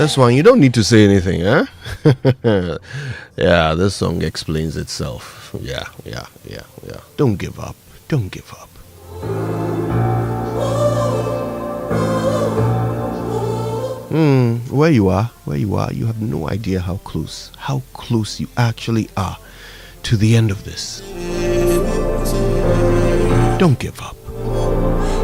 This one, you don't need to say anything, huh? Yeah, this song explains itself. Yeah. Don't give up. Don't give up. Where you are, you have no idea how close you actually are to the end of this. Don't give up.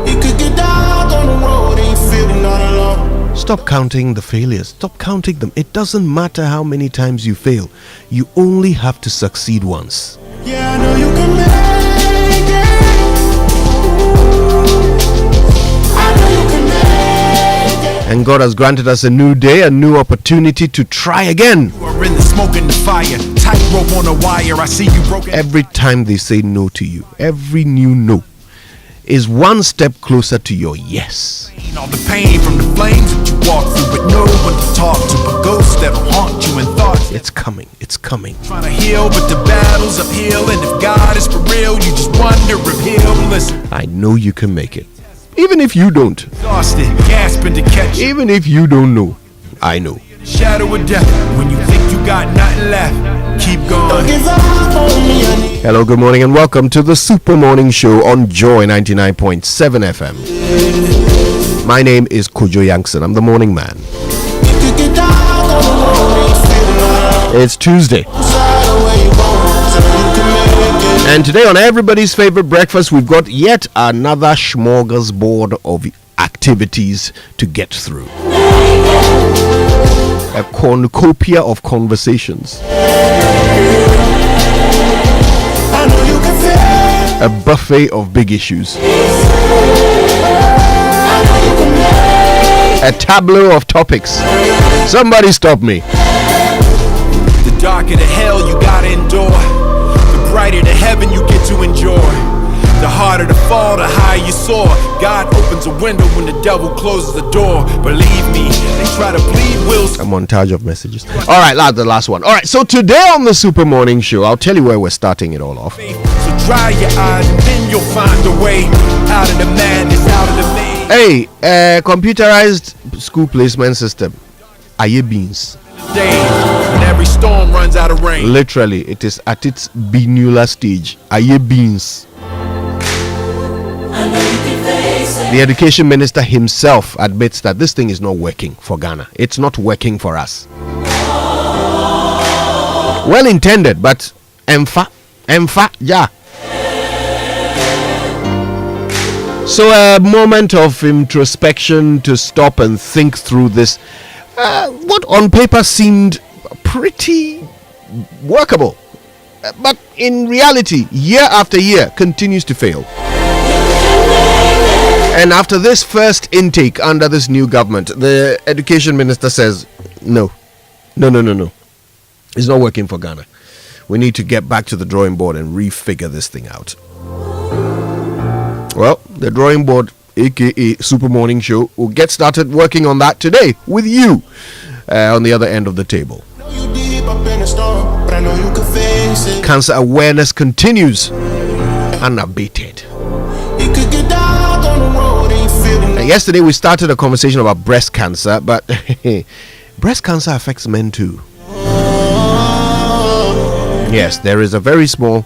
You could get down on the road and you feeling all alone. Stop counting the failures. Stop counting them. It doesn't matter how many times you fail. You only have to succeed once. Yeah, I know you can make it. I know you can make it. And God has granted us a new day, a new opportunity to try again. You are in the smoke and the fire. Tightrope on a wire. I see you broken. Every time they say no to you, every new no is one step closer to your yes. All the pain from the flames that you walk through, but no one to talk to, but ghosts that'll haunt you in thoughts. It's coming. Trying to heal, but the battle's uphill, and if God is for real, you just wonder if he'll listen. I know you can make it, even if you don't. Exhausted, gasping to catch. Even if you don't know, I know. Shadow of death, when you think you got nothing left, keep going. Hello, good morning, and welcome to the Super Morning Show on Joy 99.7 FM. My name is Kojo Yankson. I'm the morning man. It's Tuesday. And today on everybody's favorite breakfast, we've got yet another smorgasbord of activities to get through. A cornucopia of conversations. A buffet of big issues. A tableau of topics. Somebody stop me. The darker the hell you gotta endure, the brighter the heaven you get to enjoy. The harder the fall, the higher you soar. God opens a window when the devil closes the door. Believe me, they try to bleed wills. I'm on charge of messages. Alright, that's the last one. Alright, so today on the Super Morning Show, I'll tell you where we're starting it all off. So dry your eyes and then you'll find a way out of the madness, out of the maze. Hey, computerized school placement system. Aye beans. When every storm runs out of rain. Literally, it is at its binular stage. Aye beans. The education minister himself admits that this thing is not working for Ghana. It's not working for us. Well intended, but yeah. So a moment of introspection to stop and think through this. What on paper seemed pretty workable, but in reality, year after year, continues to fail. And after this first intake under this new government, the education minister says, no. It's not working for Ghana. We need to get back to the drawing board and refigure this thing out. Well, the drawing board, aka Super Morning Show, will get started working on that today with you on the other end of the table. Cancer awareness continues unabated. Yesterday we started a conversation about breast cancer, but breast cancer affects men too. Yes, there is a very small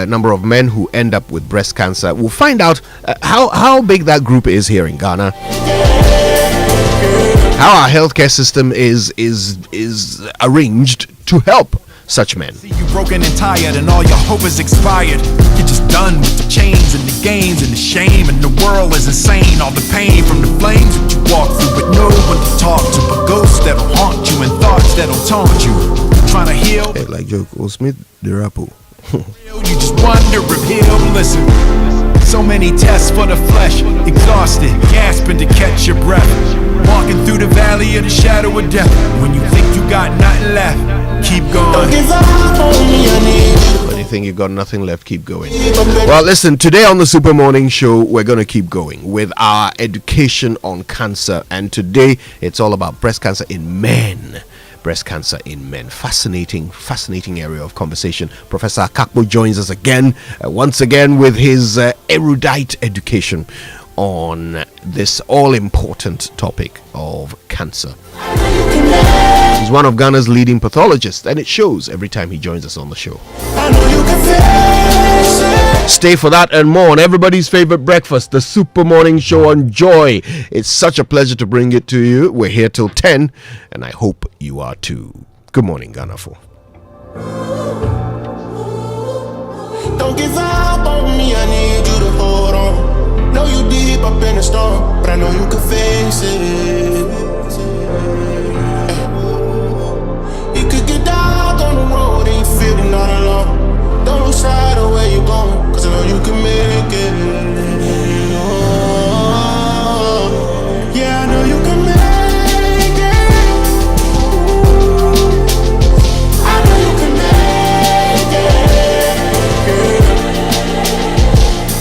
number of men who end up with breast cancer. We'll find out how big that group is here in Ghana. How our healthcare system is arranged to help such men. See you broken and tired and all your hope is expired. You're just done with the chains and the games and the shame, and the world is insane. All the pain from the flames that you walk through, but no one to talk to, but ghosts that'll haunt you and thoughts that'll taunt you. Trying to heal. Hey, like joke, Will Smith, the rapper. You just wonder if he'll listen. So many tests for the flesh, exhausted, gasping to catch your breath. Walking through the valley of the shadow of death. When you think you got nothing left, keep going. When you think you got nothing left, keep going. Well, listen, today on the Super Morning Show, we're going to keep going with our education on cancer. And today, it's all about breast cancer in men. Breast cancer in men. Fascinating area of conversation. Professor Akakpo joins us again, once again with his erudite education on this all-important topic of cancer. He's one of Ghana's leading pathologists, and it shows every time he joins us on the show. Stay for that and more on everybody's favorite breakfast, the Super Morning Show on Joy. It's such a pleasure to bring it to you. We're here till 10, and I hope you are too. Good morning, Ghana 4. Don't give up on me, I need you to hold on. Know you deep up in the storm, but I know you can face it. You could get down on the road and you feeling all alone. Don't lose sight of where you're going, cause I know you can make it. Oh, yeah, I know you can make it. I know you can make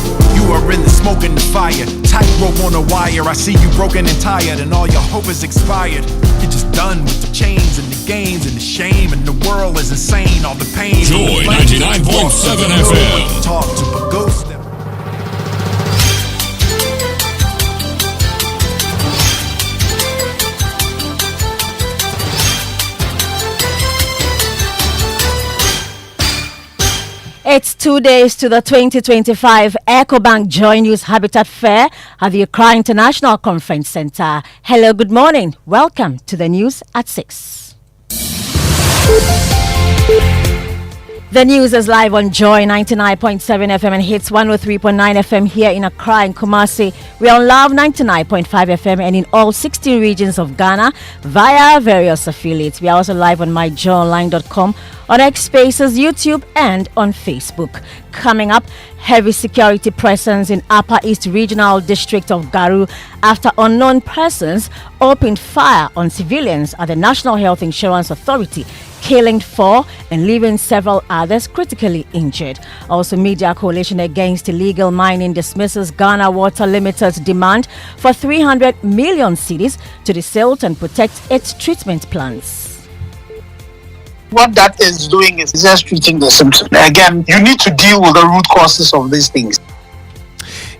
it. You are in the smoke and the fire, tightrope on a wire. I see you broken and tired, and all your hope is expired. You're just done with the chains and the games and the shame, and the world is insane. All the pain. Joy 99.7 FM. Talk to a ghost. It's 2 days to the 2025 EcoBank Joy News Habitat Fair at the Accra International Conference Center. Hello, good morning. Welcome to the news at 6. The news is live on Joy 99.7 FM and hits 103.9 FM here in Accra and Kumasi. We are on Love 99.5 FM and in all 16 regions of Ghana via various affiliates. We are also live on myjoyonline.com, on X Spaces, YouTube, and on Facebook. Coming up, heavy security presence in Upper East Regional District of Garu after unknown persons opened fire on civilians at the National Health Insurance Authority, killing 4 and leaving several others critically injured. Also, Media Coalition Against Illegal Mining dismisses Ghana Water Limited's demand for 300 million cedis to desilt and protect its treatment plants. What that is doing is just treating the symptom. Again, you need to deal with the root causes of these things.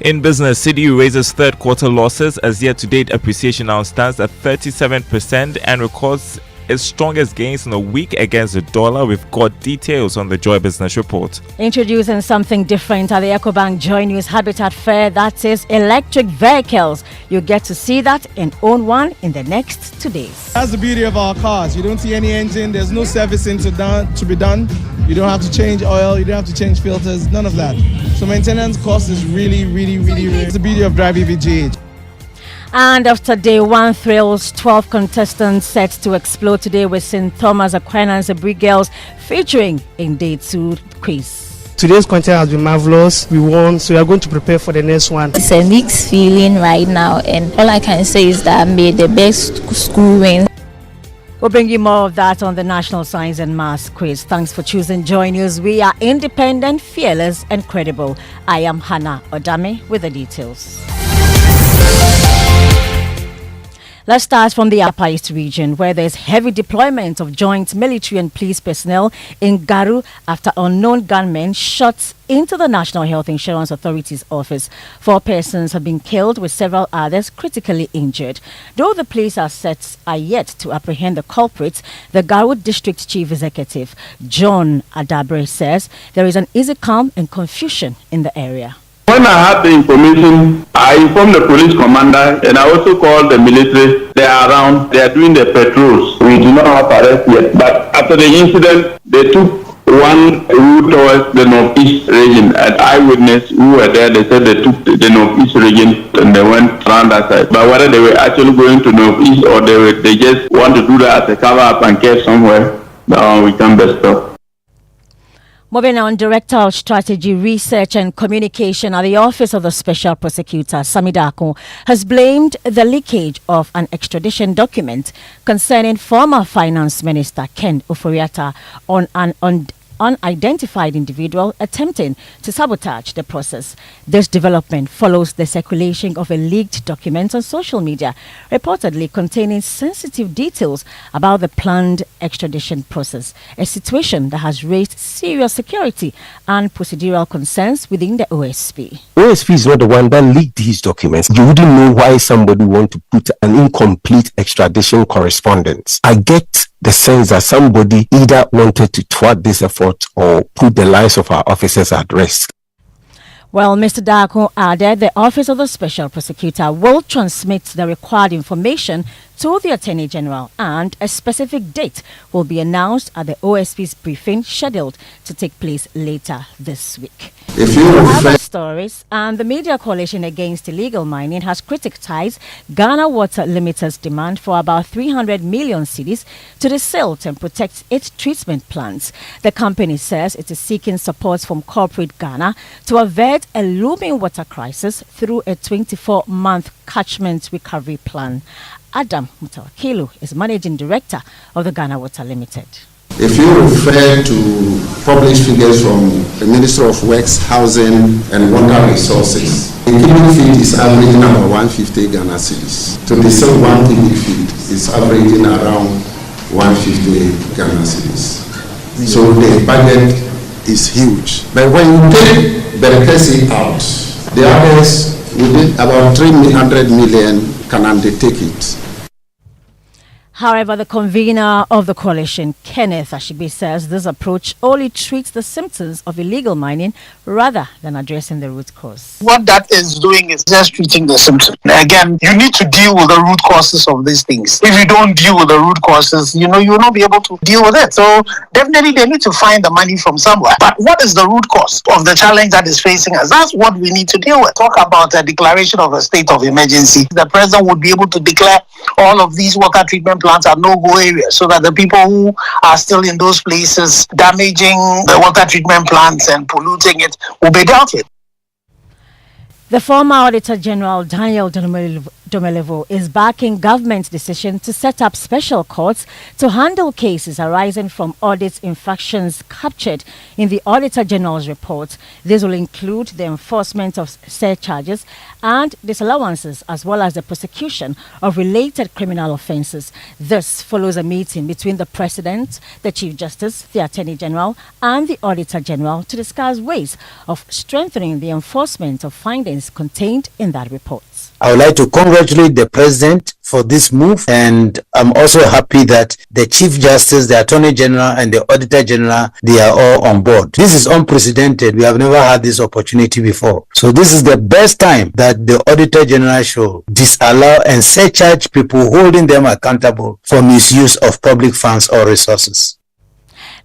In business, CDU raises third quarter losses as year-to-date appreciation now stands at 37% and records its strongest gains in a week against the dollar. We've got details on the Joy Business Report. Introducing something different at the EcoBank Joy News Habitat Fair, that is electric vehicles. You get to see that and own one in the next 2 days. That's the beauty of our cars. You don't see any engine. There's no servicing to be done. You don't have to change oil. You don't have to change filters. None of that. So maintenance cost is really. It's the beauty of Drive EVGH. And after day one thrills, 12 contestants set to explode today with St. Thomas Aquinas and Brig Girls featuring in day 2 quiz. Today's content has been marvelous. We won, so we are going to prepare for the next one. It's a mixed feeling right now, and all I can say is that may the best school win. We'll bring you more of that on the National Science and Maths quiz. Thanks for choosing Joy News. We are independent, fearless, and credible. I am Hannah Odame with the details. Let's start from the Upper East region, where there's heavy deployment of joint military and police personnel in Garu after unknown gunmen shot into the National Health Insurance Authority's office. 4 persons have been killed with several others critically injured. Though the police are yet to apprehend the culprits, the Garu District Chief Executive, John Adabre, says there is an easy calm and confusion in the area. When I had the information, I informed the police commander and I also called the military. They are around, they are doing the patrols. We do not have arrest yet. But after the incident, they took one route towards the northeast region. An eyewitness who were there, they said they took the northeast region and they went around that side. But whether they were actually going to northeast or they just want to do that as a cover up and catch somewhere, that one we can best stop. Moving on, Director of Strategy, Research and Communication at the Office of the Special Prosecutor, Samidako, has blamed the leakage of an extradition document concerning former Finance Minister Ken Oforiatta on an unidentified individual attempting to sabotage the process. This development follows the circulation of a leaked document on social media, reportedly containing sensitive details about the planned extradition process, a situation that has raised serious security and procedural concerns within the OSP. OSP is not the one that leaked these documents. You wouldn't know why somebody want to put an incomplete extradition correspondence. I get the sense that somebody either wanted to thwart this effort or put the lives of our officers at risk. Well, Mr. Dako added the Office of the Special Prosecutor will transmit the required information to the Attorney General, and a specific date will be announced at the OSP's briefing scheduled to take place later this week. Other stories, and the Media Coalition Against Illegal Mining has criticized Ghana Water Limited's demand for about 300 million cedis to the silt and protect its treatment plants. The company says it is seeking support from corporate Ghana to avert a looming water crisis through a 24-month catchment recovery plan. Adam Mutawakilu is Managing Director of the Ghana Water Limited. If you refer to published figures from the Ministry of Works, Housing and Water Resources, a cubic feet is averaging about 150 Ghana cedis. To the same 1 cubic feet is averaging around 150 Ghana cedis. So the budget is huge. But when you take Berekesi out, the others within about 300 million can undertake it. However, the convener of the coalition, Kenneth Ashibi, says this approach only treats the symptoms of illegal mining rather than addressing the root cause. What that is doing is just treating the symptoms. Again, you need to deal with the root causes of these things. If you don't deal with the root causes, you will not be able to deal with it. So definitely they need to find the money from somewhere. But what is the root cause of the challenge that is facing us? That's what we need to deal with. Talk about a declaration of a state of emergency. The president would be able to declare all of these water treatment plants are no-go areas so that the people who are still in those places damaging the water treatment plants and polluting it will be dealt with. The former Auditor General Daniel Domelevo is backing government's decision to set up special courts to handle cases arising from audit infractions captured in the Auditor General's report. This will include the enforcement of surcharges and disallowances, as well as the prosecution of related criminal offences. This follows a meeting between the President, the Chief Justice, the Attorney General, and the Auditor General to discuss ways of strengthening the enforcement of findings contained in that report. I would like to congratulate the President for this move, and I'm also happy that the Chief Justice, the Attorney General, and the Auditor General, they are all on board. This is unprecedented. We have never had this opportunity before. So this is the best time that the Auditor General should disallow and surcharge people, holding them accountable for misuse of public funds or resources.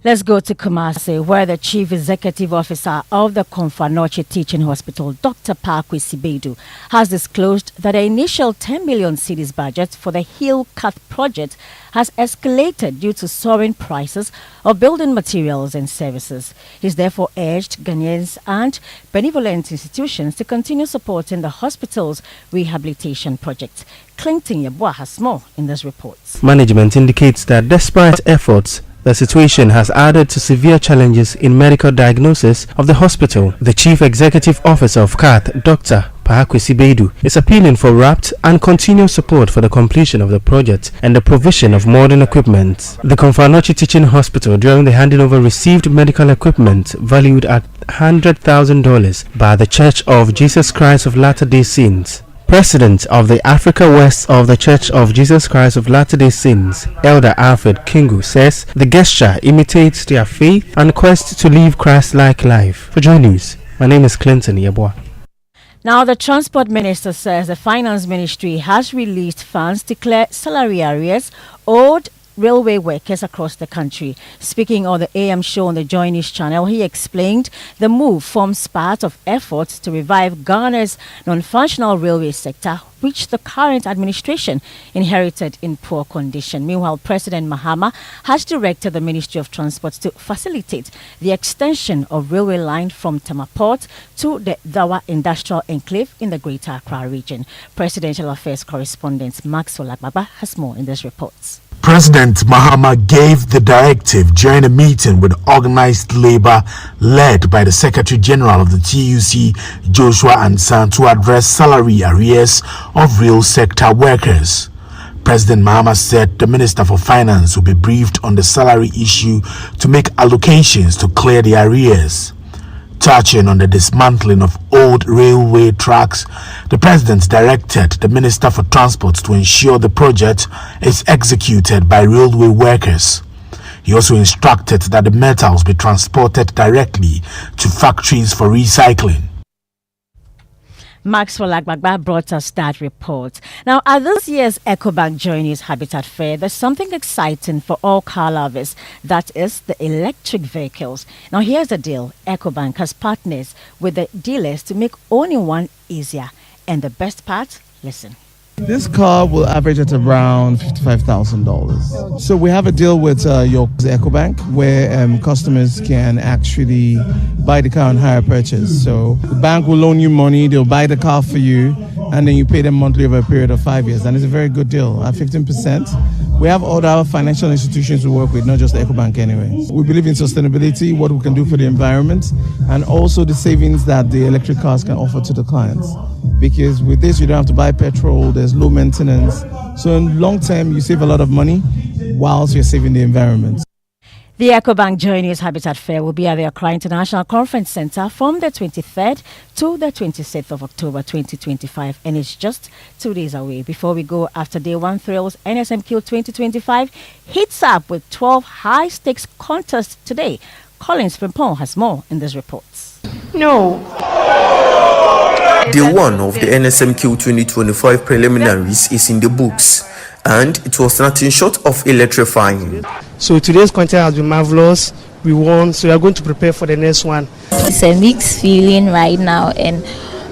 Let's go to Kumasi, where the Chief Executive Officer of the Komfanoche Teaching Hospital, Dr. Pakwe Sibedu, has disclosed that the initial 10 million cedis budget for the Hill Cut project has escalated due to soaring prices of building materials and services. He's therefore urged Ghanaians and benevolent institutions to continue supporting the hospital's rehabilitation project. Clinton Yabwa has more in this report. Management indicates that despite efforts, the situation has added to severe challenges in medical diagnosis of the hospital. The Chief Executive Officer of CAT, Dr. Pakwe Sibedu, is appealing for rapt and continuous support for the completion of the project and the provision of modern equipment. The Komfanoche Teaching Hospital, during the handing over, received medical equipment valued at $100,000 by the Church of Jesus Christ of Latter-day Saints. President of the Africa West of the Church of Jesus Christ of Latter-day Saints, Elder Alfred Kingu, says the gesture imitates their faith and quest to live Christ-like life. For Joy News, my name is Clinton Yabwa. Now, the Transport Minister says the Finance Ministry has released funds to clear salary arrears owed railway workers across the country. Speaking on the AM show on the Joy News channel, he explained the move forms part of efforts to revive Ghana's non-functional railway sector, which the current administration inherited in poor condition. Meanwhile, President Mahama has directed the Ministry of Transport to facilitate the extension of railway line from Tamaport to the Dawa Industrial Enclave in the Greater Accra region. Presidential Affairs correspondent Maxwell Agbaba has more in this report. President Mahama gave the directive during a meeting with organized labor led by the Secretary General of the TUC, Joshua Ansan, to address salary arrears of real sector workers. President Mahama said the Minister for Finance will be briefed on the salary issue to make allocations to clear the arrears. Touching on the dismantling of old railway tracks, the President directed the Minister for Transport to ensure the project is executed by railway workers. He also instructed that the metals be transported directly to factories for recycling. Maxwell Agbagba brought us that report. Now, at this year's EcoBank Journeys Habitat Fair, there's something exciting for all car lovers. That is the electric vehicles. Now, here's the deal. EcoBank has partners with the dealers to make owning one easier. And the best part? Listen. This car will average at around $55,000. So we have a deal with your EcoBank where customers can actually buy the car on hire purchase. So the bank will loan you money, they'll buy the car for you, and then you pay them monthly over a period of 5 years. And it's a very good deal at 15%. We have other financial institutions we work with, not just EcoBank anyway. We believe in sustainability, what we can do for the environment, and also the savings that the electric cars can offer to the clients. Because with this, you don't have to buy petrol, there's low maintenance. So in long term, you save a lot of money whilst you're saving the environment. The EcoBank Journeys Habitat Fair will be at the Accra International Conference Center from the 23rd to the 26th of October 2025, and it's just 2 days away. Before we go, after Day 1 thrills, NSMQ 2025 hits up with 12 high-stakes contests today. Collins Frimpong has more in this report. No. Day 1 of the NSMQ 2025 preliminaries is in the books, and it was nothing short of electrifying. So today's content has been marvelous. We won, so we are going to prepare for the next one. It's a mixed feeling right now, and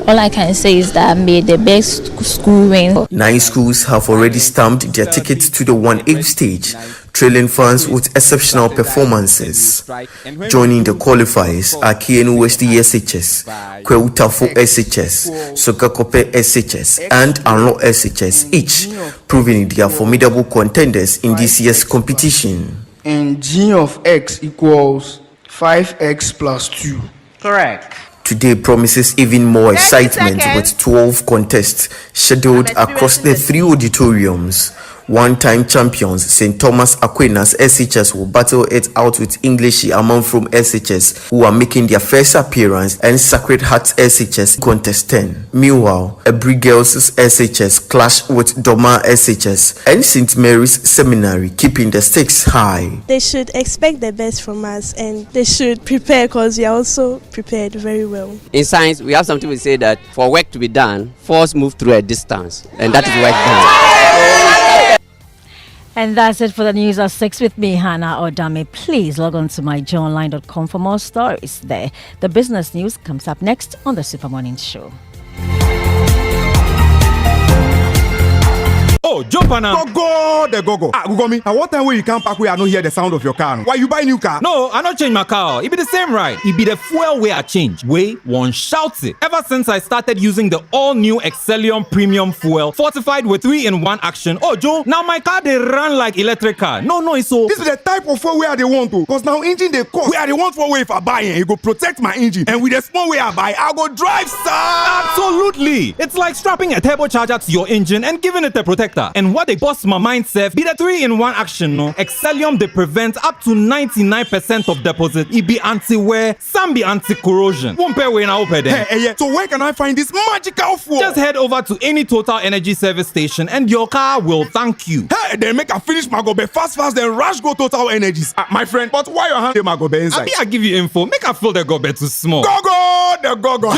all I can say is that I made the best school win. 9 schools have already stamped their tickets to the 1A stage, trailing fans with exceptional performances. Joining the qualifiers are KNU West SHS, Kweutafo SHS, Sokakope SHS, and Anlo SHS, each proving they are formidable contenders in this year's competition. And G of X equals 5X plus 2. Correct. Today promises even more excitement with 12 contests scheduled across the 3 auditoriums. One-time champions St. Thomas Aquinas SHS will battle it out with English Amman from SHS, who are making their first appearance, and Sacred Hearts SHS contest 10. Meanwhile, Ebri Girls SHS clash with Doma SHS, and St. Mary's Seminary keeping the stakes high. They should expect the best from us, and they should prepare because we are also prepared very well. In science, we have something we say that for work to be done, force move through a distance, and that is work done. And that's it for the news at 6 with me, Hannah Odame. Please log on to myjoyonline.com for more stories there. The business news comes up next on the Super Morning Show. Oh, jump on now. Go, the go. Google me. At what time will you come back where I don't hear the sound of your car? Why you buy new car? No, I not change my car. It be the same ride. It be the fuel way I change. Way one shouts it. Ever since I started using the all-new Excellium Premium Fuel, fortified with 3-in-1 action. Oh, Joe, now my car they run like electric car. No, it's so. This is the type of fuel where they want to. Because now engine they cost. Where they want for way if I buy it, it go protect my engine. And with the small way I buy, I go drive, sir. Absolutely. It's like strapping a turbocharger to your engine and giving it a protector. And what they boss my mind self be the 3-in-1 action, no? Excellium they prevent up to 99% of deposit. It be anti-wear, some be anti-corrosion. Won't pay when I open them. Hey, so where can I find this magical fuel? Just head over to any Total Energy service station and your car will thank you. Hey, then make a finish my gobe fast, then rush go Total Energies. My friend, but why your hand my gobe inside? I give you info. Make a fill the gobe too small. The go.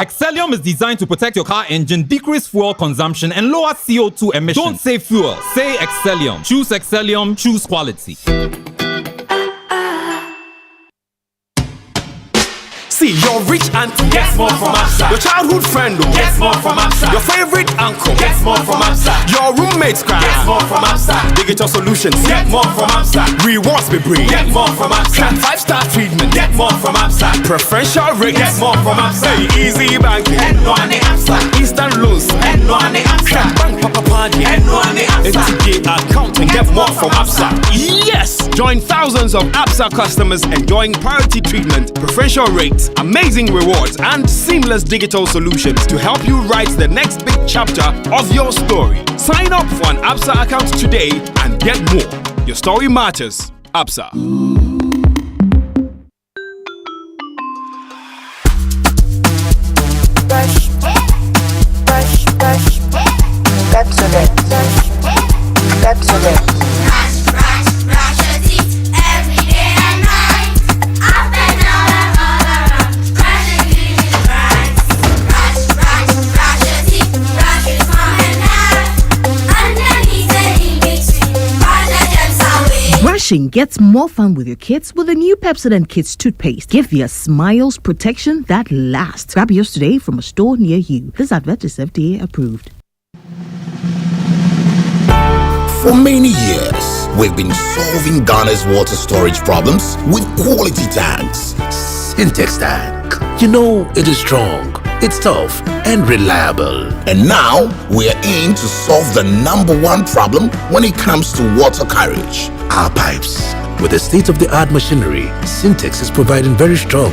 Excellium is designed to protect your car engine, decrease fuel consumption, and lower CO2 emissions. Don't say fuel, say Excellium. Choose Excellium, choose quality. See, your rich auntie gets more from Absa. Your childhood friend gets more from Absa. Your favorite uncle gets more from Absa. Your roommates gets more from Absa. Digital solutions get more from Absa. Rewards be bring get more from Absa. 5-star treatment get more from Absa. Preferential rate get more from Absa. Easy banking and no ane Absa. Instant loans and no ane Absa. Bank papa party and no ane Absa. Integrate account and get get more from APSA. Yes! Join thousands of APSA customers enjoying priority treatment, preferential rates, amazing rewards, and seamless digital solutions to help you write the next big chapter of your story. Sign up for an APSA account today and get more. Your story matters. APSA. Brushing gets more fun with your kids with the new Pepsodent Kids toothpaste. Give your smiles protection that lasts. Grab yours today from a store near you. This advert is FDA approved. For many years, we've been solving Ghana's water storage problems with quality tanks. Syntex tank. You know, it is strong, it's tough, and reliable. And now, we're in to solve the #1 problem when it comes to water carriage. Our pipes. With the state-of-the-art machinery, Syntex is providing very strong,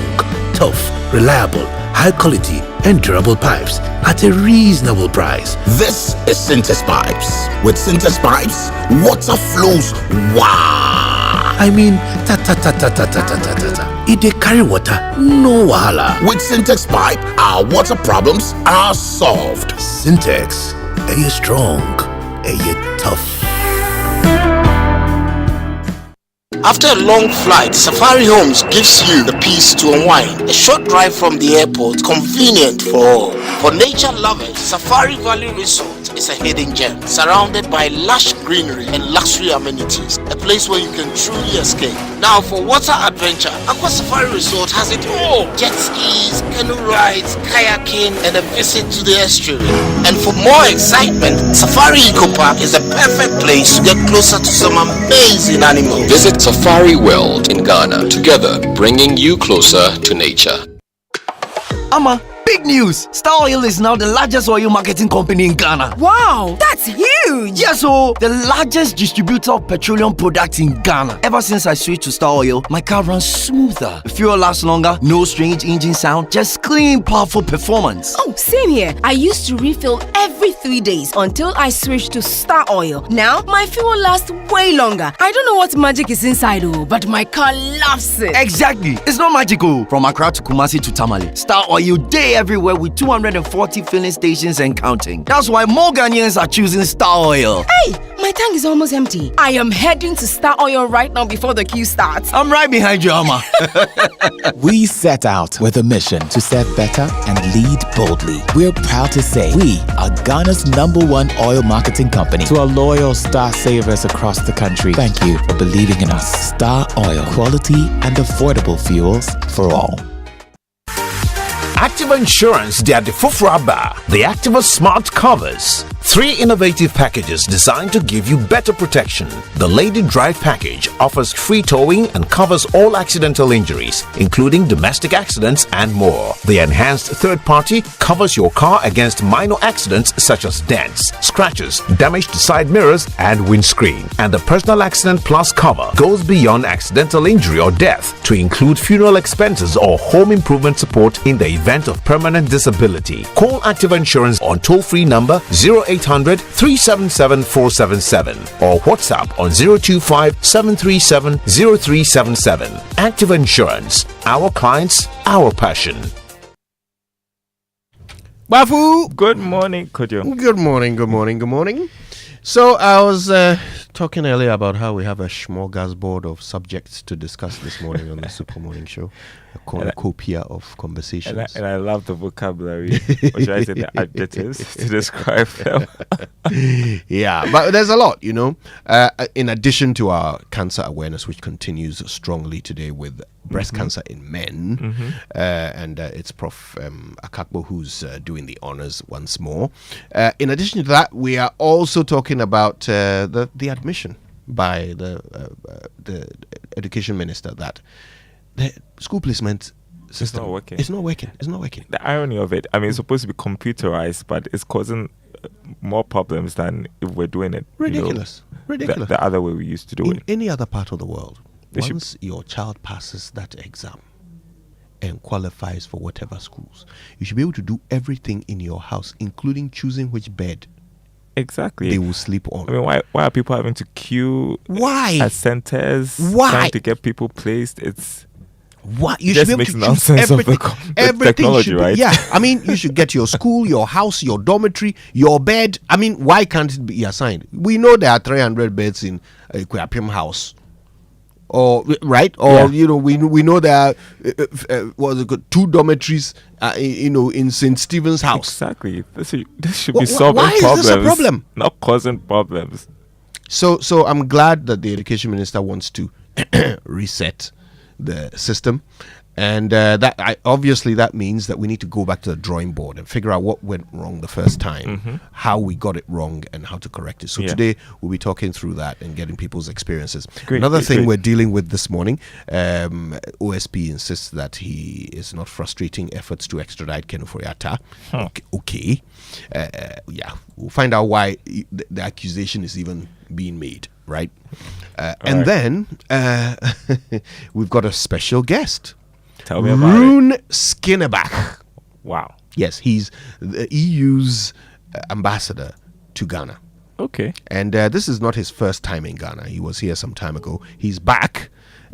tough, reliable, high quality, and durable pipes at a reasonable price. This is Syntex Pipes. With Syntex Pipes, water flows wow. I mean, ta-ta-ta-ta-ta-ta-ta-ta-ta. If they carry water, no wahala. With Syntex Pipe, our water problems are solved. Syntex, are you strong? Are you tough? After a long flight, Safari Homes gives you the peace to unwind. A short drive from the airport, convenient for all. For nature lovers, Safari Valley Resort is a hidden gem, surrounded by lush greenery and luxury amenities. A place where you can truly escape. Now, for water adventure, Aqua Safari Resort has it all. Jet skis, canoe rides, kayaking, and a visit to the estuary. And for more excitement, Safari Eco Park is a perfect place to get closer to some amazing animals. Visit Safari World in Ghana, together bringing you closer to nature. Ama, big news! Star Oil is now the largest oil marketing company in Ghana. Wow, that's huge! Yes, so the largest distributor of petroleum products in Ghana. Ever since I switched to Star Oil, my car runs smoother. The fuel lasts longer, no strange engine sound, just clean, powerful performance. Oh, same here. I used to refill every 3 days until I switched to Star Oil. Now, my fuel lasts way longer. I don't know what magic is inside, but my car loves it. Exactly. It's not magical. From Accra to Kumasi to Tamale, Star Oil day everywhere with 240 filling stations and counting. That's why more Ghanaians are choosing Star Oil. Hey, my tank is almost empty. I am heading to Star Oil right now before the queue starts. I'm right behind you, Amma. We set out with a mission to serve better and lead boldly. We're proud to say we are Ghana's #1 oil marketing company. To our loyal Star savers across the country, thank you for believing in us. Star Oil, quality and affordable fuels for all. Activa Insurance, they are the Fufraba, the Activa Smart Covers. 3 innovative packages designed to give you better protection. The Lady Drive package offers free towing and covers all accidental injuries, including domestic accidents and more. The Enhanced Third Party covers your car against minor accidents such as dents, scratches, damage to side mirrors and windscreen. And the Personal Accident Plus cover goes beyond accidental injury or death to include funeral expenses or home improvement support in the event of permanent disability. Call Activa Insurance on toll-free number 0800 377 477 or WhatsApp on 025 737 0377. Activa Insurance, our clients, our passion. Bafu! Good morning, Kojo. Good morning. So I was talking earlier about how we have a smorgasbord of subjects to discuss this morning on the Super Morning Show. A cornucopia of conversations. And I love the vocabulary, or should I say the adjectives, to describe them. Yeah, but there's a lot, you know. In addition to our cancer awareness, which continues strongly today with breast cancer in men, and it's Prof. Akakbo who's doing the honors once more. In addition to that, we are also talking about the admission by the education minister that the school placement system It's not working. The irony of it, I mean, it's supposed to be computerized, but it's causing more problems than if we're doing it. Ridiculous. Ridiculous. The other way we used to do In it. any other part of the world, They should- once your child passes that exam and qualifies for whatever schools, you should be able to do everything in your house, including choosing which bed Exactly. they will sleep on. I mean, why are people having to queue Why? at centers? Why? Trying to get people placed? It's What you just should be able makes to nonsense choose of the, the everything technology, should be- right? Yeah, I mean, you should get your school, your house, your dormitory, your bed. I mean, why can't it be assigned? We know there are 300 beds in Kwapim House, or right, or Yeah. we know there are what is it called, 2 dormitories, in St. Stephen's House. Exactly. This should be solving Why is problems. this a problem? Not causing problems. So I'm glad that the education minister wants to reset the system, and obviously that means that we need to go back to the drawing board and figure out what went wrong the first time, how we got it wrong, and how to correct it. So today we'll be talking through that and getting people's experiences. Another thing we're dealing with this morning, OSP insists that he is not frustrating efforts to extradite Ken Ofori-Atta. Okay. We'll find out why the accusation is even being made, right? And then we've got a special guest. Tell me about Rune Skinnerbach. Wow. Yes, he's the EU's ambassador to Ghana. Okay. And this is not his first time in Ghana. He was here some time ago. He's back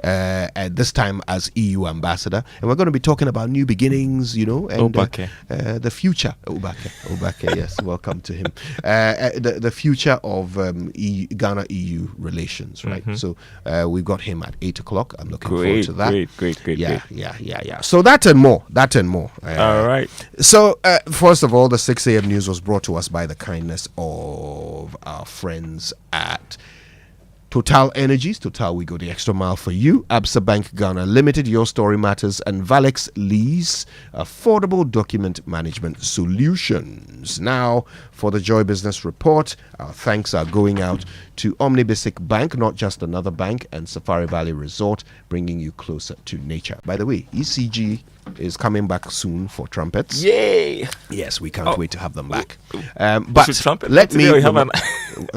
at this time as EU ambassador, and we're going to be talking about new beginnings, and the future. Obake, yes, welcome to him. The future of Ghana EU relations, right? So we've got him at 8:00. I'm looking forward to that. Great. Yeah. So that and more. All right. So first of all, the 6 a.m. news was brought to us by the kindness of our friends at Total Energies. Total, we go the extra mile for you. Absa Bank Ghana Limited, Your Story Matters, and Valex Lease, affordable document management solutions. Now, for the Joy Business Report, our thanks are going out to Omnibasic Bank, not just another bank, and Safari Valley Resort, bringing you closer to nature. By the way, ECG is coming back soon for trumpets. Yay! Yes, we can't wait to have them back. But trumpet let me.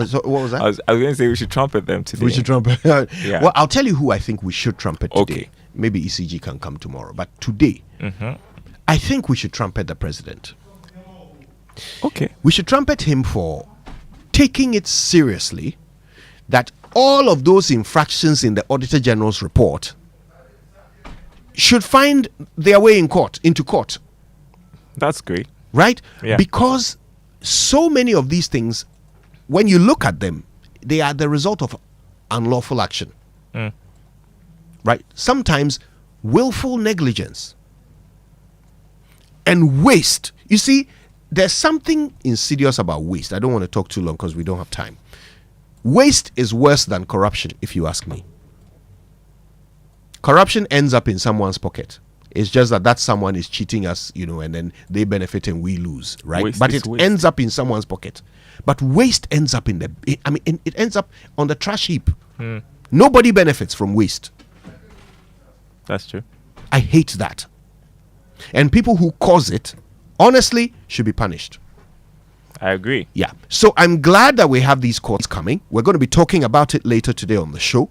So what was that? I was going to say we should trumpet them today. We should trumpet. Yeah. Well, I'll tell you who I think we should trumpet today. Okay. Maybe ECG can come tomorrow, but today, I think we should trumpet the president. Okay. We should trumpet him for taking it seriously that all of those infractions in the Auditor General's report should find their way into court. That's great. Right? Yeah. Because so many of these things, when you look at them, they are the result of unlawful action. Right? Sometimes willful negligence and waste. You see, there's something insidious about waste. I don't want to talk too long because we don't have time. Waste is worse than corruption, if you ask me. Corruption ends up in someone's pocket. It's just that someone is cheating us, and then they benefit and we lose, right? But it ends up in someone's pocket. But waste ends up it ends up on the trash heap. Nobody benefits from waste. That's true. I hate that. And people who cause it, honestly, should be punished. I agree. Yeah. So I'm glad that we have these courts coming. We're going to be talking about it later today on the show.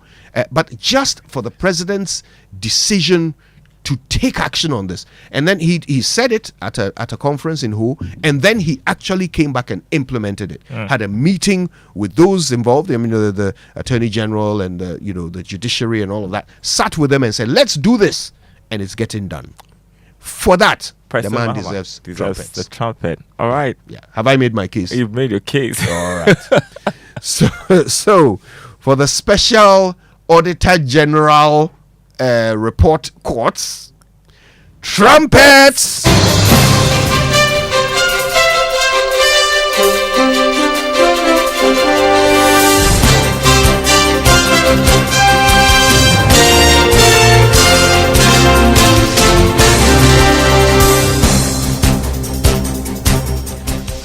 But just for the president's decision to take action on this, and then he said it at a conference in Ho, and then he actually came back and implemented it. Had a meeting with those involved. I mean, the Attorney General and the judiciary and all of that. Sat with them and said, "Let's do this," and it's getting done. For that, President the man Mahama deserves deserves trumpets. the trumpet. All right. Yeah. Have I made my case? You've made your case. All right. So for the special Auditor General report courts, trumpets.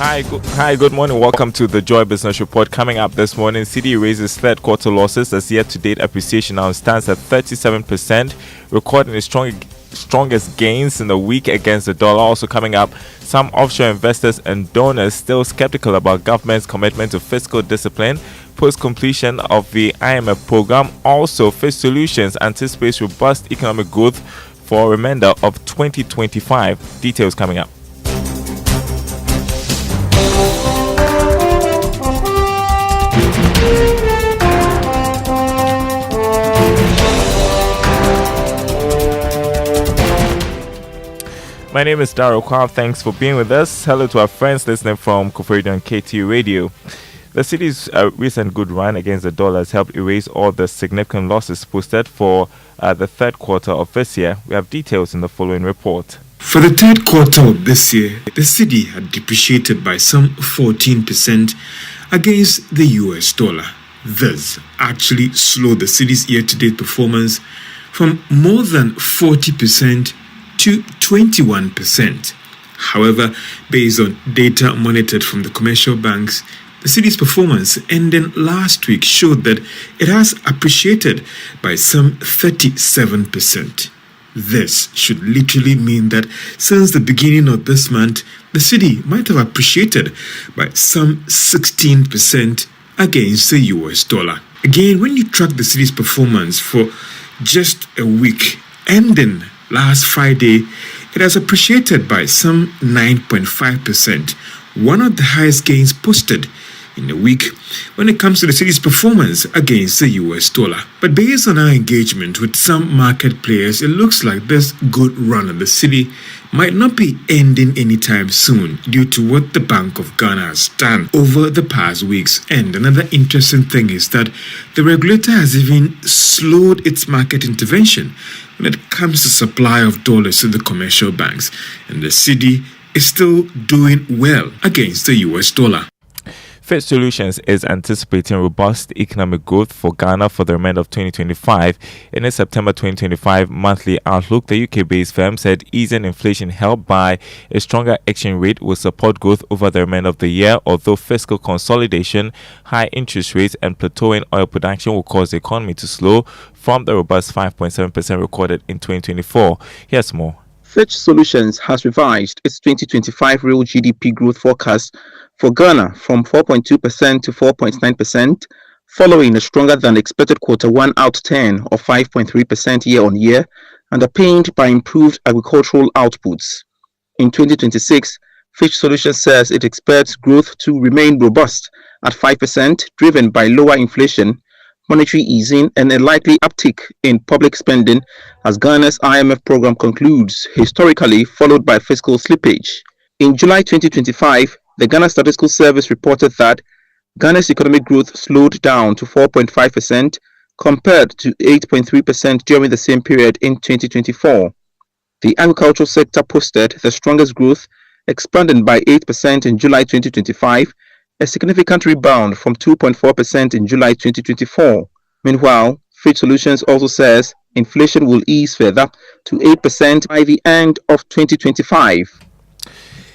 Hi, good morning. Welcome to the Joy Business Report. Coming up this morning, CD raises third quarter losses as year-to-date appreciation now stands at 37%, recording a strong strongest gains in the week against the dollar. Also coming up, some offshore investors and donors still skeptical about government's commitment to fiscal discipline post-completion of the IMF program. Also, Fitch Solutions anticipates robust economic growth for remainder of 2025. Details coming up. My name is Daryl Kwam. Thanks for being with us. Hello to our friends listening from Koforidon KT Radio. The city's recent good run against the dollar has helped erase all the significant losses posted for the third quarter of this year. We have details in the following report. For the third quarter of this year, the cedi had depreciated by some 14% against the US dollar. This actually slowed the city's year-to-date performance from more than 40% to 21%. However, based on data monitored from the commercial banks, the city's performance ending last week showed that it has appreciated by some 37%. This should literally mean that since the beginning of this month, the cedi might have appreciated by some 16% against the US dollar. Again, when you track the city's performance for just a week ending last Friday, it has appreciated by some 9.5%, one of the highest gains posted in a week when it comes to the city's performance against the US dollar. But based on our engagement with some market players, it looks like this good run of the city might not be ending anytime soon due to what the Bank of Ghana has done over the past weeks. And another interesting thing is that the regulator has even slowed its market intervention when it comes to supply of dollars to the commercial banks, and the cedi is still doing well against the US dollar. Fitch Solutions is anticipating robust economic growth for Ghana for the remainder of 2025. In its September 2025 monthly outlook, the UK-based firm said easing inflation helped by a stronger exchange rate will support growth over the remainder of the year, although fiscal consolidation, high interest rates and plateauing oil production will cause the economy to slow from the robust 5.7% recorded in 2024. Here's more. Fitch Solutions has revised its 2025 real GDP growth forecast for Ghana from 4.2% to 4.9%, following a stronger than expected Q1 outturn of 5.3% year-on-year, underpinned by improved agricultural outputs. In 2026, Fitch Solutions says it expects growth to remain robust at 5%, driven by lower inflation, monetary easing, and a likely uptick in public spending as Ghana's IMF program concludes, historically followed by fiscal slippage. In July 2025, the Ghana Statistical Service reported that Ghana's economic growth slowed down to 4.5% compared to 8.3% during the same period in 2024. The agricultural sector posted the strongest growth, expanding by 8% in July 2025, a significant rebound from 2.4% in July 2024. Meanwhile, Fitch Solutions also says inflation will ease further to 8% by the end of 2025.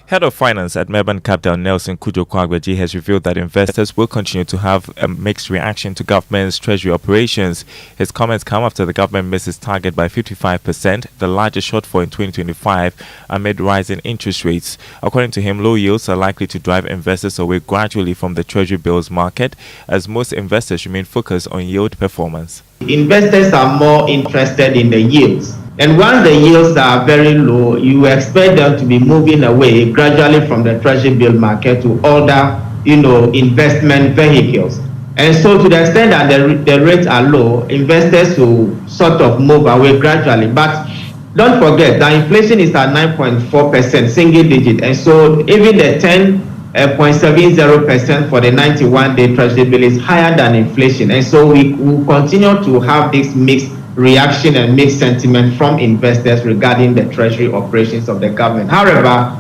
Head of Finance at Melbourne Capital, Kojo has revealed that investors will continue to have a mixed reaction to government's treasury operations. His comments come after the government missed its target by 55%, the largest shortfall in 2025, amid rising interest rates. According to him, low yields are likely to drive investors away gradually from the treasury bills market, as most investors remain focused on yield performance. Investors are more interested in the yields. And once the yields are very low, you expect them to be moving away gradually from the treasury bill market to other, investment vehicles. And so to the extent that the rates are low, investors will sort of move away gradually. But don't forget that inflation is at 9.4%, single digit. And so even the 10.70% for the 91-day treasury bill is higher than inflation. And so we will continue to have this mixed reaction and mixed sentiment from investors regarding the treasury operations of the government. However,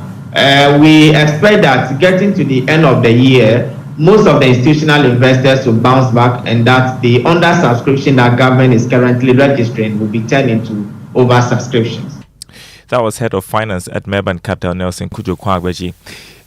we expect that getting to the end of the year, most of the institutional investors will bounce back, and that the under-subscription that government is currently registering will be turned into over-subscriptions. That was Head of Finance at Melbourne Capital, Kojo.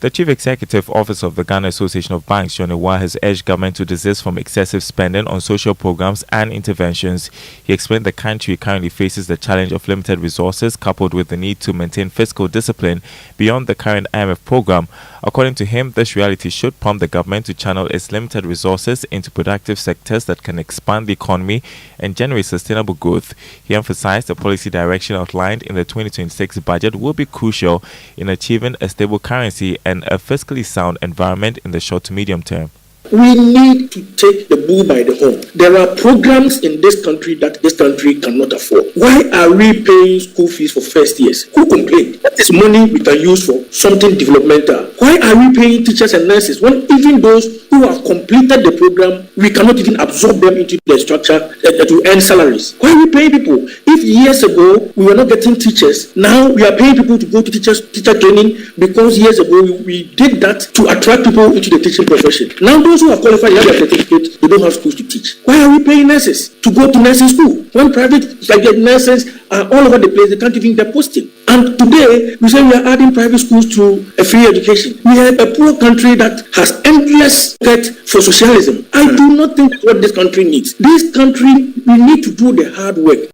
The Chief Executive Officer of the Ghana Association of Banks, John Ewa, has urged government to desist from excessive spending on social programs and interventions. He explained the country currently faces the challenge of limited resources coupled with the need to maintain fiscal discipline beyond the current IMF program. According to him, this reality should prompt the government to channel its limited resources into productive sectors that can expand the economy and generate sustainable growth. He emphasized the policy direction outlined in the 2026 budget will be crucial in achieving a stable currency and a fiscally sound environment in the short to medium term. We need to take the bull by the horn. There are programs in this country that this country cannot afford. Why are we paying school fees for first years? Who complained? That is money we can use for something developmental. Why are we paying teachers and nurses when even those who have completed the program, we cannot even absorb them into the structure to earn salaries? Why are we paying people? If years ago we were not getting teachers, now we are paying people to go to teacher training because years ago we did that to attract people into the teaching profession. Now those who are qualified, they have a certificate, they don't have schools to teach. Why are we paying nurses to go to nursing school when private nurses are all over the place? They can't even get posting. And today we say we are adding private schools to a free education. We are a poor country that has endless debt for socialism. I do not think that's what this country needs. This country, we need to do the hard work.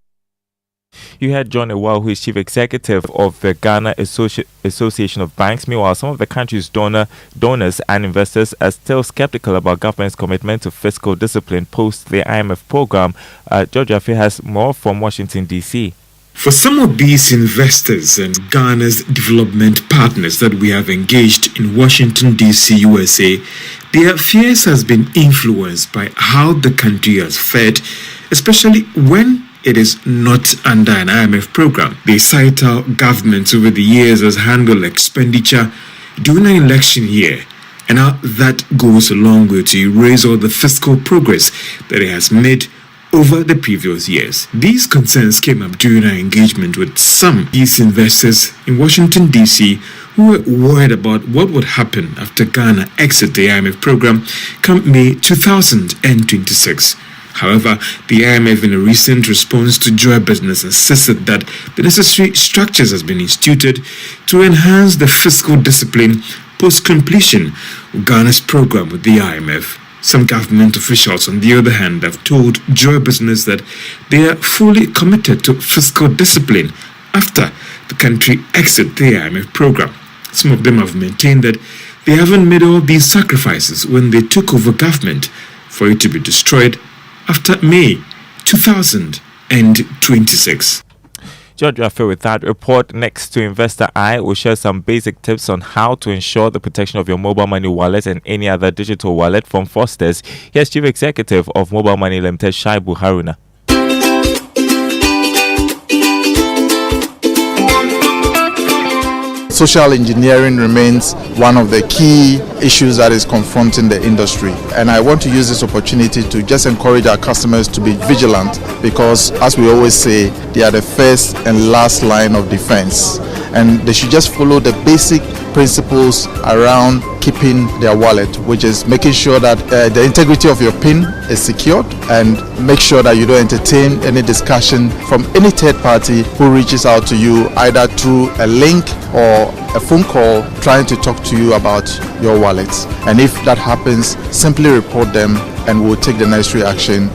You had John Ewa, who is Chief Executive of the Ghana Association of Banks. Meanwhile, some of the country's donors and investors are still skeptical about government's commitment to fiscal discipline post the IMF program. George Afe has more from Washington, D.C. For some of these investors and Ghana's development partners that we have engaged in Washington, D.C., USA, their fears has been influenced by how the country has fared, especially when it is not under an IMF program. They cite how governments over the years has handled expenditure during an election year and how that goes a long way to erase all the fiscal progress that it has made over the previous years. These concerns came up during our engagement with some these investors in Washington, D.C., who were worried about what would happen after Ghana exit the IMF program come May 2026. However, the IMF, in a recent response to Joy Business, insisted that the necessary structures has been instituted to enhance the fiscal discipline post-completion of Ghana's program with the IMF. Some government officials, on the other hand, have told Joy Business that they are fully committed to fiscal discipline after the country exit the IMF program. Some of them have maintained that they haven't made all these sacrifices when they took over government for it to be destroyed after May 2026. George Afe with that report. Next to Investor Eye, will share some basic tips on how to ensure the protection of your mobile money wallet and any other digital wallet from fraudsters. Here's Chief Executive of Mobile Money Limited, Shaibu Haruna. Social engineering remains one of the key issues that is confronting the industry, and I want to use this opportunity to just encourage our customers to be vigilant, because as we always say, they are the first and last line of defense, and they should just follow the basic principles around keeping their wallet, which is making sure that the integrity of your PIN is secured, and make sure that you don't entertain any discussion from any third party who reaches out to you either through a link or a phone call trying to talk to you about your wallets. And if that happens, simply report them and we'll take the necessary action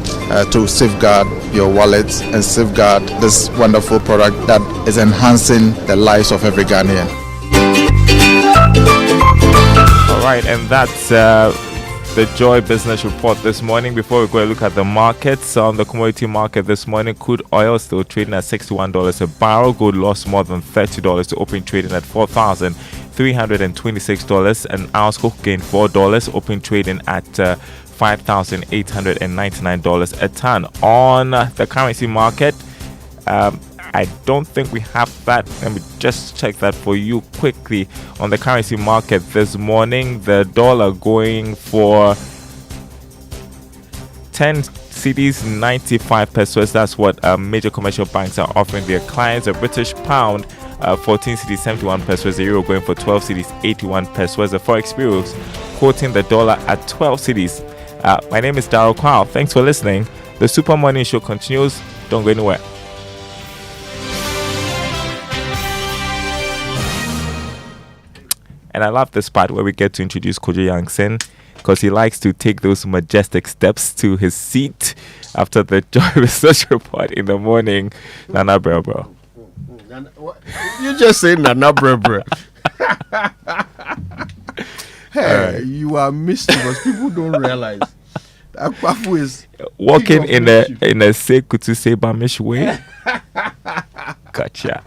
to safeguard your wallets and safeguard this wonderful product that is enhancing the lives of every Ghanaian. All right, and that's the Joy Business Report this morning. Before we go and look at the markets, on the commodity market this morning, crude oil still trading at $61 a barrel. Gold lost more than $30 to open trading at $4,326. An ounce coke gained $4, open trading at $5,899 a ton. On the currency market, I don't think we have that. Let me just check that for you quickly. On the currency market this morning, the dollar going for 10 cedis 95 pesos. That's what major commercial banks are offering their clients. A British pound 14 cedis 71 pesos. The euro going for 12 cedis 81 pesos. The forex bureaus quoting the dollar at 12 cedis. My name is Daryl Kwao. Thanks for listening. The Super Morning Show continues. Don't go anywhere. And I love this part where we get to introduce Kojo Yankson, because he likes to take those majestic steps to his seat after the Joy Research Report in the morning. Nana bro. You just say Nana bro. Hey, you are mischievous. People don't realize that Kwafu is walking in a Sekutu Sebamish way. Gotcha.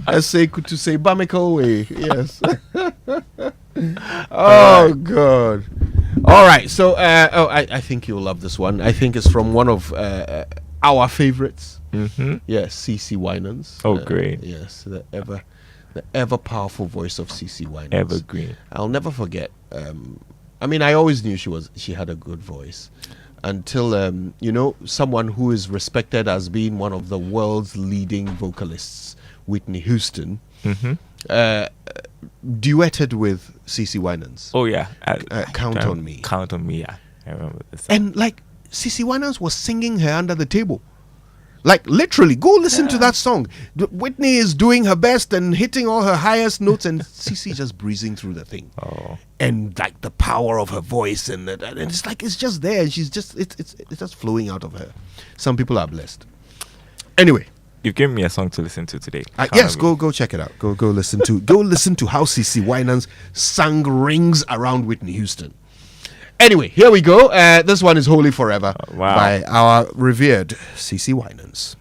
I say to say Bamiko way. Yes. Oh God. All right. So I think you'll love this one. I think it's from one of our favorites. Mm-hmm. Yes, CC Winans. Oh, great. Yes, the ever powerful voice of CC Winans. Evergreen. I'll never forget. I mean, I always knew she had a good voice, until someone who is respected as being one of the world's leading vocalists, Whitney Houston, duetted with CC Winans. Oh yeah, Count on Me. Count on Me. Yeah, I remember this. And like CC Winans was singing her under the table. Like literally, go listen to that song. Whitney is doing her best and hitting all her highest notes, and CC just breezing through the thing. Oh. And like the power of her voice, and it's like it's just there, and she's just it's just flowing out of her. Some people are blessed. Anyway, you've given me a song to listen to today. Yes, go check it out. Go listen to how CC Winans sang Rings Around Whitney Houston. Anyway, here we go. This one is Holy Forever by our revered CC Winans.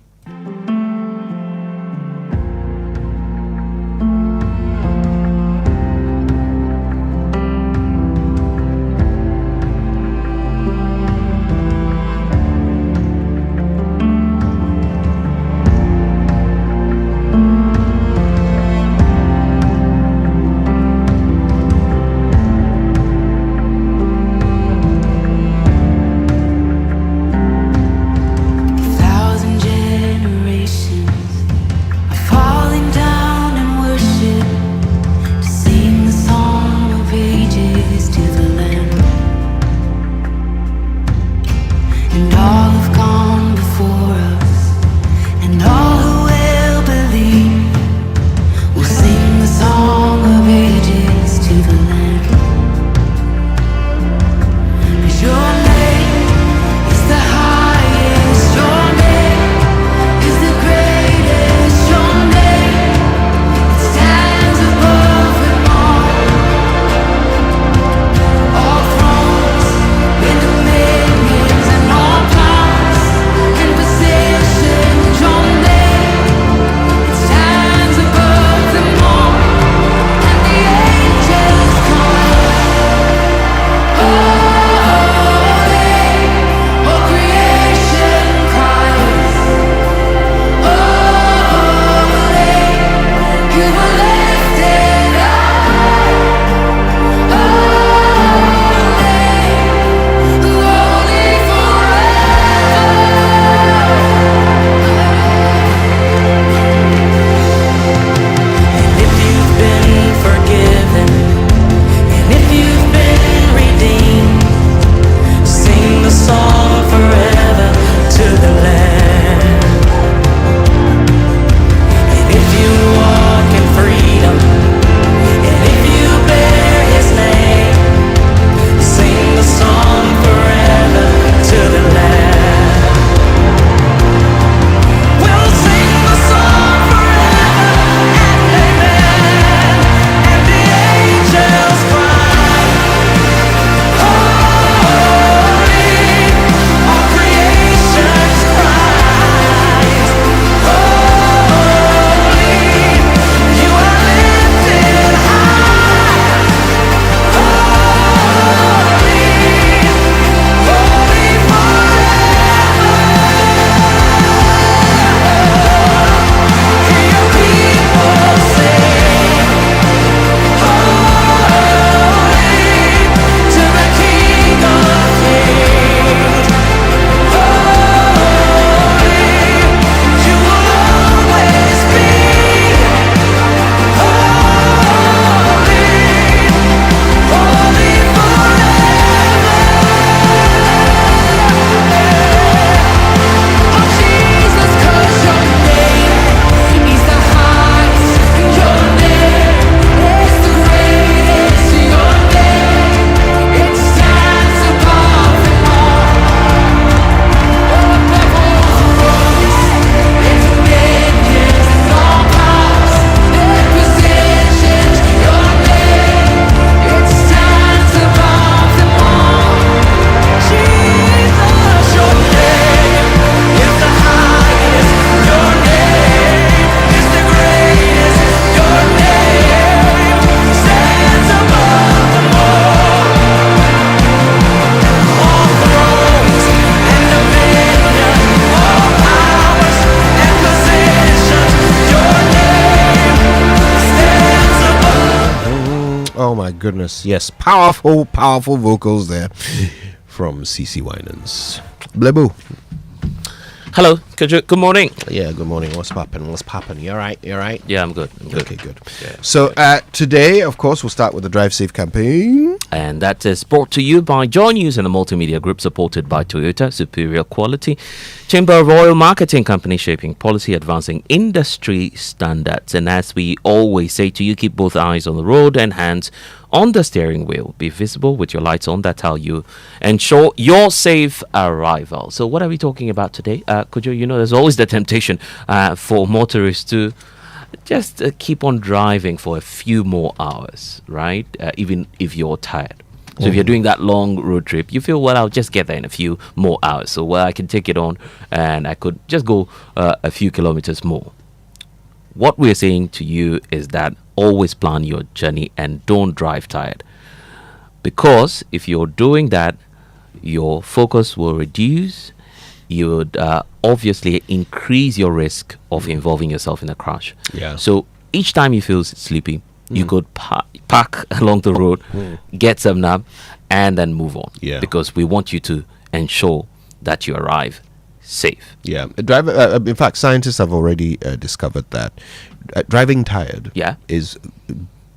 Thousand generations goodness. Yes, powerful vocals there from CC Winans. Blebu. Hello, Kojo. Good morning. Yeah, good morning. What's poppin'? You all right? Yeah, I'm good. Okay, good. Yeah. So today, of course, we'll start with the Drive Safe campaign. And that is brought to you by Joy News and the Multimedia Group, supported by Toyota, superior quality. Chamber of Oil Marketing Company, shaping policy, advancing industry standards. And as we always say to you, keep both eyes on the road and hands on the steering wheel. Be visible with your lights on. That's how you ensure your safe arrival. So what are we talking about today? Kojo, you know, there's always the temptation for motorists to just keep on driving for a few more hours, right? Even if you're tired. So if you're doing that long road trip, you feel, well, I'll just get there in a few more hours. So, well, I can take it on and I could just go a few kilometers more. What we're saying to you is that always plan your journey and don't drive tired. Because if you're doing that, your focus will reduce. You would obviously increase your risk of involving yourself in a crash. Yeah. So each time you feel sleepy, you could park along the road, get some nap, and then move on. Yeah. Because we want you to ensure that you arrive safe. Yeah. In fact, scientists have already discovered that driving tired is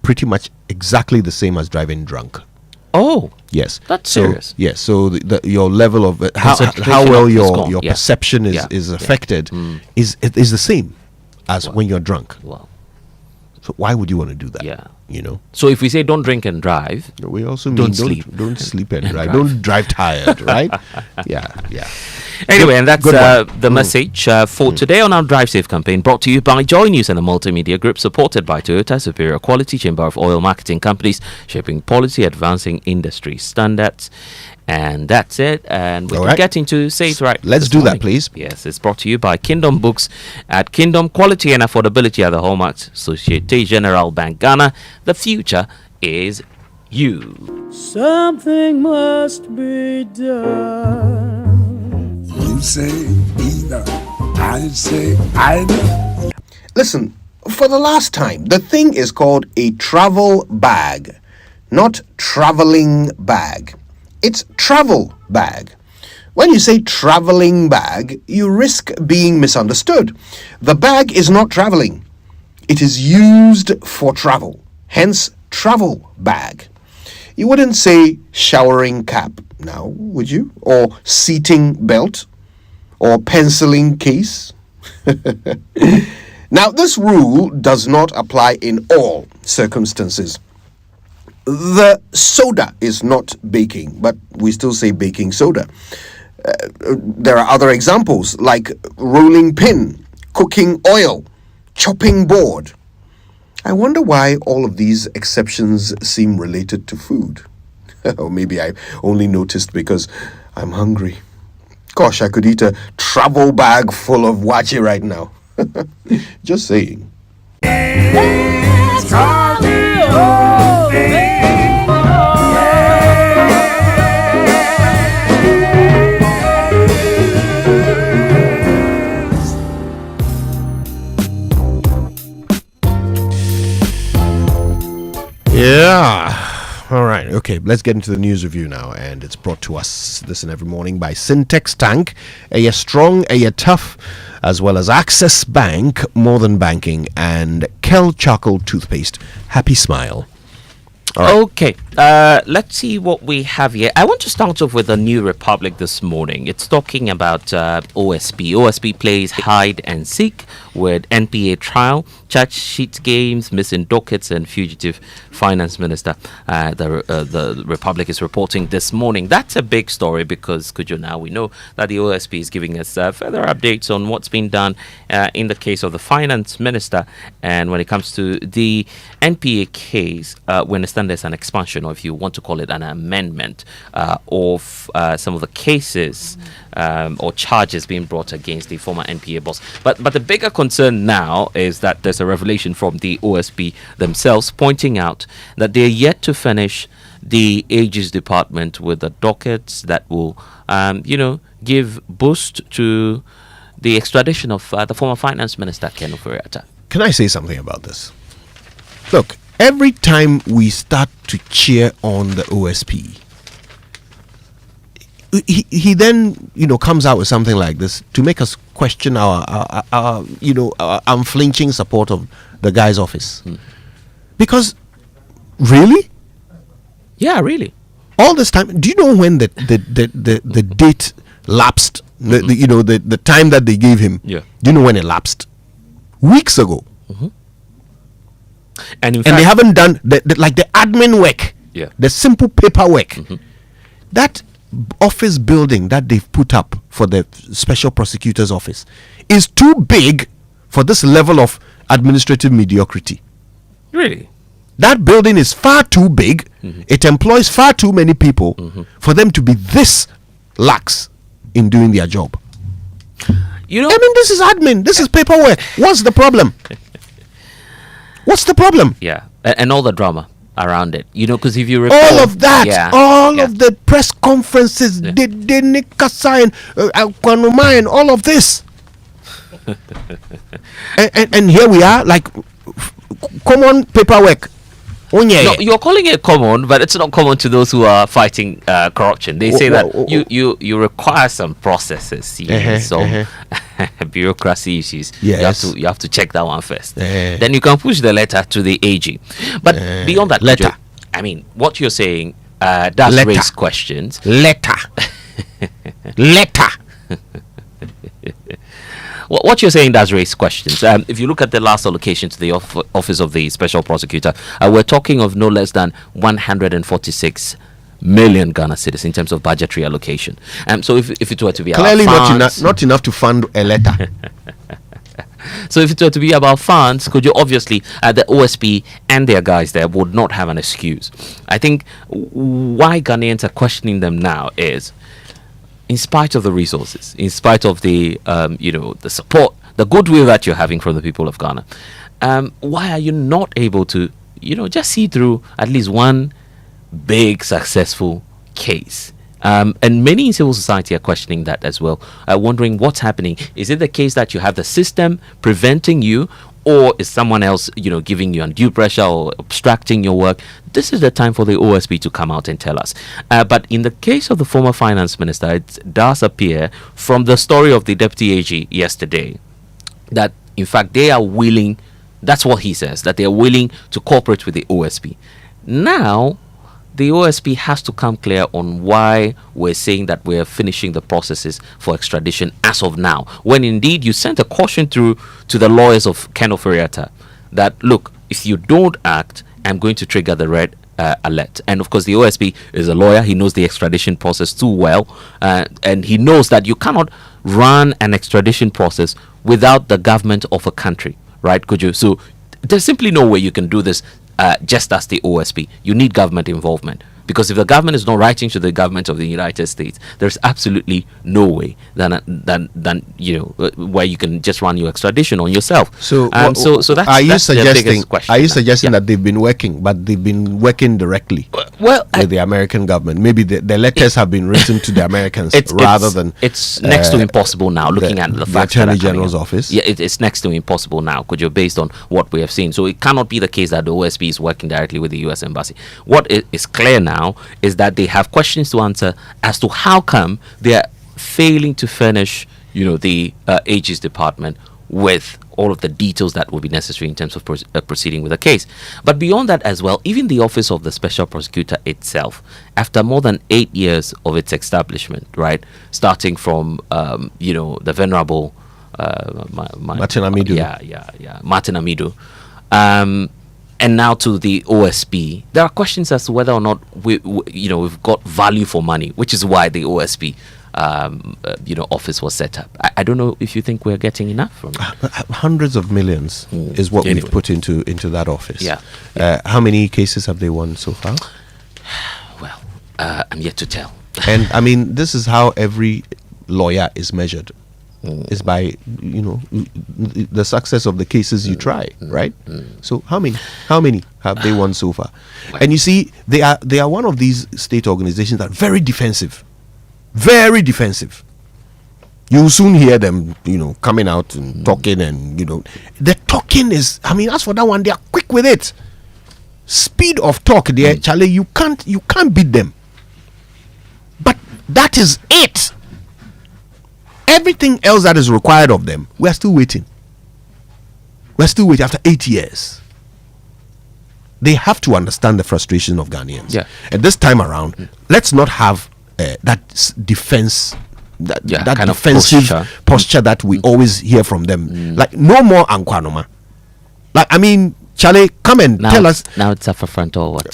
pretty much exactly the same as driving drunk. Oh, yes, that's serious. Yes, so your level of how well your perception is affected is the same as when you're drunk. Wow. So why would you want to do that? Yeah. You know. So if we say don't drink and drive, we also mean don't sleep. Don't sleep and drive. Don't drive tired, right? Yeah. Anyway, and that's the message for today on our Drive Safe campaign, brought to you by Joy News and the Multimedia Group, supported by Toyota, superior quality, Chamber of Oil Marketing Companies, shaping policy, advancing industry standards. And that's it. And we can get into Say It Right. Let's do that, please. Yes, it's brought to you by Kingdom Books at Kingdom. Quality and affordability are the hallmarks. Societe Generale Bank Ghana. The future is you. Something must be done. You say either, I say either. Listen, for the last time, the thing is called a travel bag, not traveling bag. It's travel bag. When you say traveling bag, you risk being misunderstood. The bag is not traveling. It is used for travel, hence travel bag. You wouldn't say showering cap now, would you? Or seating belt? Or penciling case? Now, this rule does not apply in all circumstances. The soda is not baking, but we still say baking soda. There are other examples like rolling pin, cooking oil, chopping board. I wonder why all of these exceptions seem related to food. Or maybe I only noticed because I'm hungry. Gosh, I could eat a travel bag full of wachi right now. Just saying. Yeah. All right. Okay. Let's get into the news review now, and it's brought to us this and every morning by Syntex Tank, a strong, a tough, as well as Access Bank, More Than Banking, and Kel Charcoal Toothpaste. Happy smile. Right. Okay, let's see what we have here. I want to start off with the New Republic this morning. It's talking about OSP. OSP plays hide and seek with NPA trial, charge sheet games, missing dockets, and fugitive finance minister. The Republic is reporting this morning. That's a big story because, Kojo, now we know that the OSP is giving us further updates on what's been done in the case of the finance minister. And when it comes to the NPA case, we understand there's an expansion, or if you want to call it an amendment, of some of the cases or charges being brought against the former NPA boss. But the bigger concern now is that there's a revelation from the OSP themselves pointing out that they're yet to finish the Aegis department with the dockets that will, give boost to the extradition of the former finance minister, Ken Ofori-Atta. Can I say something about this? Look, every time we start to cheer on the OSP, he then comes out with something like this to make us question our unflinching support of the guy's office. Because really, all this time, do you know when the date lapsed? The time that they gave him. Yeah. Do you know when it lapsed? Weeks ago. And in they fact, haven't done the admin work. Yeah. The simple paperwork. That office building that they've put up for the special prosecutor's office is too big for this level of administrative mediocrity. Really? That building is far too big. It employs far too many people for them to be this lax in doing their job. This is admin. This is paperwork. What's the problem? What's the problem? Yeah, and all the drama around it. Because if you recall, all of that, yeah. of the press conferences, the Nikasa and Kwanuma and all of this, and here we are, like common paperwork. No, you're calling it common, but it's not common to those who are fighting corruption. They say that you require some processes, bureaucracy issues. Yes. You have to check that one first. Then you can push the letter to the AG. But beyond that letter, I mean, what you're saying does raise questions. Letter. What you're saying does raise questions. If you look at the last allocation to the office of the special prosecutor, we're talking of no less than 146 million Ghana cedis in terms of budgetary allocation. So if it were to be clearly funds, not enough to fund a letter. So if it were to be about funds, Kojo, obviously the OSP and their guys there would not have an excuse. I think why Ghanaians are questioning them now is, in spite of the resources, in spite of the the support, the goodwill that you're having from the people of Ghana, why are you not able to just see through at least one big successful case? And many in civil society are questioning that as well, wondering what's happening. Is it the case that you have the system preventing you, or is someone else giving you undue pressure or obstructing your work? This is the time for the OSP to come out and tell us. But in the case of the former finance minister, it does appear from the story of the deputy AG yesterday that in fact they are willing, that's what he says, that they are willing to cooperate with the OSP. Now the OSP has to come clear on why we're saying that we're finishing the processes for extradition as of now, when indeed you sent a caution through to the lawyers of Ken Oferiatta that, look, if you don't act, I'm going to trigger the red alert. And of course the OSP is a lawyer. He knows the extradition process too well, and he knows that you cannot run an extradition process without the government of a country, right, Kojo? So there's simply no way you can do this just as the OSP. You need government involvement, because if the government is not writing to the government of the United States, there's absolutely no way than where you can just run your extradition on yourself. So that's the biggest question. Are you suggesting that they've been working, but they've been working directly with the American government? Maybe the letters have been written to the Americans rather than it's next to impossible now. Looking at the facts, the Attorney General's office. Yeah, it's next to impossible now, because you're based on what we have seen. So it cannot be the case that the OSP is working directly with the U.S. Embassy. What is clear now is that they have questions to answer as to how come they are failing to furnish the AG's department with all of the details that will be necessary in terms of proceeding with the case. But beyond that as well, even the office of the special prosecutor itself, after more than 8 years of its establishment, right, starting from the venerable Martin Amidu, Martin Amidu, and now to the OSP, there are questions as to whether or not we've got value for money, which is why the OSP office was set up. I don't know if you think we're getting enough from it. Hundreds of millions is what we've put into that office. How many cases have they won so far? Well, I'm yet to tell. And I mean, this is how every lawyer is measured. Is by the success of the cases you try, right? So how many have they won so far? And you see, they are one of these state organizations that are very defensive. You will soon hear them coming out and talking, and the talking is, as for that one, they are quick with it. speed of talk there, Charlie, you can't beat them. But that is it. Everything else that is required of them, we are still waiting. We're still waiting after 8 years. They have to understand the frustration of Ghanaians. Yeah. And this time around, let's not have that defense, that kind of defensive posture that we always hear from them. Like, no more Ankwanoma. Like, I mean, Charlie, come and tell us. Now it's up front or what?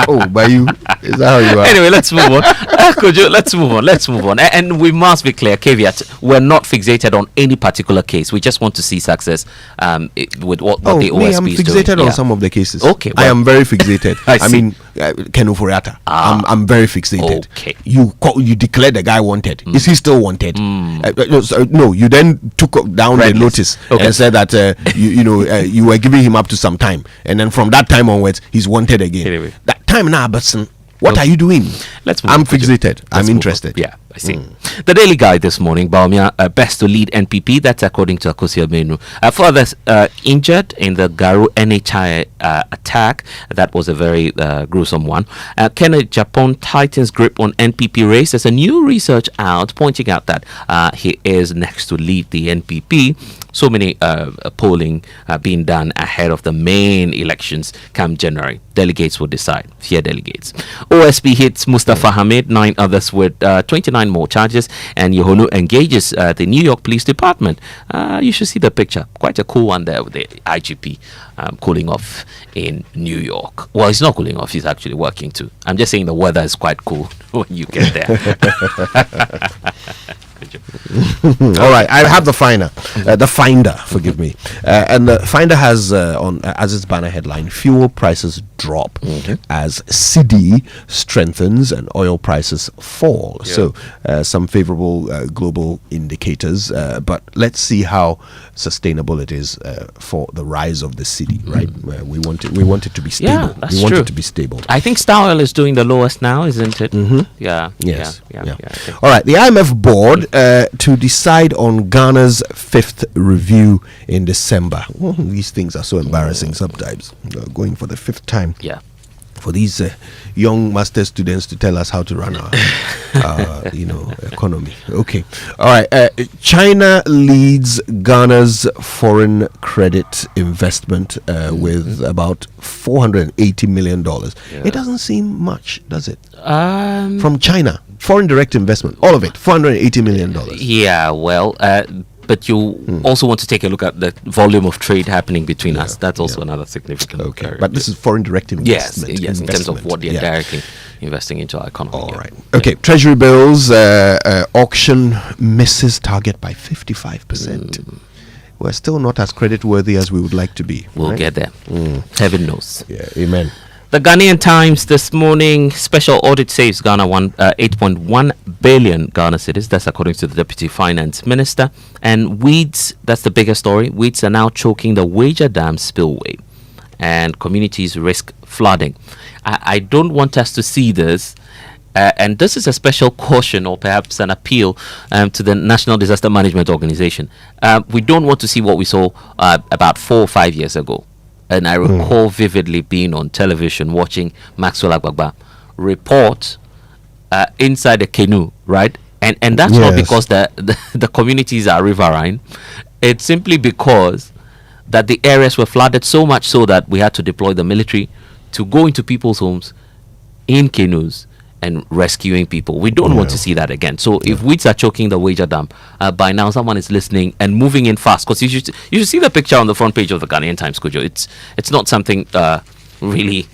Oh, by you. Is that how you are? Anyway, let's move on. Kojo, let's move on. And we must be clear, caveat, we're not fixated on any particular case. We just want to see success with what the OSP I'm is doing. fixated on some of the cases. Okay. I am very fixated. I mean, Ken Oforiatta. I'm very fixated. Okay. You declared the guy wanted. Is he still wanted? No, you then took down the notice and said that you were giving him up to some time, and then from that time onwards he's wanted again. Anyway. That time now, Aberson, what are you doing? Let's move I'm on, fixated. I'm interested. Yeah, I see. The Daily Guide this morning, Baumia, best to lead NPP. That's according to Akosua Menu. For others injured in the Garu NHI attack, that was a very gruesome one. Kenneth Japan tightens grip on NPP race. There's a new research out pointing out that he is next to lead the NPP. So many polling being done ahead of the main elections come January. Delegates will decide. Fear delegates. OSP hits Mustafa Hamid, 9 others with 29 more charges, and Yohonu engages the New York Police Department. You should see the picture. Quite a cool one there with the IGP cooling off in New York. Well, he's not cooling off. He's actually working too. I'm just saying the weather is quite cool when you get there. All right, I have the finder, forgive me, and the finder has on as its banner headline: fuel prices drop as CD strengthens and oil prices fall. So some favorable global indicators, but let's see how sustainable it is for the rise of the CD. Right, we want it to be stable. Yeah, that's we want true. it to be stable. I think Star Oil is doing the lowest now, isn't it? Yeah. Yes. Yeah. All right. The IMF board to decide on Ghana's 5th review in December. These things are so embarrassing sometimes. Going for the 5th time. Yeah. For these young master students to tell us how to run our economy. Okay. All right. China leads Ghana's foreign credit investment with about $480 million. It doesn't seem much, does it? From China. Foreign direct investment. All of it. $480 million. Yeah, well, but you also want to take a look at the volume of trade happening between us. That's also another significant. Okay, but this is foreign direct investment. Yes, in terms of what they're directly investing into our economy. All right. Okay, Treasury bills auction misses target by 55%. We're still not as creditworthy as we would like to be. We'll get there. Heaven knows. Yeah, amen. The Ghanaian Times this morning, special audit saves Ghana 8.1 billion Ghana cedis. That's according to the Deputy Finance Minister. And weeds, that's the bigger story. Weeds are now choking the Wager Dam spillway, and communities risk flooding. I don't want us to see this. And this is a special caution, or perhaps an appeal to the National Disaster Management Organization. We don't want to see what we saw about 4 or 5 years ago. And I recall vividly being on television watching Maxwell Agbagba report inside a canoe, right? And that's not because the communities are riverine. It's simply because that the areas were flooded so much so that we had to deploy the military to go into people's homes in canoes and rescuing people. We don't want to see that again. So if weeds are choking the Wager Dam, by now someone is listening and moving in fast. Because you should see the picture on the front page of the Ghanaian Times, Kojo. It's not something really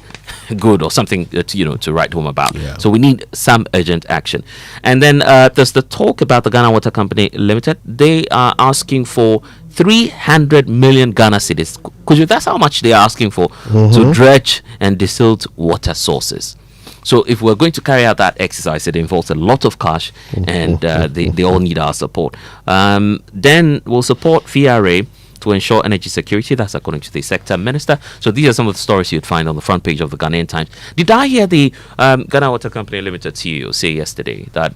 good or something to write home about. So we need some urgent action. And then there's the talk about the Ghana Water Company Limited. They are asking for 300 million Ghana cedis. Kojo, that's how much they are asking for to dredge and distilled water sources. So if we're going to carry out that exercise, it involves a lot of cash, and they all need our support. Then we'll support VRA to ensure energy security. That's according to the sector minister. So these are some of the stories you'd find on the front page of the Ghanaian Times. Did I hear the Ghana Water Company Limited CEO say yesterday that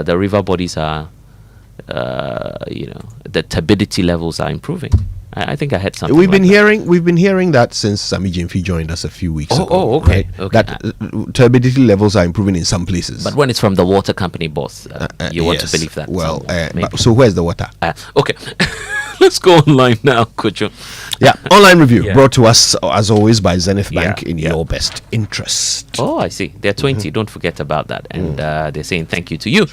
the river bodies are, the turbidity levels are improving? I think I had something. We've been hearing that since Sami Jimfi joined us a few weeks ago. Oh, okay. Right? That turbidity levels are improving in some places. But when it's from the water company boss, you want to believe that. Well, so where's the water? Okay. Let's go online now, Kojo. Yeah, online review brought to us as always by Zenith Bank in your best interest. Oh, I see. They're 20. Don't forget about that. And they're saying thank you to you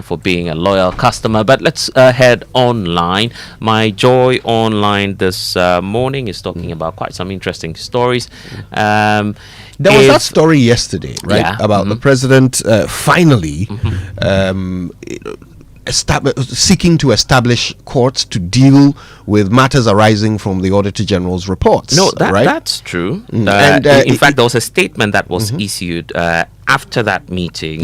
for being a loyal customer. But let's head online. My Joy online this morning is talking about quite some interesting stories. There was that story yesterday, right? Yeah. About the president finally seeking to establish courts to deal with matters arising from the Auditor General's reports. No, right? that's true. And in fact, there was a statement that was issued after that meeting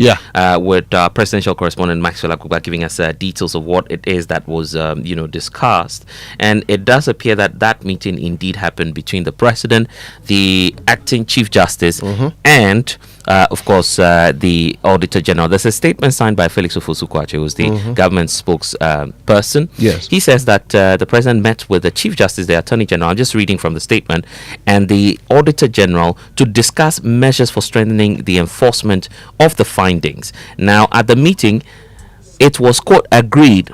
with presidential correspondent Maxwell Akuba giving us details of what it is that was discussed. And it does appear that that meeting indeed happened between the president, the acting chief justice, and of course the Auditor General. There's a statement signed by Felix Ofosu-Kwakye, who's the government spokesperson. Yes. He says that the president met with the chief justice, the attorney general, I'm just reading from the statement, and the Auditor General to discuss measures for strengthening the enforcement of the findings. Now, at the meeting, it was quote agreed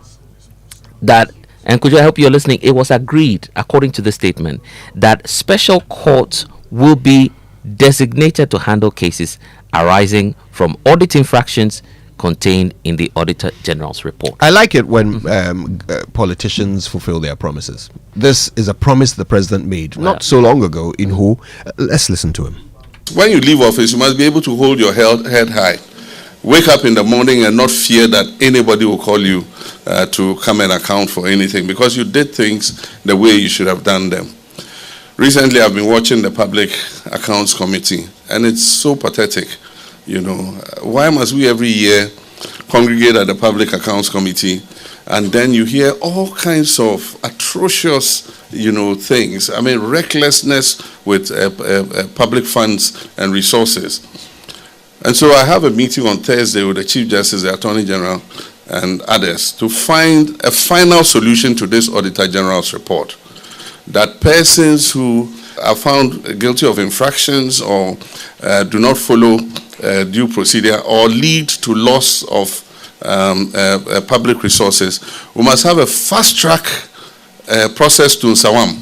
that, and could you help you listening, it was agreed, according to the statement, that special courts will be designated to handle cases arising from audit infractions contained in the Auditor General's report. I like it when politicians fulfill their promises. This is a promise the president made not so long ago in Ho. Let's listen to him. When you leave office, you must be able to hold your head high. Wake up in the morning and not fear that anybody will call you to come and account for anything, because you did things the way you should have done them. Recently, I've been watching the Public Accounts Committee, and it's so pathetic. Why must we every year congregate at the Public Accounts Committee, and then you hear all kinds of atrocious, things. I mean, recklessness with public funds and resources. And so I have a meeting on Thursday with the Chief Justice, the Attorney General, and others to find a final solution to this Auditor General's report. That persons who are found guilty of infractions or do not follow due procedure or lead to loss of public resources, we must have a fast-track process to Nsawam.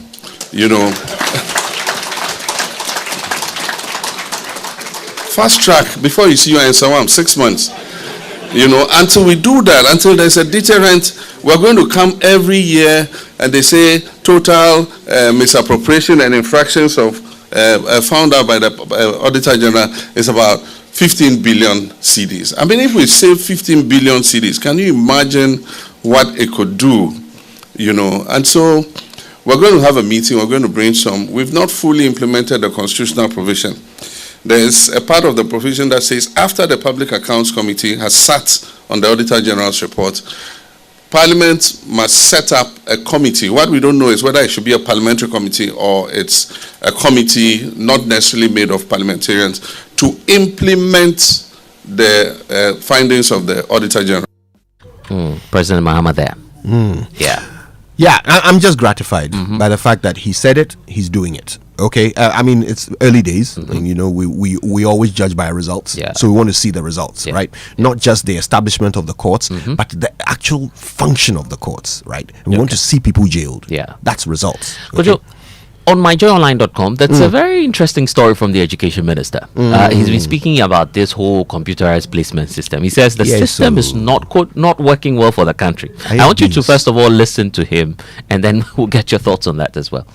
Fast-track before you see you in Nsawam, 6 months. Until we do that, until there's a deterrent, we're going to come every year and they say total misappropriation and infractions of found out by the Auditor General is about 15 billion cedis. I mean, if we save 15 billion cedis, can you imagine what it could do? And so we're going to have a meeting, we're going to brainstorm. We've not fully implemented the constitutional provision. There's a part of the provision that says after the Public Accounts Committee has sat on the Auditor General's report, Parliament must set up a committee. What we don't know is whether it should be a parliamentary committee or it's a committee not necessarily made of parliamentarians to implement the findings of the Auditor General. President Mahama there. Yeah, I'm just gratified by the fact that he said it, he's doing it. Okay, I mean, it's early days, and we always judge by results. So we want to see the results, right? Not just the establishment of the courts, but the actual function of the courts, right? And we want to see people jailed. That's results. Kojo, on myjoyonline.com, that's a very interesting story from the education minister. He's been speaking about this whole computerized placement system. He says the system is not working well for the country. I want you to first of all listen to him, and then we'll get your thoughts on that as well.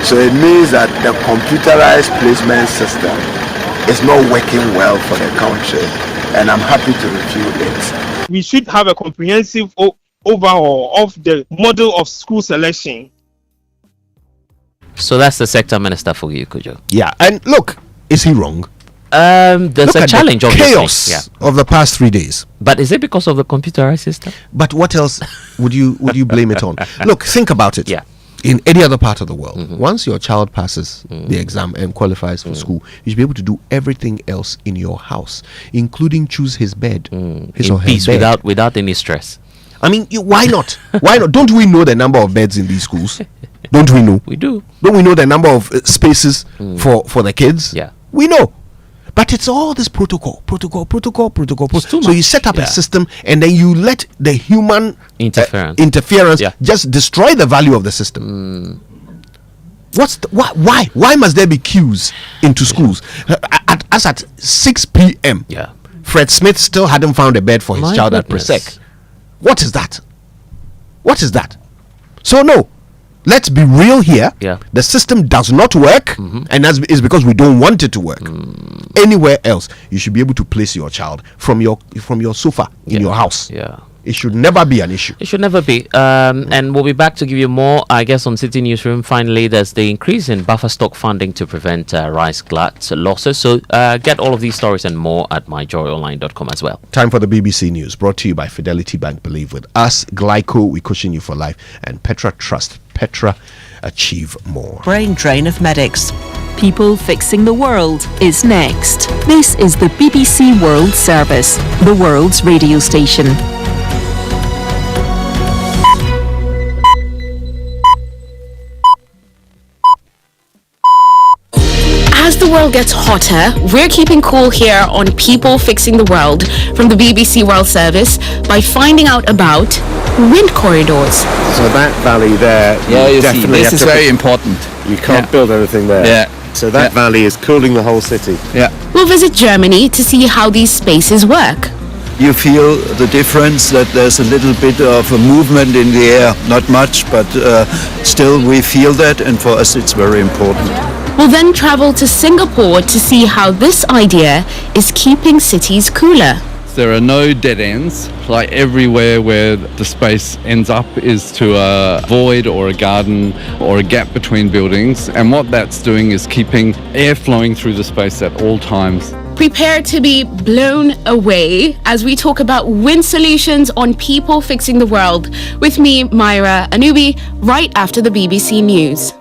So it means that the computerized placement system is not working well for the country, and I'm happy to review it. We should have a comprehensive overhaul of the model of school selection. So that's the sector minister for you, Kojo. Yeah, and look, is he wrong? There's a challenge of chaos of the past 3 days. But is it because of the computerized system? But what else would you blame it on? Look, think about it. In any other part of the world, once your child passes the exam and qualifies for school, you should be able to do everything else in your house, including choose his bed, his or her peace, bed. without any stress. I mean, why not? Why not? Don't we know the number of beds in these schools? Don't we know? We do. Don't we know the number of spaces for the kids? Yeah. We know. But it's all this protocol. So you set up a system and then you let the human interference just destroy the value of the system. Why must there be queues into schools? At 6 p.m. Fred Smith still hadn't found a bed for his child at Presec. What is that? So no, let's be real here. The system does not work, and that is because we don't want it to work. Anywhere else, you should be able to place your child from your sofa in your house. It should never be an issue. It should never be. And we'll be back to give you more, I guess, on City Newsroom. Finally, there's the increase in buffer stock funding to prevent rice glut losses. So get all of these stories and more at myjoyonline.com as well. Time for the BBC News, brought to you by Fidelity Bank. Believe with us. Glyco, we cushion you for life. And Petra Trust. Petra, achieve more. Brain drain of medics. People Fixing the World is next. This is the BBC World Service, the world's radio station. As the world gets hotter, we're keeping cool here on People Fixing the World from the BBC World Service by finding out about wind corridors. So that valley there, this is very important. You can't build anything there. So that valley is cooling the whole city. We'll visit Germany to see how these spaces work. You feel the difference that there's a little bit of a movement in the air, not much, but still we feel that, and for us it's very important. We'll then travel to Singapore to see how this idea is keeping cities cooler. There are no dead ends. Like everywhere where the space ends up is to a void or a garden or a gap between buildings. And what that's doing is keeping air flowing through the space at all times. Prepare to be blown away as we talk about wind solutions on People Fixing the World. With me, Myra Anubi, right after the BBC News.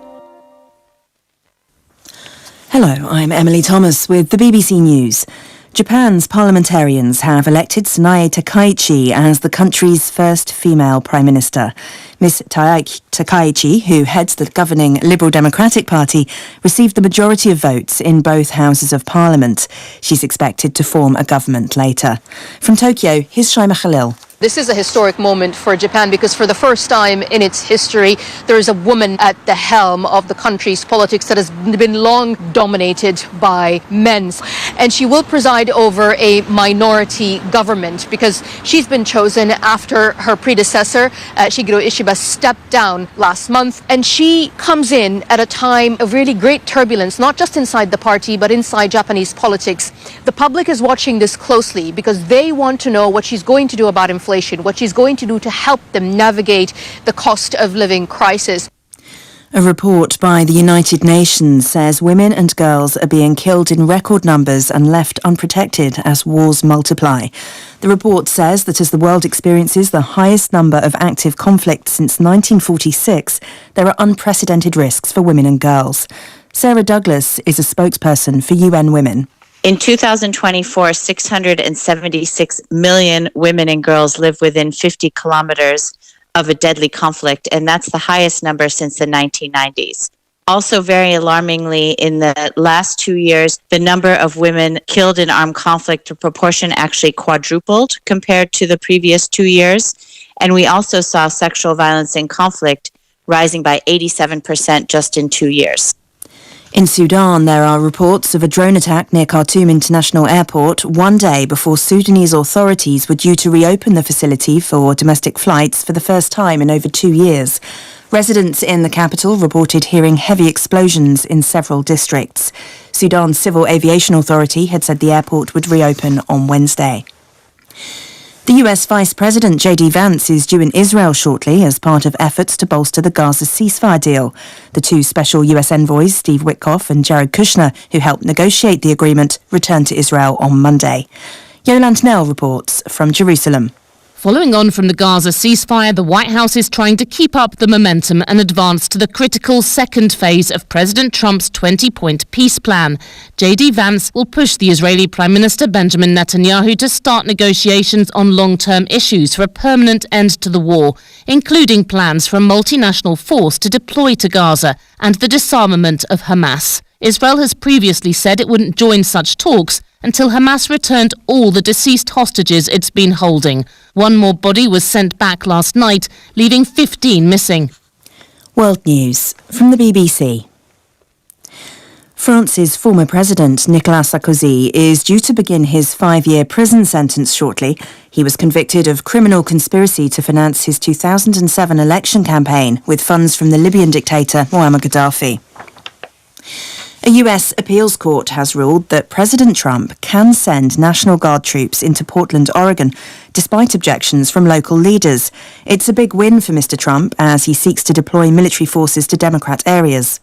Hello, I'm Emily Thomas with the BBC News. Japan's parliamentarians have elected Sanae Takaichi as the country's first female Prime Minister. Ms. Takaichi, who heads the governing Liberal Democratic Party, received the majority of votes in both houses of Parliament. She's expected to form a government later. From Tokyo, here's Shaima Khalil. This is a historic moment for Japan because for the first time in its history, there is a woman at the helm of the country's politics that has been long dominated by men. And she will preside over a minority government because she's been chosen after her predecessor, Shigeru Ishiba, stepped down last month. And she comes in at a time of really great turbulence, not just inside the party, but inside Japanese politics. The public is watching this closely because they want to know what she's going to do about inflation, what she's going to do to help them navigate the cost of living crisis. A report by the United Nations says women and girls are being killed in record numbers and left unprotected as wars multiply. The report says that as the world experiences the highest number of active conflicts since 1946, there are unprecedented risks for women and girls. Sarah Douglas is a spokesperson for UN Women. In 2024, 676 million women and girls live within 50 kilometers of a deadly conflict, and that's the highest number since the 1990s. Also, very alarmingly, in the last 2 years, the number of women killed in armed conflict, the proportion actually quadrupled compared to the previous 2 years. And we also saw sexual violence in conflict rising by 87% just in 2 years. In Sudan, there are reports of a drone attack near Khartoum International Airport 1 day before Sudanese authorities were due to reopen the facility for domestic flights for the first time in over 2 years. Residents in the capital reported hearing heavy explosions in several districts. Sudan's Civil Aviation Authority had said the airport would reopen on Wednesday. The US Vice President J.D. Vance is due in Israel shortly as part of efforts to bolster the Gaza ceasefire deal. The two special US envoys, Steve Witkoff and Jared Kushner, who helped negotiate the agreement, returned to Israel on Monday. Yolande Nell reports from Jerusalem. Following on from the Gaza ceasefire, the White House is trying to keep up the momentum and advance to the critical second phase of President Trump's 20-point peace plan. J.D. Vance will push the Israeli Prime Minister Benjamin Netanyahu to start negotiations on long-term issues for a permanent end to the war, including plans for a multinational force to deploy to Gaza and the disarmament of Hamas. Israel has previously said it wouldn't join such talks until Hamas returned all the deceased hostages it's been holding. One more body was sent back last night, leaving 15 missing. World News from the BBC. France's former president, Nicolas Sarkozy, is due to begin his 5-year prison sentence shortly. He was convicted of criminal conspiracy to finance his 2007 election campaign with funds from the Libyan dictator Muammar Gaddafi. A US appeals court has ruled that President Trump can send National Guard troops into Portland, Oregon, despite objections from local leaders. It's a big win for Mr. Trump as he seeks to deploy military forces to Democrat areas.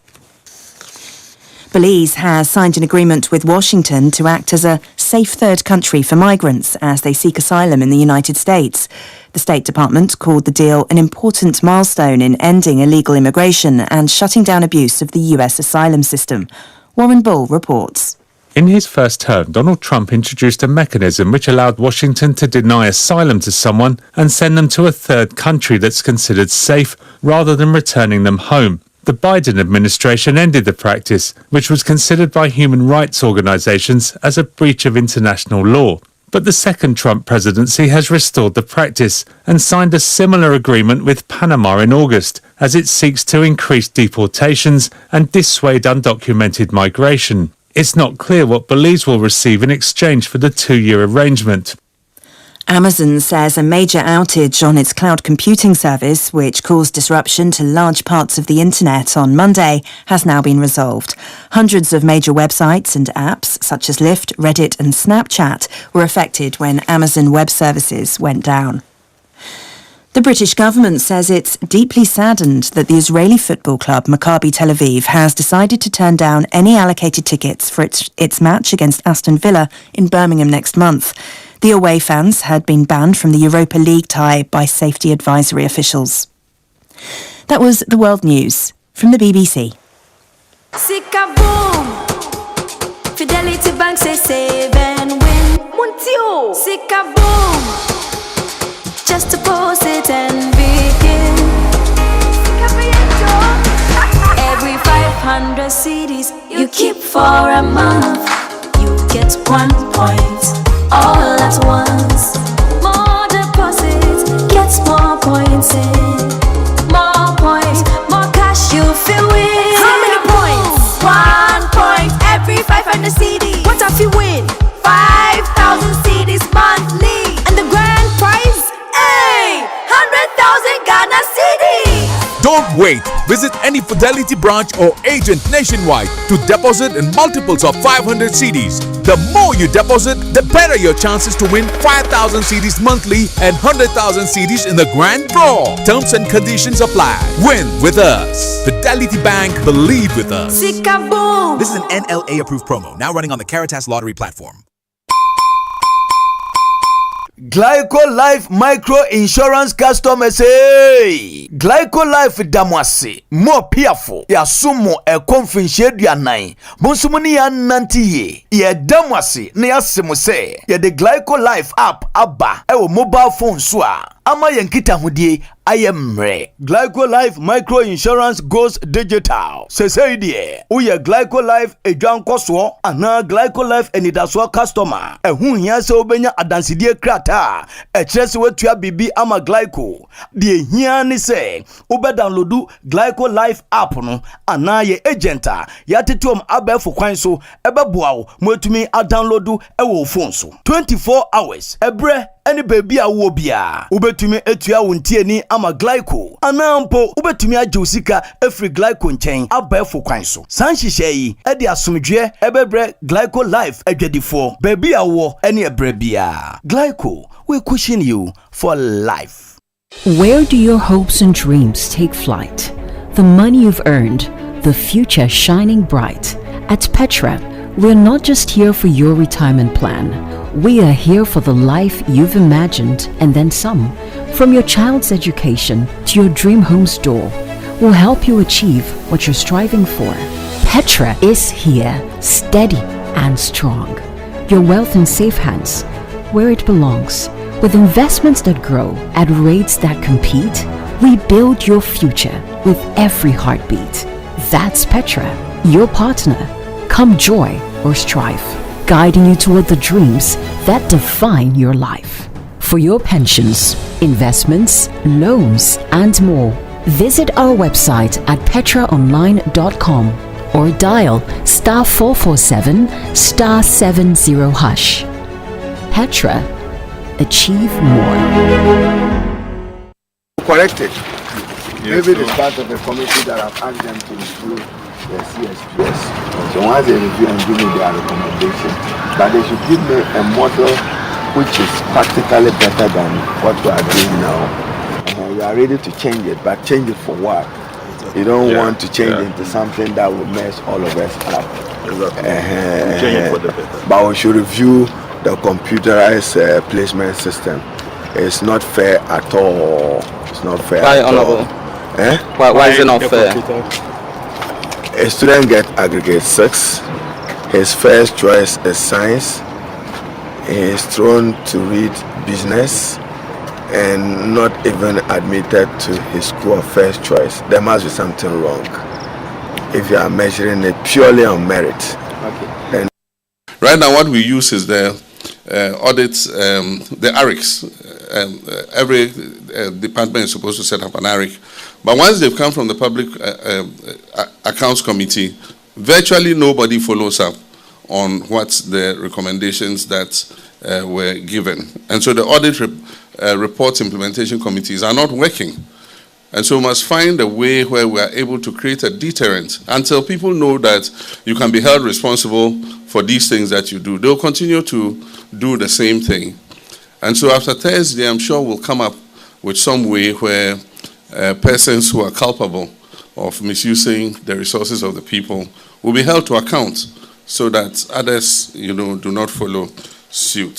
Belize has signed an agreement with Washington to act as a safe third country for migrants as they seek asylum in the United States. The State Department called the deal an important milestone in ending illegal immigration and shutting down abuse of the US asylum system. Warren Bull reports. In his first term, Donald Trump introduced a mechanism which allowed Washington to deny asylum to someone and send them to a third country that's considered safe rather than returning them home. The Biden administration ended the practice, which was considered by human rights organizations as a breach of international law. But the second Trump presidency has restored the practice and signed a similar agreement with Panama in August as it seeks to increase deportations and dissuade undocumented migration. It's not clear what Belize will receive in exchange for the 2-year arrangement. Amazon says a major outage on its cloud computing service, which caused disruption to large parts of the internet on Monday, has now been resolved. Hundreds of major websites and apps, such as Lyft, Reddit and Snapchat, were affected when Amazon Web Services went down. The British government says it's deeply saddened that the Israeli football club Maccabi Tel Aviv has decided to turn down any allocated tickets for its match against Aston Villa in Birmingham next month. The away fans had been banned from the Europa League tie by safety advisory officials. That was the World News from the BBC. Fidelity Bank say save and win. Montio. Sika boom. Just deposit and begin. Every 500 CDs you keep for a month, you get 1 point. All at once. More deposits, gets more points in. More points, more cash you feel win. How many points? 1 point every 500 CDs. What if you win? 5,000 CDs monthly. And the grand prize? Hey! 100,000 Ghana CDs. Don't wait. Visit any Fidelity branch or agent nationwide to deposit in multiples of 500 CDs. The more you deposit, the better your chances to win 5,000 CDs monthly and 100,000 CDs in the grand draw. Terms and conditions apply. Win with us. Fidelity Bank, believe with us. This is an NLA approved promo, now running on the Caritas Lottery platform. Glyco Life Micro Insurance customers, hey! Glyco Life Damwasi, more peerful. Ya sumo e konfinshe duanai. Bonsumuni ya nantiye. Ye Damwasi, ne ya simuse. Ye the Glyco Life app abba. Ewo mobile phone swa. Ama yankita hudie ayemre. Glyco Life Micro Insurance goes digital. Say die. Uye Glyco Life ejuan koswo. Ana Glyco Life enidaswa customer. Ehun hiya se obenya adansidie krata. Echresi wetua bibi ama Glyco. Die hiya ni se. Ube downloadu Glyco Life app no. Ana ye agenta. Ya tituom abefu kwanso. Ebe buawo. Mwetumi a downloadu ewo phone so. 24 hours. Ebre. Any baby a wobia. Ubetumi etua wuntie ni ama Glyco. Anampo ubetumi ajusika every Glyco nchen abefo kwanso. Sanhihye edi asomdwe ebebre Glyco Life adwadifo. Baby a wo any ebrebia. Glyco, we cushion you for life. Where do your hopes and dreams take flight? The money you've earned, the future shining bright. At Petra, we're not just here for your retirement plan. We are here for the life you've imagined and then some. From your child's education to your dream home's door, we'll help you achieve what you're striving for. Petra is here, steady and strong. Your wealth in safe hands, where it belongs. With investments that grow at rates that compete, we build your future with every heartbeat. That's Petra, your partner. Come joy or strife, guiding you toward the dreams that define your life. For your pensions, investments, loans, and more, visit our website at petraonline.com or dial *447 *70#. Petra, achieve more. Corrected. Maybe it's part of the committee that I've asked them to improve the CSPS. So once they review and give me their recommendation, but they should give me a model which is practically better than what we are doing now. We are ready to change it, but change it for what? You don't want to change it into something that will mess all of us up. Change it for the better. But we should review the computerized placement system. It's not fair at all. It's not fair. Why, Honorable? Why is it not fair? A student gets aggregate 6. His first choice is science. He is thrown to read business and not even admitted to his school of first choice. There must be something wrong if you are measuring it purely on merit. Then right now what we use is the audits, the ARICs. Every department is supposed to set up an ARIC. But once they've come from the Public Accounts Committee, virtually nobody follows up on what's the recommendations that were given. And so the audit reports implementation committees are not working. And so we must find a way where we are able to create a deterrent until people know that you can be held responsible for these things that you do. They'll continue to do the same thing. And so after Thursday, I'm sure we'll come up with some way where persons who are culpable of misusing the resources of the people will be held to account so that others, do not follow suit.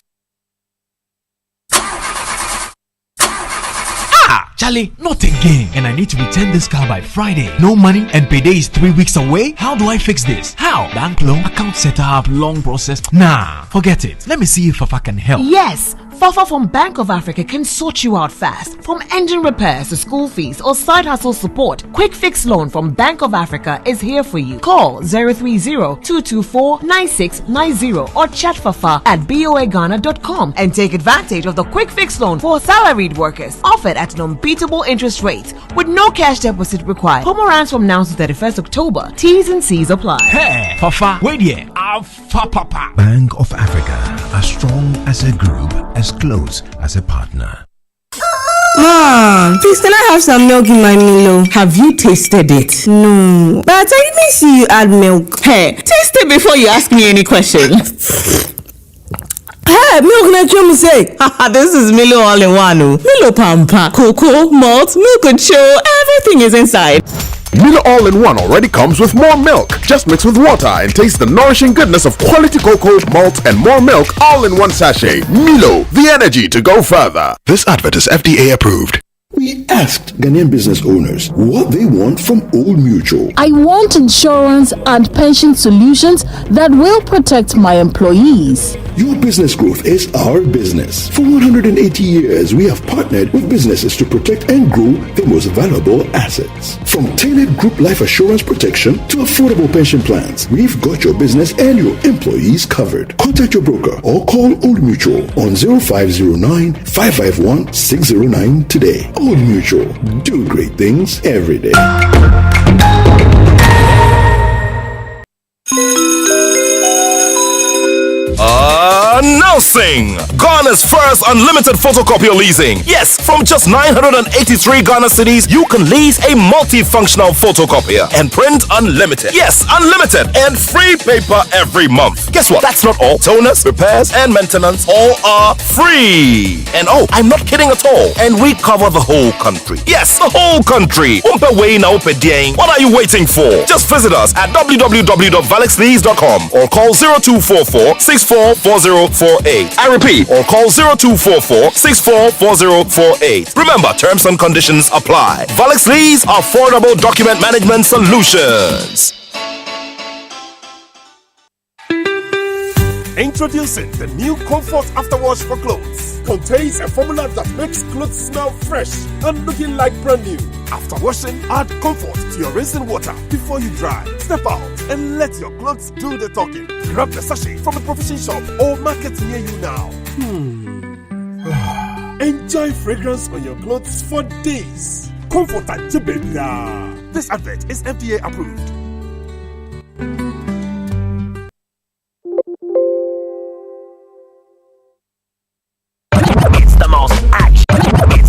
Charlie, not again. And I need to return this car by Friday. No money and payday is 3 weeks away? How do I fix this? How? Bank loan, account setup, long process. Nah, forget it. Let me see if Fafa can help. Yes, Fafa from Bank of Africa can sort you out fast. From engine repairs to school fees or side hustle support, Quick Fix Loan from Bank of Africa is here for you. Call 030-224-9690 or chat Fafa at boaghana.com and take advantage of the Quick Fix Loan for salaried workers offered at an unbeatable interest rate with no cash deposit required. Promo runs from now to 31st October. T's and C's apply. Hey, Fafa, wait here. Papa. Bank of Africa, as strong as a group, as close as a partner. Mom, please can I have some milk in my Milo? Have you tasted it? No, but I didn't see you add milk. Hey, taste it before you ask me any questions. Hey, milk na chum say. This is Milo all in one. Milo Pampa, cocoa, malt, milk and show, everything is inside. Milo All-in-One already comes with more milk. Just mix with water and taste the nourishing goodness of quality cocoa, malt, and more milk all in one sachet. Milo, the energy to go further. This advert is FDA approved. We asked Ghanaian business owners what they want from Old Mutual. I want insurance and pension solutions that will protect my employees. Your business growth is our business. For 180 years, we have partnered with businesses to protect and grow their most valuable assets. From tailored group life assurance protection to affordable pension plans, we've got your business and your employees covered. Contact your broker or call Old Mutual on 0509-551-609 today. Old Mutual, do great things every day. Announcing Ghana's first unlimited photocopier leasing. Yes, from just 983 Ghana cedis, you can lease a multifunctional photocopier and print unlimited. Yes, unlimited and free paper every month. Guess what? That's not all. Toners, repairs, and maintenance all are free. And oh, I'm not kidding at all. And we cover the whole country. Yes, the whole country. What are you waiting for? Just visit us at www.valexlease.com or call 0244 644048. 4048. I repeat, or call 0244-644048. Remember, terms and conditions apply. Valix Lease, affordable document management solutions. Introducing the new Comfort Afterwash for Clothes. Contains a formula that makes clothes smell fresh and looking like brand new. After washing, add Comfort to your rinsing water before you dry. Step out and let your clothes do the talking. Grab the sachet from a provision shop or market near you now. Enjoy fragrance on your clothes for days. Comfort and Jibeda. This advert is FDA approved. It's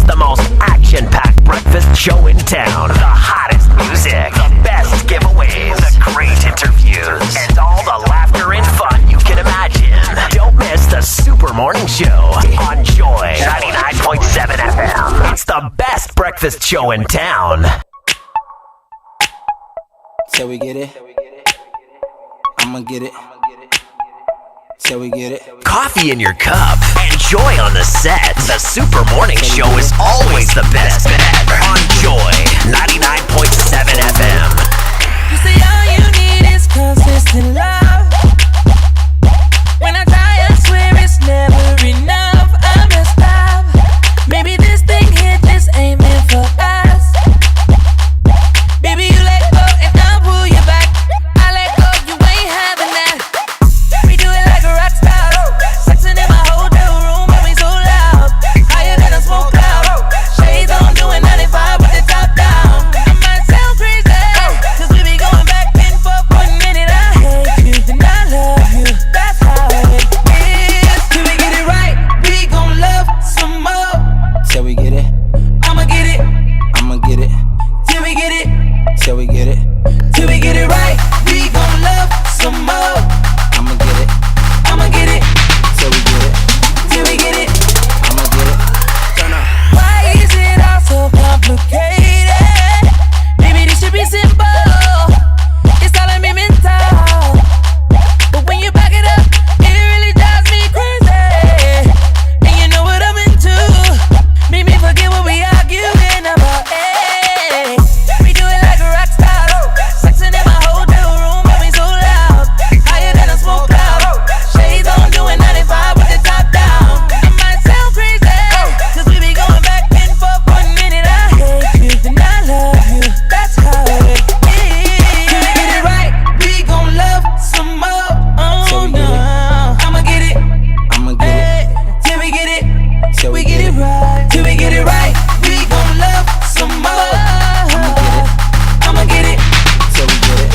the most action-packed breakfast show in town. The hottest music, the best giveaways, the great interviews, and all the laughter and fun you can imagine. Don't miss the Super Morning Show on Joy 99.7 FM. It's the best breakfast show in town. So we get it. I'ma get it. So we get it. Coffee in your cup and joy on the set. The Super Morning Show is always the best bet on Joy 99.7 FM. You say all you need is consistent love. When I try, I swear it's never enough. I messed up. Maybe this thing here just ain't meant for us. Baby, you let go and I'll pull you back. I let go, you ain't having that. We do it like a rock star. Sexing in my hotel room, but we so loud. Higher than a smoke cloud. Shades on, doing 95 with the top down. I might sound crazy, cause we be going back and forth for a minute. I hate you and I love you. That's how it is. Till we get it right, we gon' love some more. So we get it. I'ma get it. I'ma get it. Till we get it. So we get it. Till we get it right, we gon' love some more. I'ma get it. I'ma get it. So we get it. Till we get it. I'ma get it. Turn up. Why is it all so complicated? Maybe this should be simple. It's all me mental. But when you back it up, it really drives me crazy. And you know what I'm into. Make me forget what we arguing about. Hey, we do it like a rock star. Sexing in my hotel room, but we so loud. Higher than a smoke cloud. Shades on, doing 95 with the top down. It might sound crazy, cause we be going back and forth for a minute. I hate you and I love you. That's how it is. Till we get it right, we gon' love some more. Oh no, I'ma get it. I'ma get it. Till we get it. So We get it right. Till we get it right, we gon' love some more. I'ma get it. So we get it.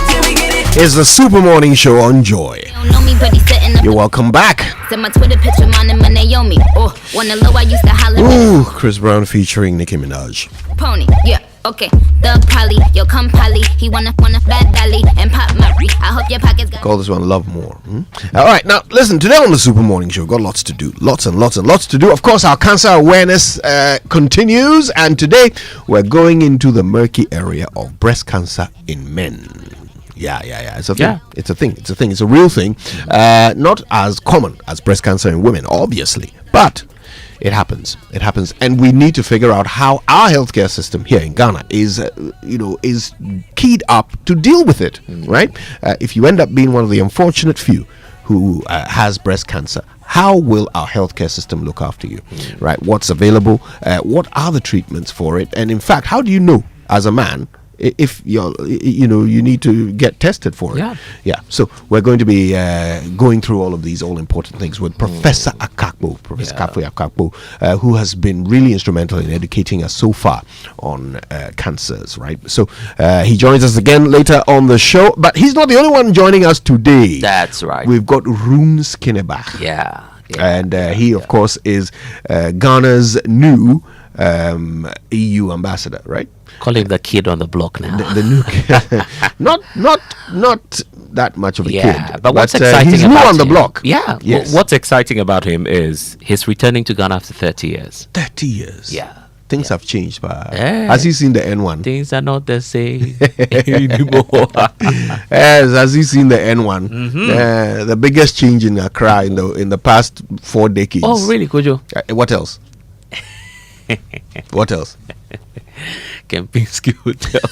Till we get it. It's the Super Morning Show on Joy. Know me, but he's setting up. You're welcome back. Send my Twitter picture, mine and my Naomi. Oh, wanna low, I used to holler. Ooh, Chris Brown featuring Nicki Minaj. Pony, yeah, okay. Thug Polly, yo, come Polly. He wanna bad dolly and pop Murray. I hope your pockets got. Call this one Love More. All right, now listen, today on the Super Morning Show, got lots to do. Lots and lots and lots to do. Of course, our cancer awareness continues, and today we're going into the murky area of breast cancer in men. Yeah. It's a thing. Yeah. It's a thing. It's a real thing. Not as common as breast cancer in women, obviously, but it happens. It happens, and we need to figure out how our healthcare system here in Ghana is keyed up to deal with it. Right? If you end up being one of the unfortunate few who has breast cancer, how will our healthcare system look after you? Right? What's available? What are the treatments for it? And in fact, how do you know as a man if you need to get tested for it? So we're going to be going through all of these all important things with Professor Akakpo, Professor Kafui Akakpo, who has been really instrumental in educating us so far on cancers, right? So he joins us again later on the show, but he's not the only one joining us today. That's right. We've got Roon Skinnebach. And he of course is Ghana's new EU ambassador, right? Call him the kid on the block now. The new kid. not that much of a kid. But what's exciting he's about new on the him, block. What's exciting about him is he's returning to Ghana after 30 years. 30 years. Yeah. things have changed. But has he seen the N1? Things are not the same anymore. Yes, has he seen the N1? The biggest change in Accra in the past 4 decades. Oh, really, Kojo? What else? What else? Kempinski Hotel.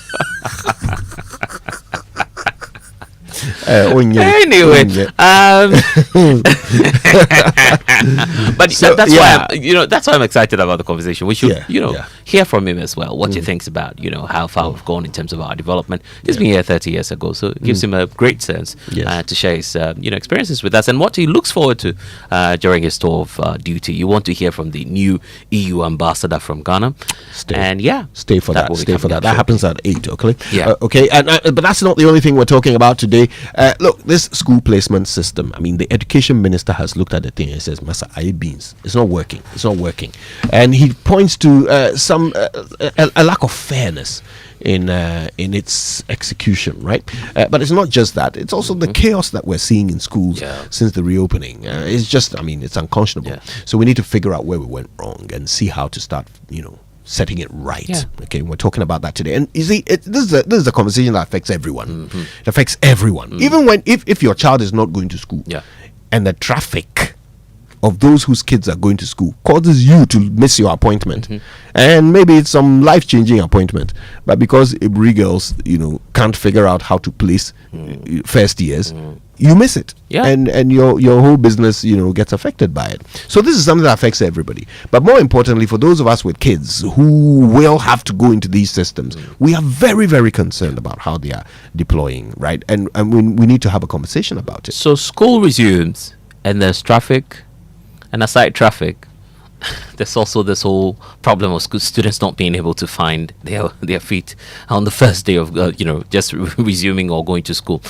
Anyway, but so, that's why that's why I'm excited about the conversation. We should hear from him as well what he thinks about how far we've gone in terms of our development. He's been here 30 years ago, so it gives him a great sense to share his experiences with us and what he looks forward to during his tour of duty. You want to hear from the new EU ambassador from Ghana, stay for that. Stay for that. That happens at 8. Okay. Yeah. Okay. But that's not the only thing we're talking about today. Look, this school placement system. I mean, the education minister has looked at the thing and says, "Masa, I beans. It's not working. It's not working." And he points to a lack of fairness in its execution, right? But it's not just that. It's also the chaos that we're seeing in schools since the reopening. It's just, it's unconscionable. So we need to figure out where we went wrong and see how to start, setting it right. Okay, we're talking about that today. And you see, this is a conversation that affects everyone. It affects everyone. Even when if your child is not going to school, and the traffic of those whose kids are going to school causes you to miss your appointment, and maybe it's some life-changing appointment, but because Ibri girls can't figure out how to place first years, you miss it, and your whole business gets affected by it. So this is something that affects everybody, but more importantly, for those of us with kids who will have to go into these systems, we are very, very concerned about how they are deploying, right? And we need to have a conversation about it. So school resumes and there's traffic, and aside traffic, there's also this whole problem of students not being able to find their feet on the first day of just resuming or going to school.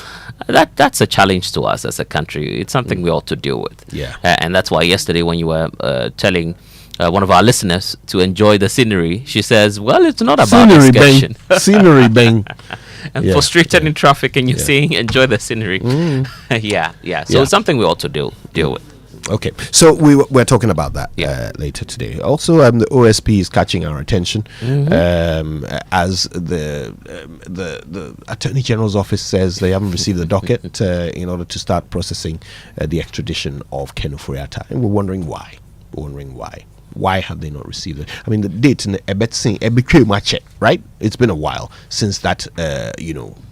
That's a challenge to us as a country. It's something we ought to deal with. And that's why yesterday when you were telling one of our listeners to enjoy the scenery, she says, well, it's not about excursion. Scenery bang. And frustrated in traffic, and you're saying enjoy the scenery. So it's something we ought to deal with. Okay, so we're talking about that later today. Also, the OSP is catching our attention as the Attorney General's office says they haven't received the docket in order to start processing the extradition of Ken Ofori-Atta, and we're wondering why. Why have they not received it? I mean, the date in the right? It's been a while since that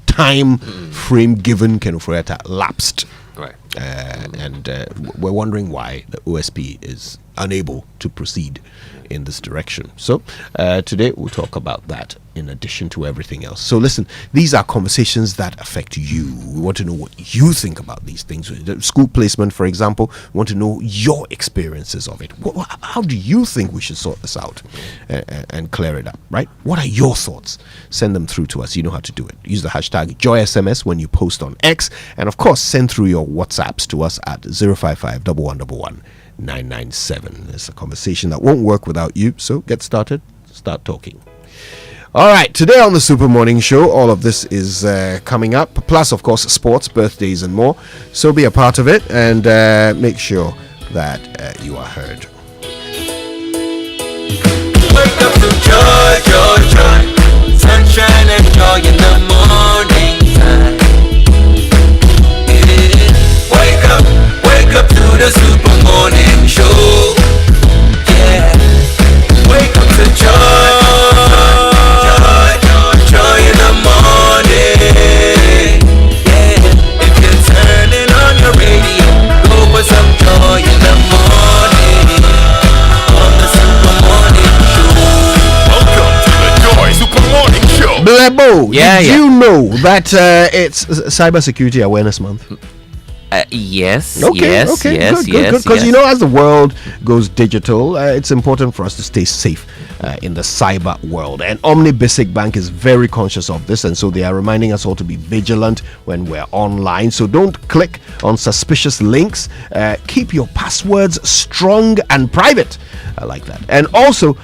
time frame given Ken Ofori-Atta lapsed. Right. And we're wondering why the OSP is unable to proceed in this direction. So today we'll talk about that in addition to everything else. So listen, these are conversations that affect you. We want to know what you think about these things. The school placement, for example, we want to know your experiences of it. How do you think we should sort this out and clear it up, right? What are your thoughts? Send them through to us. You know how to do it. Use the hashtag JoySMS when you post on X, and of course send through your WhatsApps to us at 055 1111 997. It's a conversation that won't work without you, so get started, start talking. All right, today on the Super Morning Show, all of this is coming up, plus of course sports, birthdays and more, so be a part of it and make sure that you are heard. Wake up to joy, joy, joy, sunshine and joy in the morning time. Wake up to the Super Morning Show. Yeah, wake up to joy, joy in the morning. Yeah, if you're turning on your radio, go for some joy in the morning on the Super Morning Show. Welcome to the Joy Super Morning Show. Blebo, did you know that it's Cybersecurity Awareness Month? Yes. Okay. Good. Because as the world goes digital, it's important for us to stay safe in the cyber world. And Omni Basic Bank is very conscious of this, and so they are reminding us all to be vigilant when we're online. So don't click on suspicious links. Keep your passwords strong and private. I like that. And also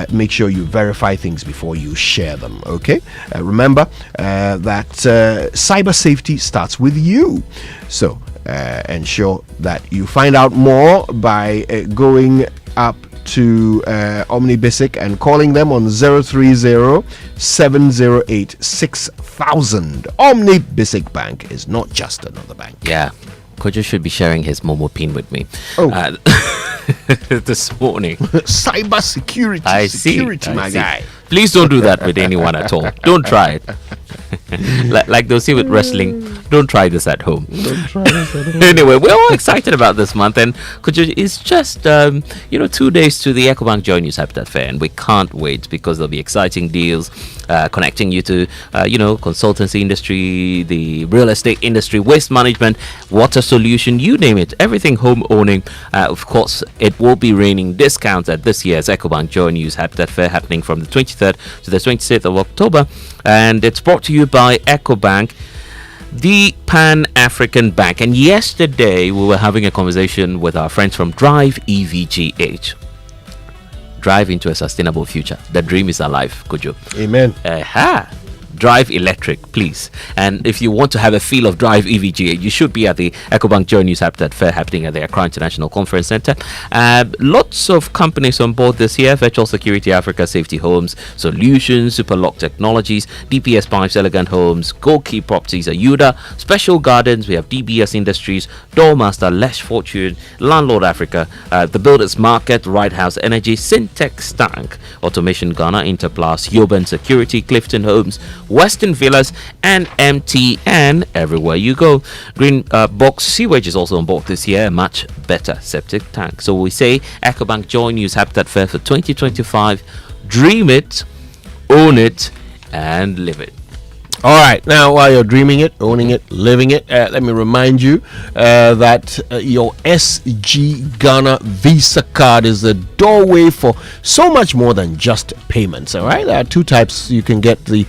make sure you verify things before you share them. Okay. Remember that cyber safety starts with you. So ensure that you find out more by going up to Omnibasic and calling them on 030-708-6000. Omnibasic Bank is not just another bank. Yeah. Kojo should be sharing his Momo pin with me. This morning. Cyber security. Security, my guy. Please don't do that with anyone at all. Don't try it. like they'll say with wrestling, don't try this at home. Anyway, we're all excited about this month, and Kojo, it's just 2 days to the EcoBank Joy News Habitat Fair, and we can't wait because there'll be exciting deals connecting you to consultancy industry, the real estate industry, waste management, water solution, you name it, everything home owning. Of course, it will be raining discounts at this year's EcoBank Joy News Habitat Fair, happening from the 23rd to the 26th of October, and it's brought to you by EcoBank, the Pan-African Bank. And yesterday we were having a conversation with our friends from Drive EVGH. Drive into a sustainable future. The dream is alive, Kojo. Amen. Drive electric, please. And if you want to have a feel of Drive EVGA, you should be at the EcoBank Joy News Habitat Fair, happening at the Accra International Conference Center. Lots of companies on board this year: Virtual Security Africa, Safety Homes Solutions, Superlock Technologies, DPS Pipes, Elegant Homes, Goalkey Properties, Ayuda, Special Gardens. We have DBS Industries, Doormaster, Lesh Fortune, Landlord Africa, The Builders Market, Right House Energy, Syntex Tank, Automation Ghana, Interplus, Yoban Security, Clifton Homes, Western Villas, and MTN. Everywhere you go. Green Box Sewage is also on board this year. A much better septic tank. So we say EcoBank Joy News Habitat Fair for 2025. Dream it, own it, and live it. All right, now while you're dreaming it, owning it, living it, let me remind you that your SG Ghana Visa card is the doorway for so much more than just payments. All right, there are two types. You can get the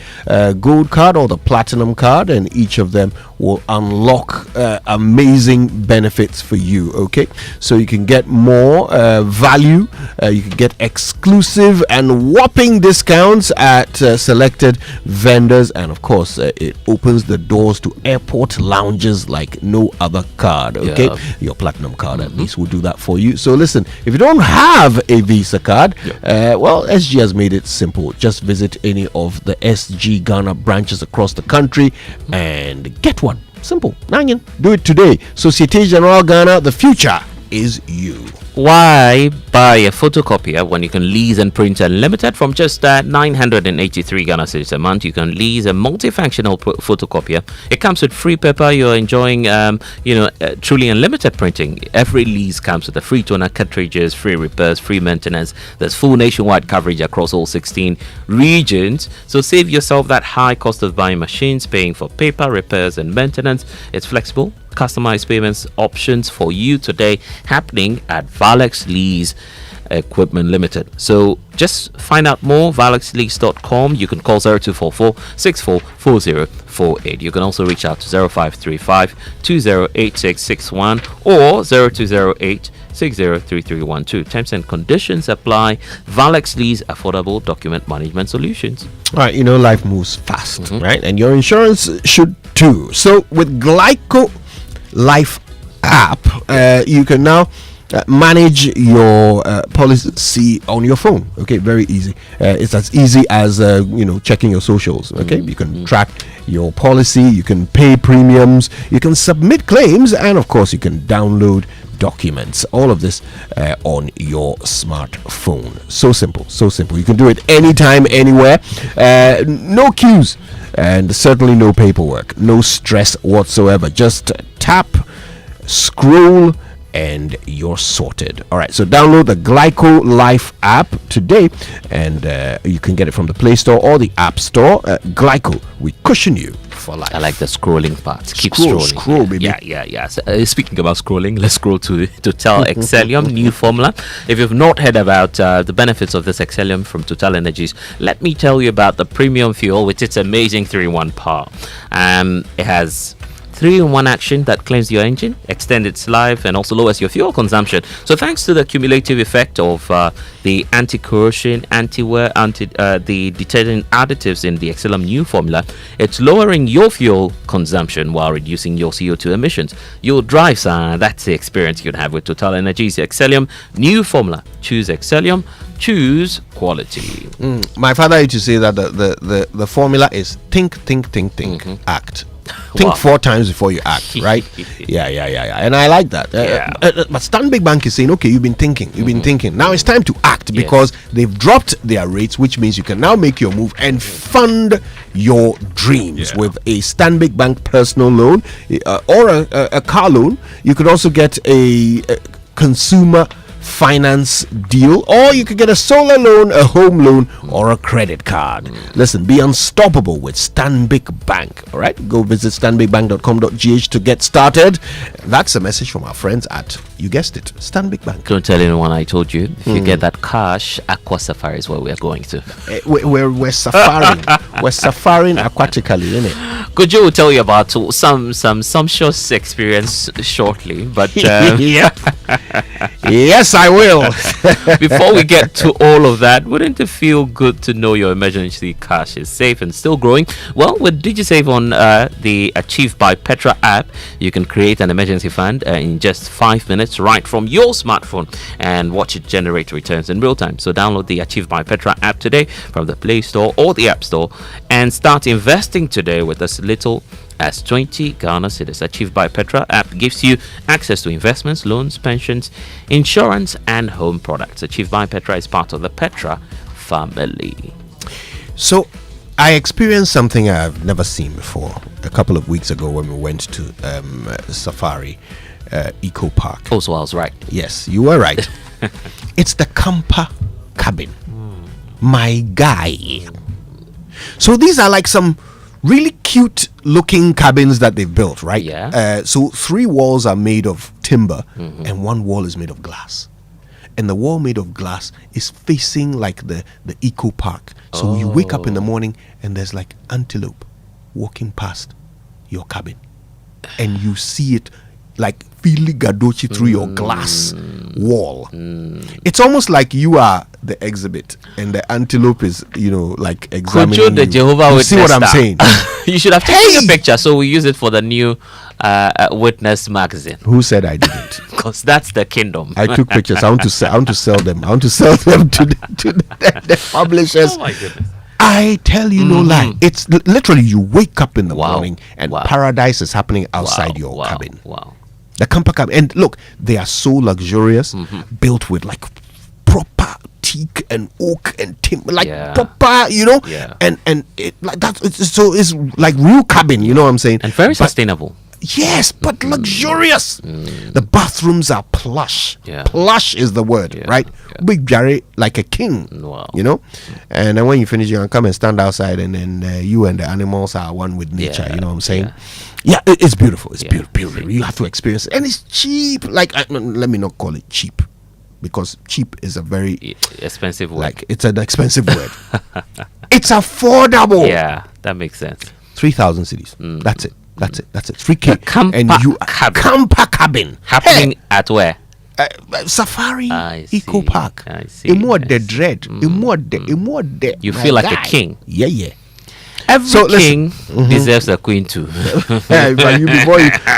gold card or the platinum card, and each of them will unlock amazing benefits for you. Okay, so you can get more value, you can get exclusive and whopping discounts at selected vendors, and of course it opens the doors to airport lounges like no other card. Okay, your platinum card at least will do that for you. So listen, if you don't have a Visa card, well, SG has made it simple. Just visit any of the SG Ghana branches across the country and get one. Simple. Nanyan, do it today. Societe Generale Ghana, the future is you. Why buy a photocopier when you can lease and print unlimited from just 983 Ghana cedis a month? You can lease a multifunctional photocopier. It comes with free paper. You're enjoying, truly unlimited printing. Every lease comes with a free toner, cartridges, free repairs, free maintenance. There's full nationwide coverage across all 16 regions. So save yourself that high cost of buying machines, paying for paper, repairs, and maintenance. It's flexible. Customized payments options for you today, happening at Valex Lease Equipment Limited. So just find out more, valexlease.com. You can call 0244 644048. You can also reach out to 0535 208661 or 0208 603312. Terms and conditions apply. Valex Lease, affordable document management solutions. All right, life moves fast, right? And your insurance should too. So with Glyco Life app, you can now manage your policy on your phone. Okay, very easy. It's as easy as checking your socials. Okay, you can track your policy, you can pay premiums, you can submit claims, and of course you can download documents. All of this on your smartphone. So simple, so simple. You can do it anytime, anywhere. No queues, and certainly no paperwork, no stress whatsoever. Just tap, scroll, and you're sorted. All right, so download the Glyco Life app today, and you can get it from the Play Store or the App Store. Glyco, we cushion you for life. I like the scrolling part. Keep scroll, baby. Yeah. So, speaking about scrolling, let's scroll to Total Excellium new formula. If you've not heard about the benefits of this Excellium from Total Energies, let me tell you about the premium fuel with its amazing 3-in-1 power. It has 3-in-1 action that cleans your engine, extends its life, and also lowers your fuel consumption. So thanks to the cumulative effect of the anti-corrosion, anti-wear, the detergent additives in the Excellium new formula, it's lowering your fuel consumption while reducing your CO2 emissions. Your drive, that's the experience you'd have with Total Energies Excellium new formula. Choose Excellium, choose quality. My father used to say that the formula is think, act. Think 4 times before you act, right? Yeah. And I like that. But Stanbic Bank is saying, okay, you've been thinking. Now it's time to act because they've dropped their rates, which means you can now make your move and fund your dreams with a Stanbic Bank personal loan or a car loan. You could also get a consumer finance deal, or you could get a solar loan, a home loan, or a credit card. Listen, be unstoppable with Stanbic Bank. All right, go visit stanbicbank.com.gh to get started. That's a message from our friends at, you guessed it, Stanbic Bank. Don't tell anyone I told you. If you get that cash, Aqua Safari is where we're going to. We're safaring. We're safaring aquatically, isn't it? Kojo will tell you about some sumptuous experience shortly, but yes, I will. Before we get to all of that, wouldn't it feel good to know your emergency cash is safe and still growing? Well, with DigiSave on the Achieve by Petra app, you can create an emergency fund in just 5 minutes right from your smartphone and watch it generate returns in real time. So download the Achieve by Petra app today from the Play Store or the App Store and start investing today with as little as 20 Ghana cedis. Achieved by Petra app gives you access to investments, loans, pensions, insurance, and home products. Achieved by Petra is part of the Petra family. So, I experienced something I've never seen before a couple of weeks ago when we went to Safari Eco Park. Oh, so I was right. Yes, you were right. It's the camper cabin. My guy. So these are like some really cute looking cabins that they've built, right? Yeah. So 3 walls are made of timber and 1 wall is made of glass. And the wall made of glass is facing like the eco park. So you wake up in the morning and there's like antelope walking past your cabin. And you see it like Fili Gadochi through your glass wall. It's almost like you are the exhibit and the antelope is, like examining Kojo, the Jehovah Witness. See what I'm saying? You should have taken a picture so we use it for the new Witness magazine. Who said I didn't? Because that's the kingdom. I took pictures. I want to sell them. I want to sell them to the publishers. Oh my goodness. I tell you no lie. It's literally you wake up in the morning and paradise is happening outside your cabin. Wow. The camper cabin. And look, they are so luxurious, built with like proper teak and oak and timber, like proper, and it like that. It's like real cabin, you know what I'm saying? And very sustainable. Yes, but luxurious. The bathrooms are plush. Plush is the word, right? Big Jerry, like a king. Wow. And then when you finish, you can come and stand outside, and then you and the animals are one with nature. You know what I'm saying? Yeah, it's beautiful. It's beautiful. You have to experience it, and it's cheap. Like, let me not call it cheap, because cheap is a very expensive word. Like, it's an expensive word. It's affordable. Yeah, that makes sense. 3,000 cities. That's it. That's it. 3K. Camper cabin happening at where? Safari Eco Park. I see. You feel like a king. Yeah. Every king deserves a queen too. But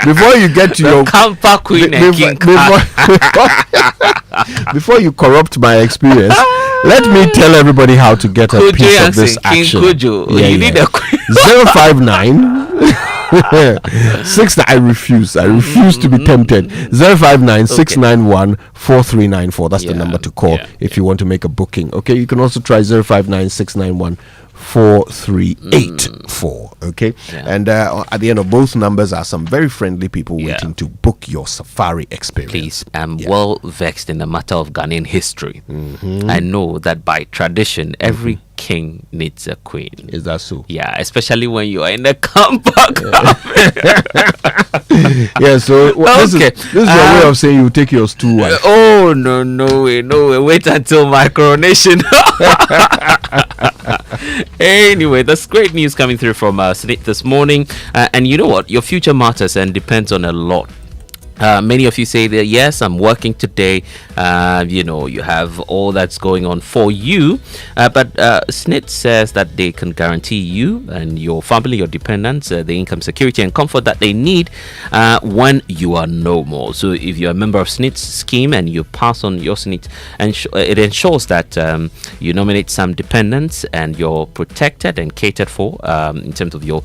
before you get to your camper queen and king. Before you corrupt my experience, let me tell everybody how to get a piece of this action. Kojo, you need a queen. 059 I refuse to be tempted. 059 691 4394. That's the number to call if you want to make a booking. Okay, you can also try 059 691 4384. Okay, and at the end of both numbers are some very friendly people waiting to book your safari experience. Please, I'm well vexed in the matter of Ghanaian history. I know that by tradition every king needs a queen. Is that so? Yeah, especially when you are in the camper. So this is your way of saying you take yours too. Oh no way! Wait until my coronation. Anyway, that's great news coming through from Snit this morning. And you know what? Your future matters and depends on a lot. Many of you say that, yes, I'm working today. You have all that's going on for you. But SNIT says that they can guarantee you and your family, your dependents, the income security and comfort that they need when you are no more. So if you're a member of SNIT's scheme and you pass on your SNIT, and it ensures that you nominate some dependents and you're protected and catered for in terms of your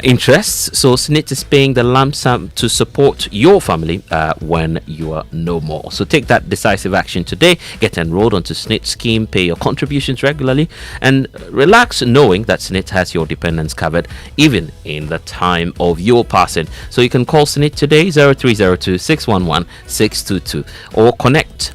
interests. So SNIT is paying the lump sum to support your family when you are no more. So take that decisive action today. Get enrolled onto SNIT scheme, pay your contributions regularly, and relax knowing that SNIT has your dependents covered even in the time of your passing. So you can call SNIT today 0302 611 622 or connect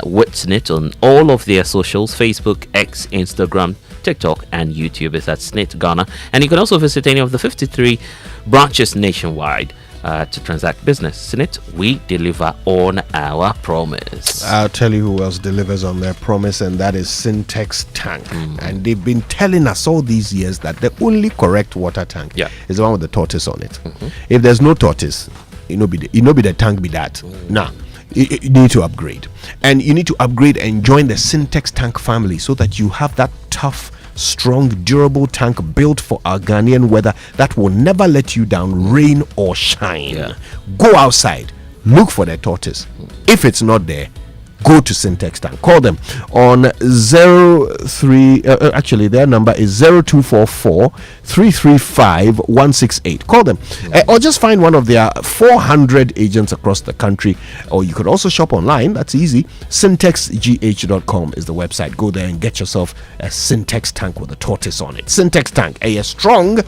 with SNIT on all of their socials: Facebook, X, Instagram, TikTok and YouTube. Is at SNIT Ghana. And you can also visit any of the 53 branches nationwide to transact business. SNIT, we deliver on our promise. I'll tell you who else delivers on their promise, and that is Syntex Tank. And they've been telling us all these years that the only correct water tank is the one with the tortoise on it. If there's no tortoise, it no be the tank be that. Nah. You need to upgrade, and you need to upgrade and join the Syntex Tank family so that you have that tough, strong, durable tank built for our Ghanaian weather that will never let you down, rain or shine. Go outside, look for the tortoise. If it's not there, go to Syntex Tank. Call them on 03 actually their number is 0244 335 168. Call them or just find one of their 400 agents across the country, or you could also shop online. That's easy. syntexgh.com is the website. Go there and get yourself a Syntex Tank with a tortoise on it. Syntex Tank, a strong,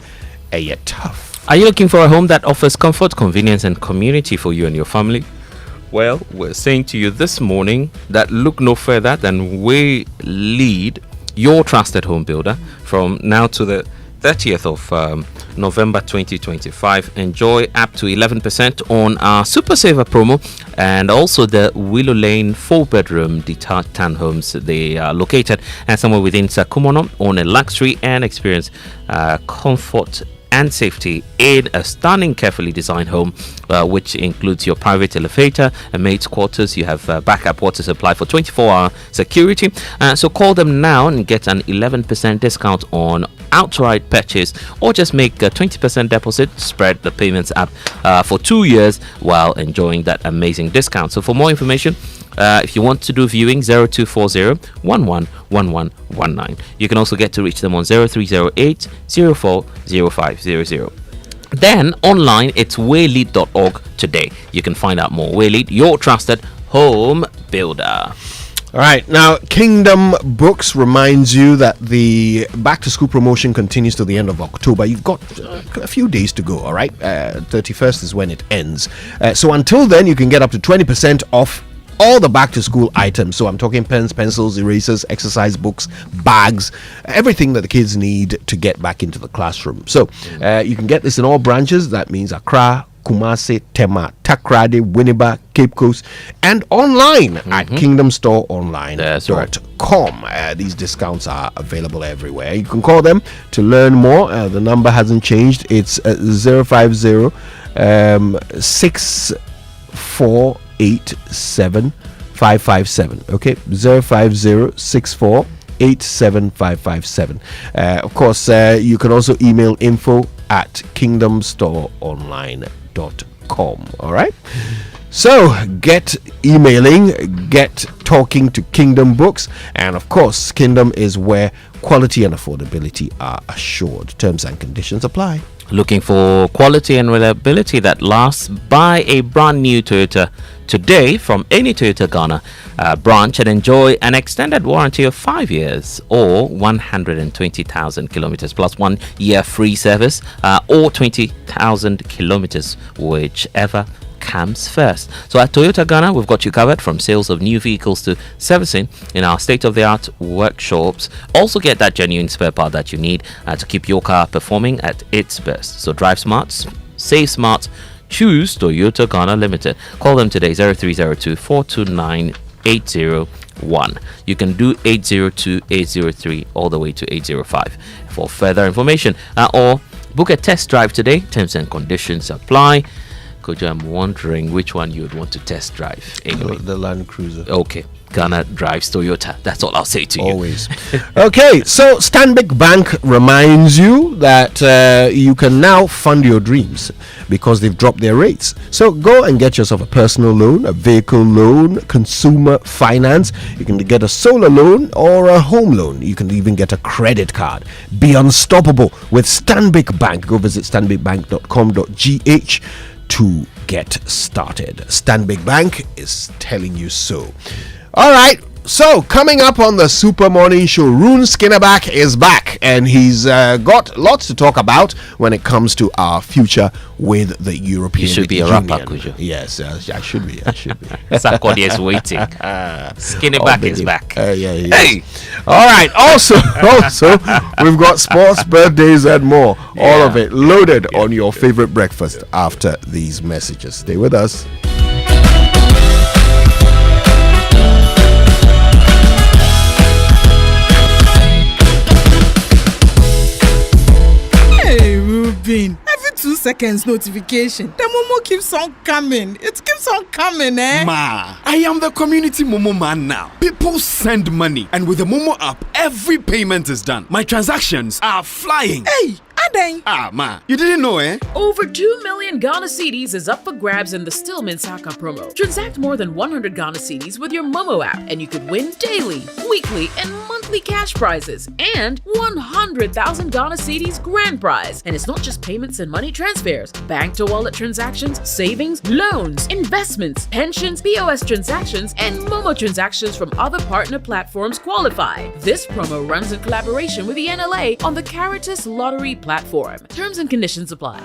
a tough. Are you looking for a home that offers comfort, convenience and community for you and your family? Well, we're saying to you this morning that look no further than we lead your trusted home builder from now to the 30th of November 2025. Enjoy up to 11% on our Super Saver promo and also the Willow Lane 4-bedroom detached townhomes. They are located and somewhere within Sakumono on a luxury and experience comfort and safety in a stunning, carefully designed home, which includes your private elevator, a maid's quarters. You have backup water supply for 24-hour security. So call them now and get an 11% discount on outright purchase, or just make a 20% deposit, spread the payments up for 2 years while enjoying that amazing discount. So for more information, if you want to do viewing, 0240 111119. You can also get to reach them on 0308 040500. Then online, it's waylead.org today. You can find out more. Waylead, your trusted home builder. All right, now Kingdom Books reminds you that the back to school promotion continues to the end of October. You've got a few days to go, all right? 31st is when it ends. So until then, you can get up to 20% off all the back to school items. So I'm talking pens, pencils, erasers, exercise books, bags, everything that the kids need to get back into the classroom. So you can get this in all branches. That means Accra, Kumasi, Tema, Takrady, Winneba, Cape Coast, and online at kingdomstoreonline.com. These discounts are available everywhere. You can call them to learn more. The number hasn't changed. It's 050 648 557. Okay, 050 648 557. Of course, you can also email info@kingdomstoreonline.com. All right, so get emailing, get talking to Kingdom Books, and of course Kingdom is where quality and affordability are assured. Terms and conditions apply. Looking for quality and reliability that lasts? Buy a brand new Toyota today from any Toyota Ghana branch and enjoy an extended warranty of 5 years or 120,000 kilometers plus 1 year free service, or 20,000 kilometers, whichever comes first. So at Toyota Ghana, we've got you covered from sales of new vehicles to servicing in our state-of-the-art workshops. Also get that genuine spare part that you need to keep your car performing at its best. So drive smart, save smart, choose Toyota Ghana Limited. Call them today, 0302 429 801. You can do 802, 803, all the way to 805 for further information. Or book a test drive today. Terms and conditions apply. Kojo, I'm wondering which one you would want to test drive. Anyway, the Land Cruiser. Okay. Ghana drives Toyota. That's all I'll say to you. Always. Okay, so Stanbic Bank reminds you that you can now fund your dreams because they've dropped their rates. So go and get yourself a personal loan, a vehicle loan, consumer finance. You can get a solar loan or a home loan. You can even get a credit card. Be unstoppable with Stanbic Bank. Go visit stanbicbank.com.gh to get started. Stanbic Bank is telling you so. All right, so coming up on the Super Morning Show, Rune Skinnerback is back, and he's got lots to talk about when it comes to our future with the European Union. You should be a rapper, Kojo. Yes, I should be. Sarkodie is waiting. Skinnerback is back. Hey! All right, also, we've got sports, birthdays, and more. All of it loaded on your favorite breakfast after these messages. Stay with us. Every 2 seconds notification, the Momo keeps on coming. It keeps on coming, eh? Ma, I am the community Momo man now. People send money, and with the Momo app, every payment is done. My transactions are flying. Hey, Aden. Ma, you didn't know, eh? Over 2 million Ghana cedis is up for grabs in the Stillman Saka promo. Transact more than 100 Ghana cedis with your Momo app, and you could win daily, weekly, and monthly cash prizes, and 100,000 Ghana cedis grand prize. And it's not just payments and money transfers. Bank to wallet transactions, savings, loans, investments, pensions, POS transactions, and Momo transactions from other partner platforms qualify. This promo runs in collaboration with the NLA on the Caritas Lottery platform. Terms and conditions apply.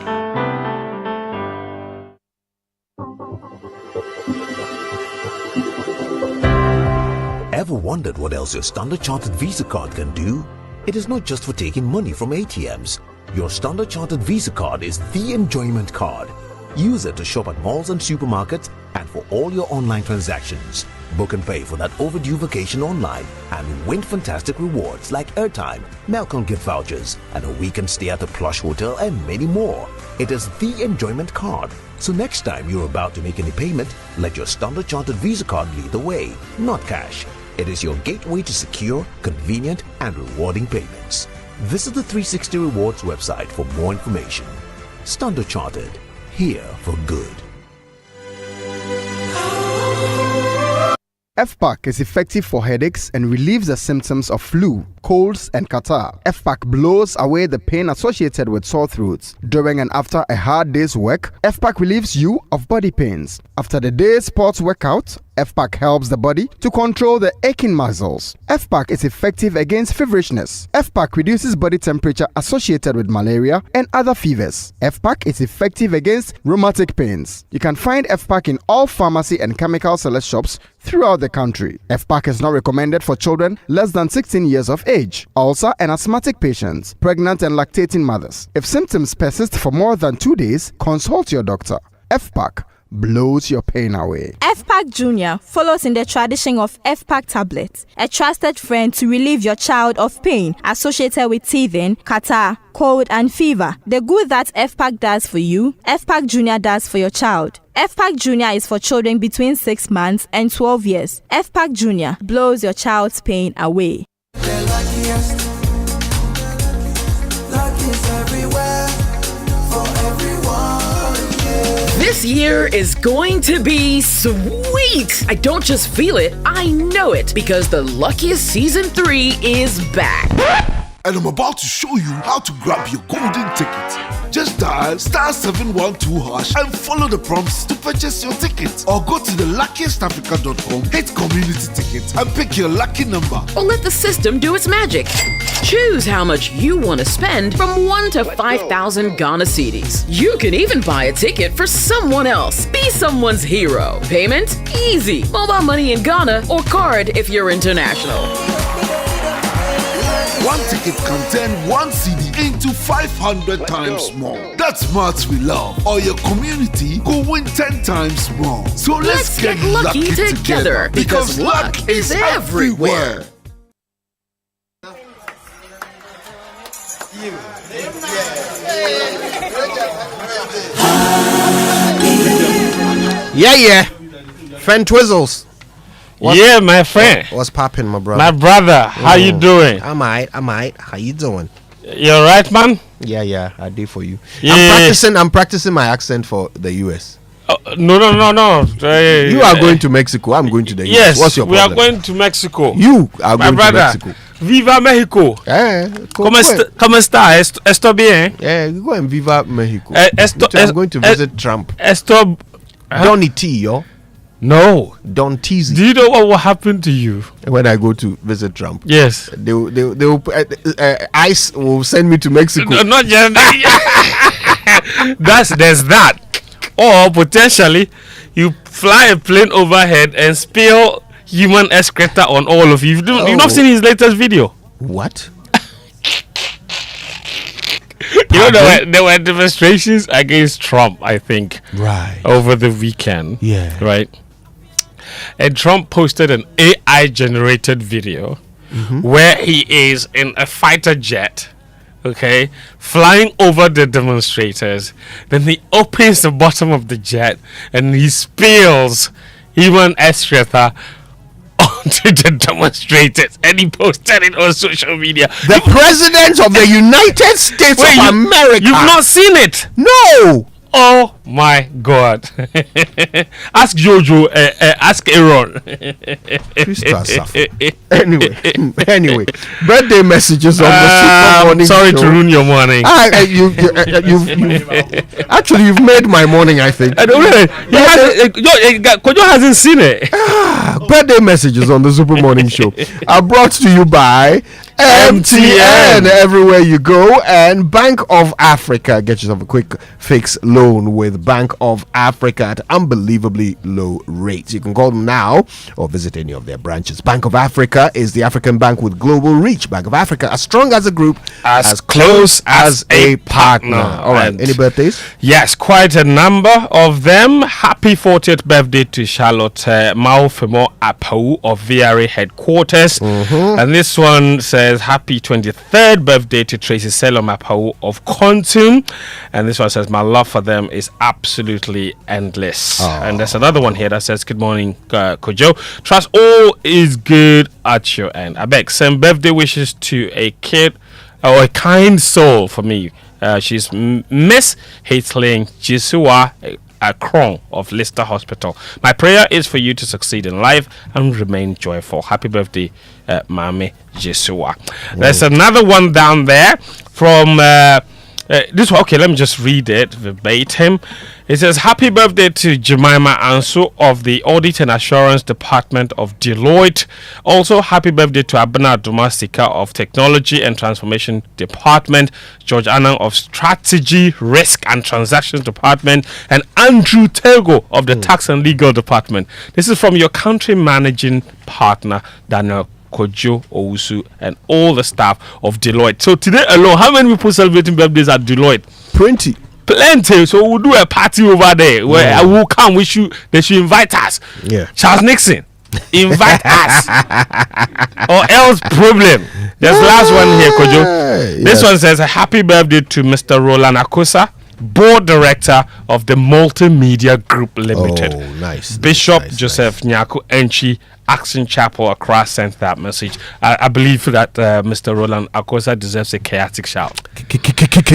Ever wondered what else your Standard Chartered Visa card can do? It is not just for taking money from ATMs. Your Standard Chartered Visa card is the enjoyment card. Use it to shop at malls and supermarkets and for all your online transactions. Book and pay for that overdue vacation online and win fantastic rewards like airtime, Melcon gift vouchers, and a weekend stay at a plush hotel and many more. It is the enjoyment card. So next time you're about to make any payment, let your Standard Chartered Visa card lead the way, not cash. It is your gateway to secure, convenient, and rewarding payments. Visit the 360 Rewards website for more information. Standard Chartered, here for good. FPAC is effective for headaches and relieves the symptoms of flu, colds, and catarrh. FPAC blows away the pain associated with sore throats. During and after a hard day's work, FPAC relieves you of body pains. After the day's sports workout, FPAC helps the body to control the aching muscles. FPAC is effective against feverishness. FPAC reduces body temperature associated with malaria and other fevers. FPAC is effective against rheumatic pains. You can find FPAC in all pharmacy and chemical select shops throughout the country. FPAC is not recommended for children less than 16 years of age, ulcer and asthmatic patients, pregnant and lactating mothers. If symptoms persist for more than 2 days, consult your doctor. FPAC blows your pain away. FPAC Junior follows in the tradition of FPAC tablets, a trusted friend to relieve your child of pain associated with teething, catarrh, cold, and fever. The good that FPAC does for you, FPAC Junior does for your child. FPAC Junior is for children between 6 months and 12 years. FPAC Junior blows your child's pain away. This year is going to be sweet. I don't just feel it, I know it, because the Luckiest Season 3 is back. And I'm about to show you how to grab your golden ticket. Just dial *712# and follow the prompts to purchase your ticket. Or go to theluckiestafrica.com, hit community tickets, and pick your lucky number. Or let the system do its magic. Choose how much you want to spend from 1 to 5,000 Ghana cedis. You can even buy a ticket for someone else. Be someone's hero. Payment? Easy. Mobile money in Ghana or card if you're international. One ticket can turn one CD into 500 times more. That's maths we love. Or your community go win 10 times more. So let's get lucky together because luck is everywhere. Yeah. Friend Twizzles. Yeah, my friend. What's popping, my brother? My brother, how you doing? I'm alright. How you doing? You alright, man? Yeah, I do for you. Yeah. I'm practicing my accent for the US. No. You are going to Mexico. I'm going to the US. Yes, What's your problem? we are going to Mexico. You are my going brother, to Mexico. Viva Mexico. ¿Cómo está? ¿Esto bien? Yeah, you go and Viva Mexico. I'm going to visit Trump. Donny T, yo. No. Don't tease it. Do you know what will happen to you when I go to visit Trump? Yes. They will ICE will send me to Mexico. No, not just there's that. Or potentially you fly a plane overhead and spill human excreta on all of you. You've not seen his latest video. What? You know, there were demonstrations against Trump, I think. Right. Over the weekend. Yeah. Right. And Trump posted an AI generated video where he is in a fighter jet, okay, flying over the demonstrators. Then he opens the bottom of the jet and he spills human excreta onto the demonstrators, and he posted it on social media. The president of the United States of America. You've not seen it? No. Oh my God! Ask Jojo. Ask Aaron. Anyway, birthday messages on the Super Morning Sorry Show. to ruin your morning. You've made my morning, I think. Kojo hasn't seen it. Birthday messages on the Super Morning Show are brought to you by MTN. Everywhere you go, and Bank of Africa. Get yourself a quick fix loan with Bank of Africa at unbelievably low rates. You can call them now or visit any of their branches. Bank of Africa is the African bank with global reach. Bank of Africa, as strong as a group, as close as a partner. All right, any birthdays? Yes, quite a number of them. Happy 40th birthday to Charlotte Maufemo Apau of VRA headquarters. And this one says happy 23rd birthday to Tracy Selom Apau of Kontum. And this one says my love for them is absolutely endless. And there's another one here that says good morning, Kojo. Trust all is good at your end. I beg, send birthday wishes to a kid or a kind soul for me. She's Miss Haitling Jisua Akron of Lister Hospital. My prayer is for you to succeed in life and remain joyful. Happy birthday, Mami Jisua. There's another one down there from this one. Okay, let me just read it verbatim. It says happy birthday to Jemima Ansu of the Audit and Assurance Department of Deloitte. Also happy birthday to Abena Dumasika of Technology and Transformation Department, George Anang of Strategy, Risk and Transactions Department, and Andrew Tego of the Tax and Legal Department. This is from your country managing partner, Daniel Kojo Owusu, and all the staff of Deloitte. So today alone, how many people celebrating birthdays at Deloitte? Plenty. So we'll do a party over there where I will come. They should invite us. Yeah. Charles Nixon, invite us, or else problem. There's last one here, Kojo. This one says a happy birthday to Mr. Roland Akosa, Board Director of the Multimedia Group Limited. Oh, nice. Bishop Joseph Nyako Enchi, Action Chapel Accra sent that message. I believe that Mr. Roland Akosa deserves a chaotic shout. Happy birthday.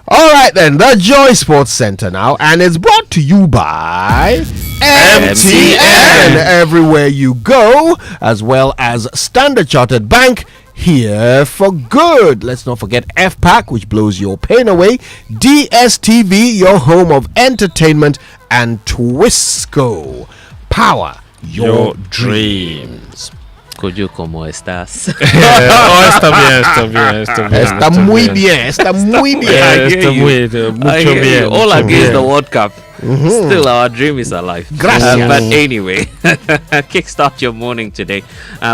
All right then, the Joy Sports Center now, and it's brought to you by MTN. Everywhere you go, as well as Standard Chartered Bank. Here for good. Let's not forget FPAC, which blows your pain away. DSTV, your home of entertainment, and Twisco, power your dreams. Kojo, ¿cómo estás? Está bien. Está muy bien. Mucho bien. All against the World Cup. Still, our dream is alive. Gracias. But anyway, kickstart your morning today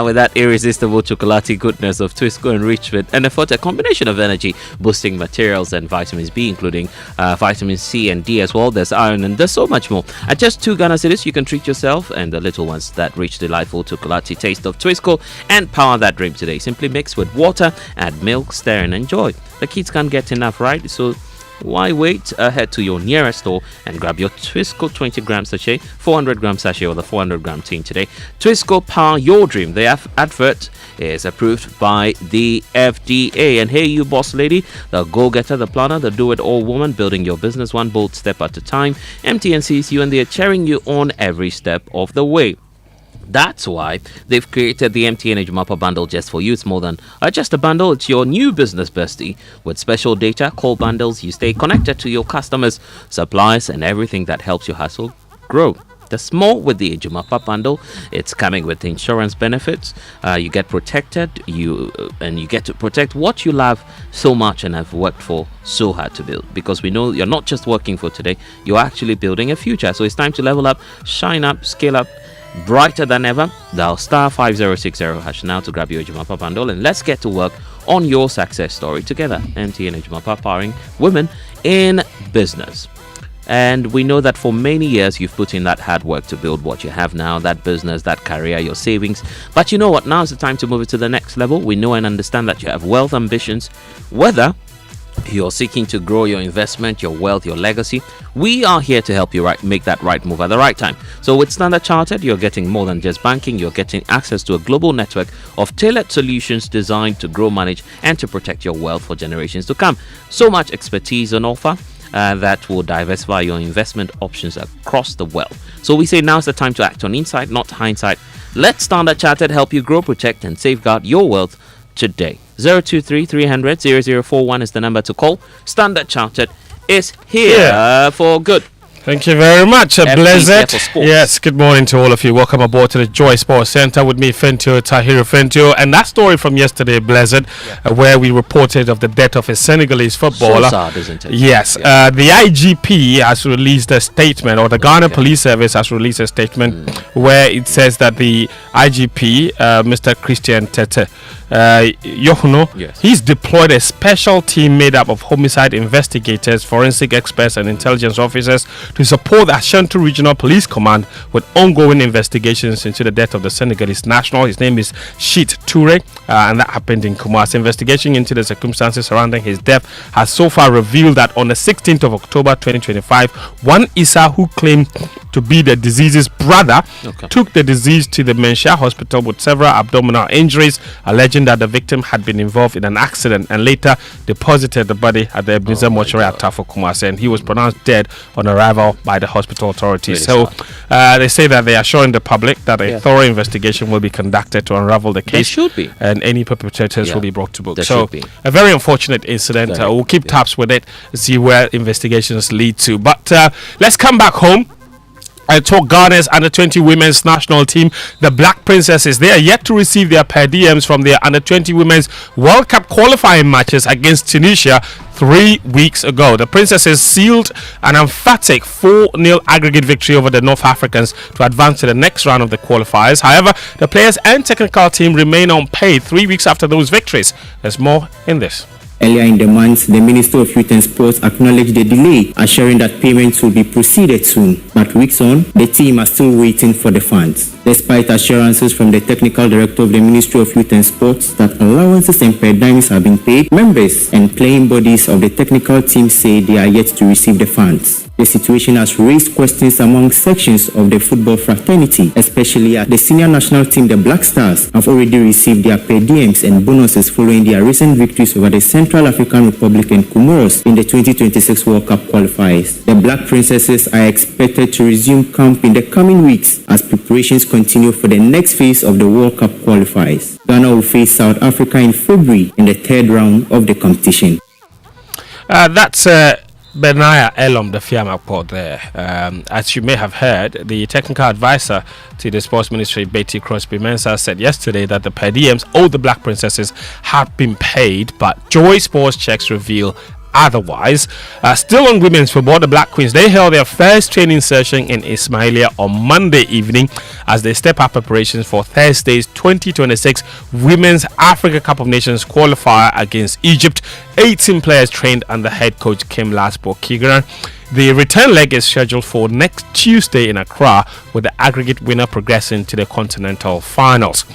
with that irresistible chocolatey goodness of Twisco enrichment and a combination of energy boosting materials and vitamins B, including vitamin C and D as well. There's iron and there's so much more. At just 2 Ghana cedis, you can treat yourself and the little ones that reach delightful chocolatey taste of Twisco and power that dream today. Simply mix with water, add milk, stir and enjoy. The kids can't get enough, right? So why wait? Head to your nearest store and grab your Twisco 20 gram sachet, 400 gram sachet, or the 400 gram tin today. Twisco, power your dream. The advert is approved by the FDA. And hey, you boss lady, the go-getter, the planner, the do-it-all woman, building your business one bold step at a time. MTN sees you and they're cheering you on every step of the way. That's why they've created the MTN Ejumapa bundle just for you. It's more than just a bundle. It's your new business bestie. With special data, call bundles, you stay connected to your customers, suppliers, and everything that helps your hustle grow. The small with the Ejumapa bundle, it's coming with insurance benefits. You get protected, you get to protect what you love so much and have worked for so hard to build. Because we know you're not just working for today, you're actually building a future. So it's time to level up, shine up, scale up, brighter than ever. Dial star 5060 hash now to grab your Ejumapa bundle and let's get to work on your success story together. MTN Ejumapa, powering women in business. And we know that for many years you've put in that hard work to build what you have now, that business, that career, your savings. But you know what? Now is the time to move it to the next level. We know and understand that you have wealth ambitions, whether you're seeking to grow your investment, your wealth, your legacy. We are here to help you make that right move at the right time. So with Standard Chartered, you're getting more than just banking. You're getting access to a global network of tailored solutions designed to grow, manage, and to protect your wealth for generations to come. So much expertise on offer that will diversify your investment options across the world. So we say now's the time to act on insight, not hindsight. Let Standard Chartered help you grow, protect, and safeguard your wealth today. 023 300 0041 is the number to call. Standard Chartered is here for good. Thank you very much, Blessed. Yes, good morning to all of you. Welcome aboard to the Joy Sports Center with me, Tahiru Fentio. And that story from yesterday, Blessed, where we reported of the death of a Senegalese footballer. So sad, isn't it? Yes, the IGP has released a statement, or the Ghana Police Service has released a statement where it says that the IGP, Mr. Christian Tete, he's deployed a special team made up of homicide investigators, forensic experts, and intelligence officers to support the Ashanti Regional Police Command with ongoing investigations into the death of the Senegalese national. His name is Sheet Toure, and that happened in Kumasi. Investigation into the circumstances surrounding his death has so far revealed that on the 16th of October 2025, one Issa, who claimed to be the deceased's brother, took the deceased to the Menshia Hospital with several abdominal injuries, alleging that the victim had been involved in an accident, and later deposited the body at the Ebenezer mortuary at Tafo, Kumasi, and he was pronounced dead on arrival by the hospital authorities. Really they say that they are assuring the public that a thorough investigation will be conducted to unravel the case. There should be. And any perpetrators will be brought to book. So a very unfortunate incident. We'll keep tabs with it, see where investigations lead to. But let's come back home. I talk Ghana's under-20 women's national team, the Black Princesses. They are yet to receive their per diems from their under-20 women's World Cup qualifying matches against Tunisia 3 weeks ago. The Princesses sealed an emphatic 4-0 aggregate victory over the North Africans to advance to the next round of the qualifiers. However, the players and technical team remain unpaid 3 weeks after those victories. There's more in this. Earlier in the month, the Minister of Youth and Sports acknowledged the delay, assuring that payments will be proceeded soon. But weeks on, the team are still waiting for the funds. Despite assurances from the Technical Director of the Ministry of Youth and Sports that allowances and per diems have been paid, members and playing bodies of the technical team say they are yet to receive the funds. The situation has raised questions among sections of the football fraternity, especially at the senior national team. The Black Stars have already received their per diems and bonuses following their recent victories over the Central African Republic and Comoros in the 2026 World Cup qualifiers. The Black Princesses are expected to resume camp in the coming weeks as preparations continue for the next phase of the World Cup qualifiers. Ghana will face South Africa in February in the third round of the competition. That's Benaya Elom, the Fiamak port there. As you may have heard, the technical advisor to the Sports Ministry, Betty Crosby-Mensah, said yesterday that the per diems owed the Black Princesses had been paid, but Joy Sports checks reveal otherwise. Still on women's football, the Black Queens, they held their first training session in Ismailia on Monday evening as they step up preparations for Thursday's 2026 Women's Africa Cup of Nations qualifier against Egypt. 18 players trained under head coach Kim Lasbo-Kigran. The return leg is scheduled for next Tuesday in Accra, with the aggregate winner progressing to the continental finals.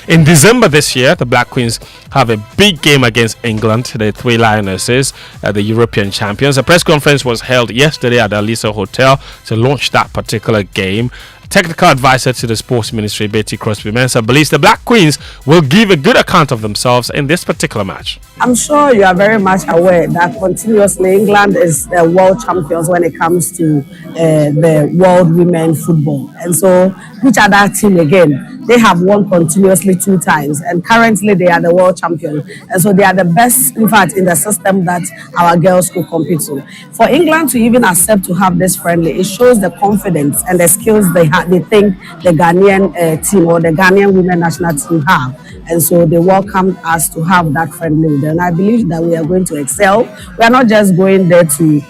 In December this year, the Black Queens have a big game against England, the Three Lionesses, the European champions. A press conference was held yesterday at the Alisa Hotel to launch that particular game. Technical advisor to the Sports Ministry, Betty Crosby-Mensah, believes the Black Queens will give a good account of themselves in this particular match. I'm sure you are very much aware that continuously England is the world champions when it comes to the world women football. And so which other team again? They have won continuously 2 times, and currently they are the world champion. And so they are the best, in fact, in the system that our girls could compete to. For England to even accept to have this friendly, it shows the confidence and the skills they think the Ghanaian team or the Ghanaian women national team have. And so they welcome us to have that friendly with them. And I believe that we are going to excel. We are not just going there to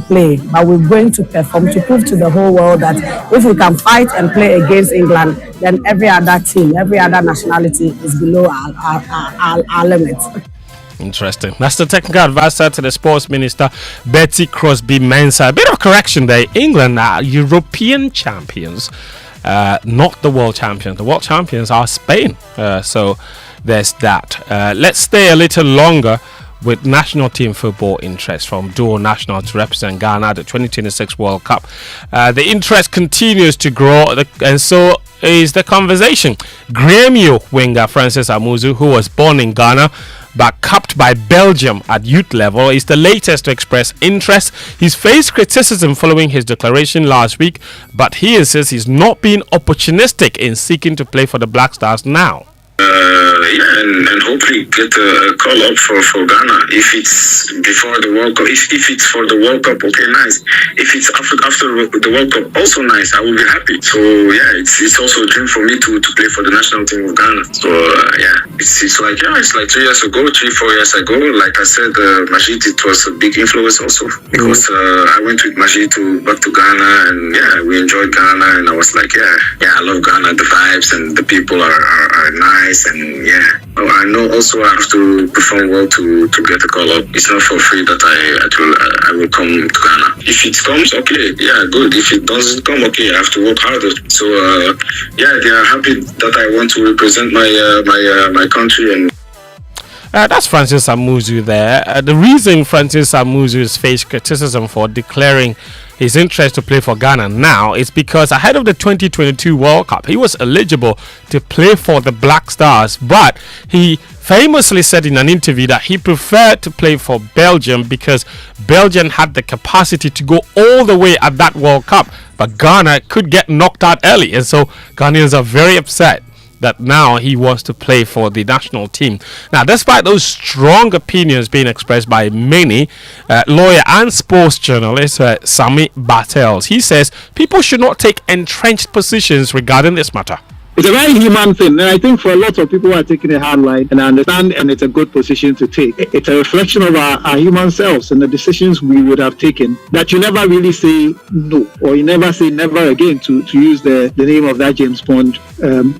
play, but we're going to perform to prove to the whole world that if we can fight and play against England, then every other team, every other nationality is below our limits. Interesting. That's the technical advisor to the Sports Minister, Betty Crosby-Mensah. A bit of correction there. England are European champions, not the world champions. The world champions are Spain. So there's that. Let's stay a little longer with national team football interest from dual national to represent Ghana at the 2026 World Cup. The interest continues to grow, and so is the conversation. Grêmio winger Francis Amuzu, who was born in Ghana but capped by Belgium at youth level, is the latest to express interest. He's faced criticism following his declaration last week, but he insists he's not being opportunistic in seeking to play for the Black Stars now. And hopefully get a call up for Ghana. If it's before the World Cup, if it's for the World Cup, okay, nice. If it's after the World Cup, also nice. I will be happy. So yeah, it's also a dream for me to play for the national team of Ghana. So it's like 3 years ago, 3-4 years ago. Like I said, Majid, it was a big influence also because I went with Majid back to Ghana, and we enjoyed Ghana, and I was like, I love Ghana. The vibes and the people are nice, and I know also I have to perform well to get a call up. It's not for free that I will come to Ghana. If it comes, okay, good. If it doesn't come, okay, I have to work harder. So they are happy that I want to represent my country. And that's Francis Amuzu there. The reason Francis Amuzu has faced criticism for declaring his interest to play for Ghana now is because ahead of the 2022 World Cup, he was eligible to play for the Black Stars, but he famously said in an interview that he preferred to play for Belgium because Belgium had the capacity to go all the way at that World Cup, but Ghana could get knocked out early, and so Ghanaians are very upset that now he wants to play for the national team. Now, despite those strong opinions being expressed by many, lawyer and sports journalist Sami Bartels, he says people should not take entrenched positions regarding this matter. It's a very human thing, and I think for a lot of people who are taking a hard line, and I understand, and it's a good position to take. It's a reflection of our human selves and the decisions we would have taken, that you never really say no, or you never say never again, to use the name of that James Bond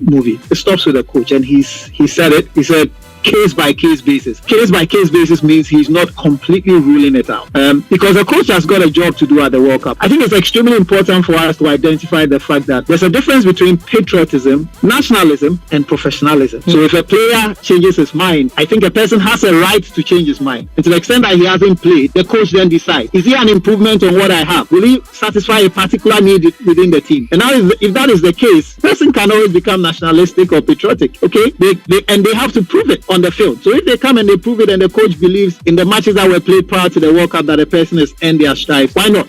movie. It stops with the coach, and he said it. He said, case by case basis. Case by case basis means he's not completely ruling it out. Because the coach has got a job to do at the World Cup. I think it's extremely important for us to identify the fact that there's a difference between patriotism, nationalism, and professionalism. So if a player changes his mind, I think a person has a right to change his mind. And to the extent that he hasn't played, the coach then decides, is he an improvement on what I have? Will he satisfy a particular need within the team? And now if that is the case, person can always become nationalistic or patriotic. Okay? They have to prove it on the field. So if they come and they prove it, and the coach believes in the matches that were played prior to the World Cup that the person has earned their stripes, why not?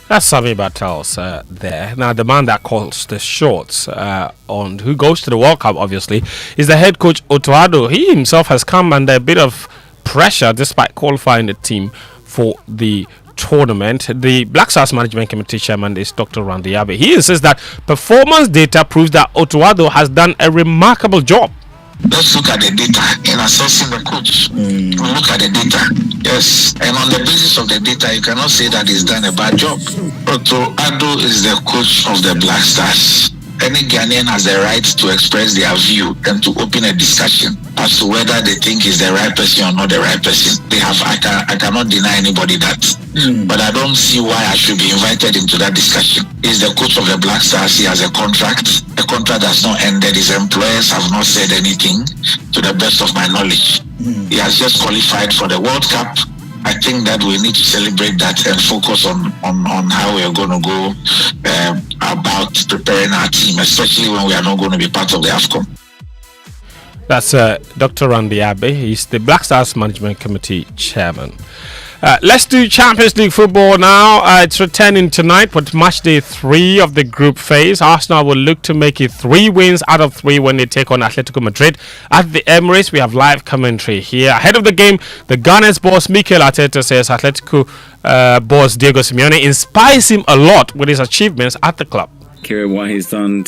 That's Sami Bartels there. Now, the man that calls the shots on who goes to the World Cup, obviously, is the head coach Otto Addo. He himself has come under a bit of pressure despite qualifying the team for the tournament. The Black Stars Management Committee chairman is Dr. Randy Abe. He insists that performance data proves that Otuado has done a remarkable job. Let's look at the data in assessing the coach. Look at the data. Yes. And on the basis of the data, you cannot say that he's done a bad job. Otuado is the coach of the Black Stars. Any Ghanaian has the right to express their view and to open a discussion as to whether they think he's the right person or not the right person. I cannot deny anybody that. But I don't see why I should be invited into that discussion. He's the coach of the Black Stars. He has a contract. The contract has not ended. His employers have not said anything to the best of my knowledge. He has just qualified for the World Cup. I think that we need to celebrate that and focus on how we are going to go about preparing our team, especially when we are not going to be part of the AFCON. That's Dr. Randy Abe. He's the Black Stars Management Committee chairman. Let's do Champions League football now. It's returning tonight with match day 3 of the group phase. Arsenal will look to make it 3 wins out of 3 when they take on Atletico Madrid at the Emirates. We have live commentary here. Ahead of the game, the Ghana's boss Mikel Arteta says Atletico boss Diego Simeone inspires him a lot with his achievements at the club. What he's done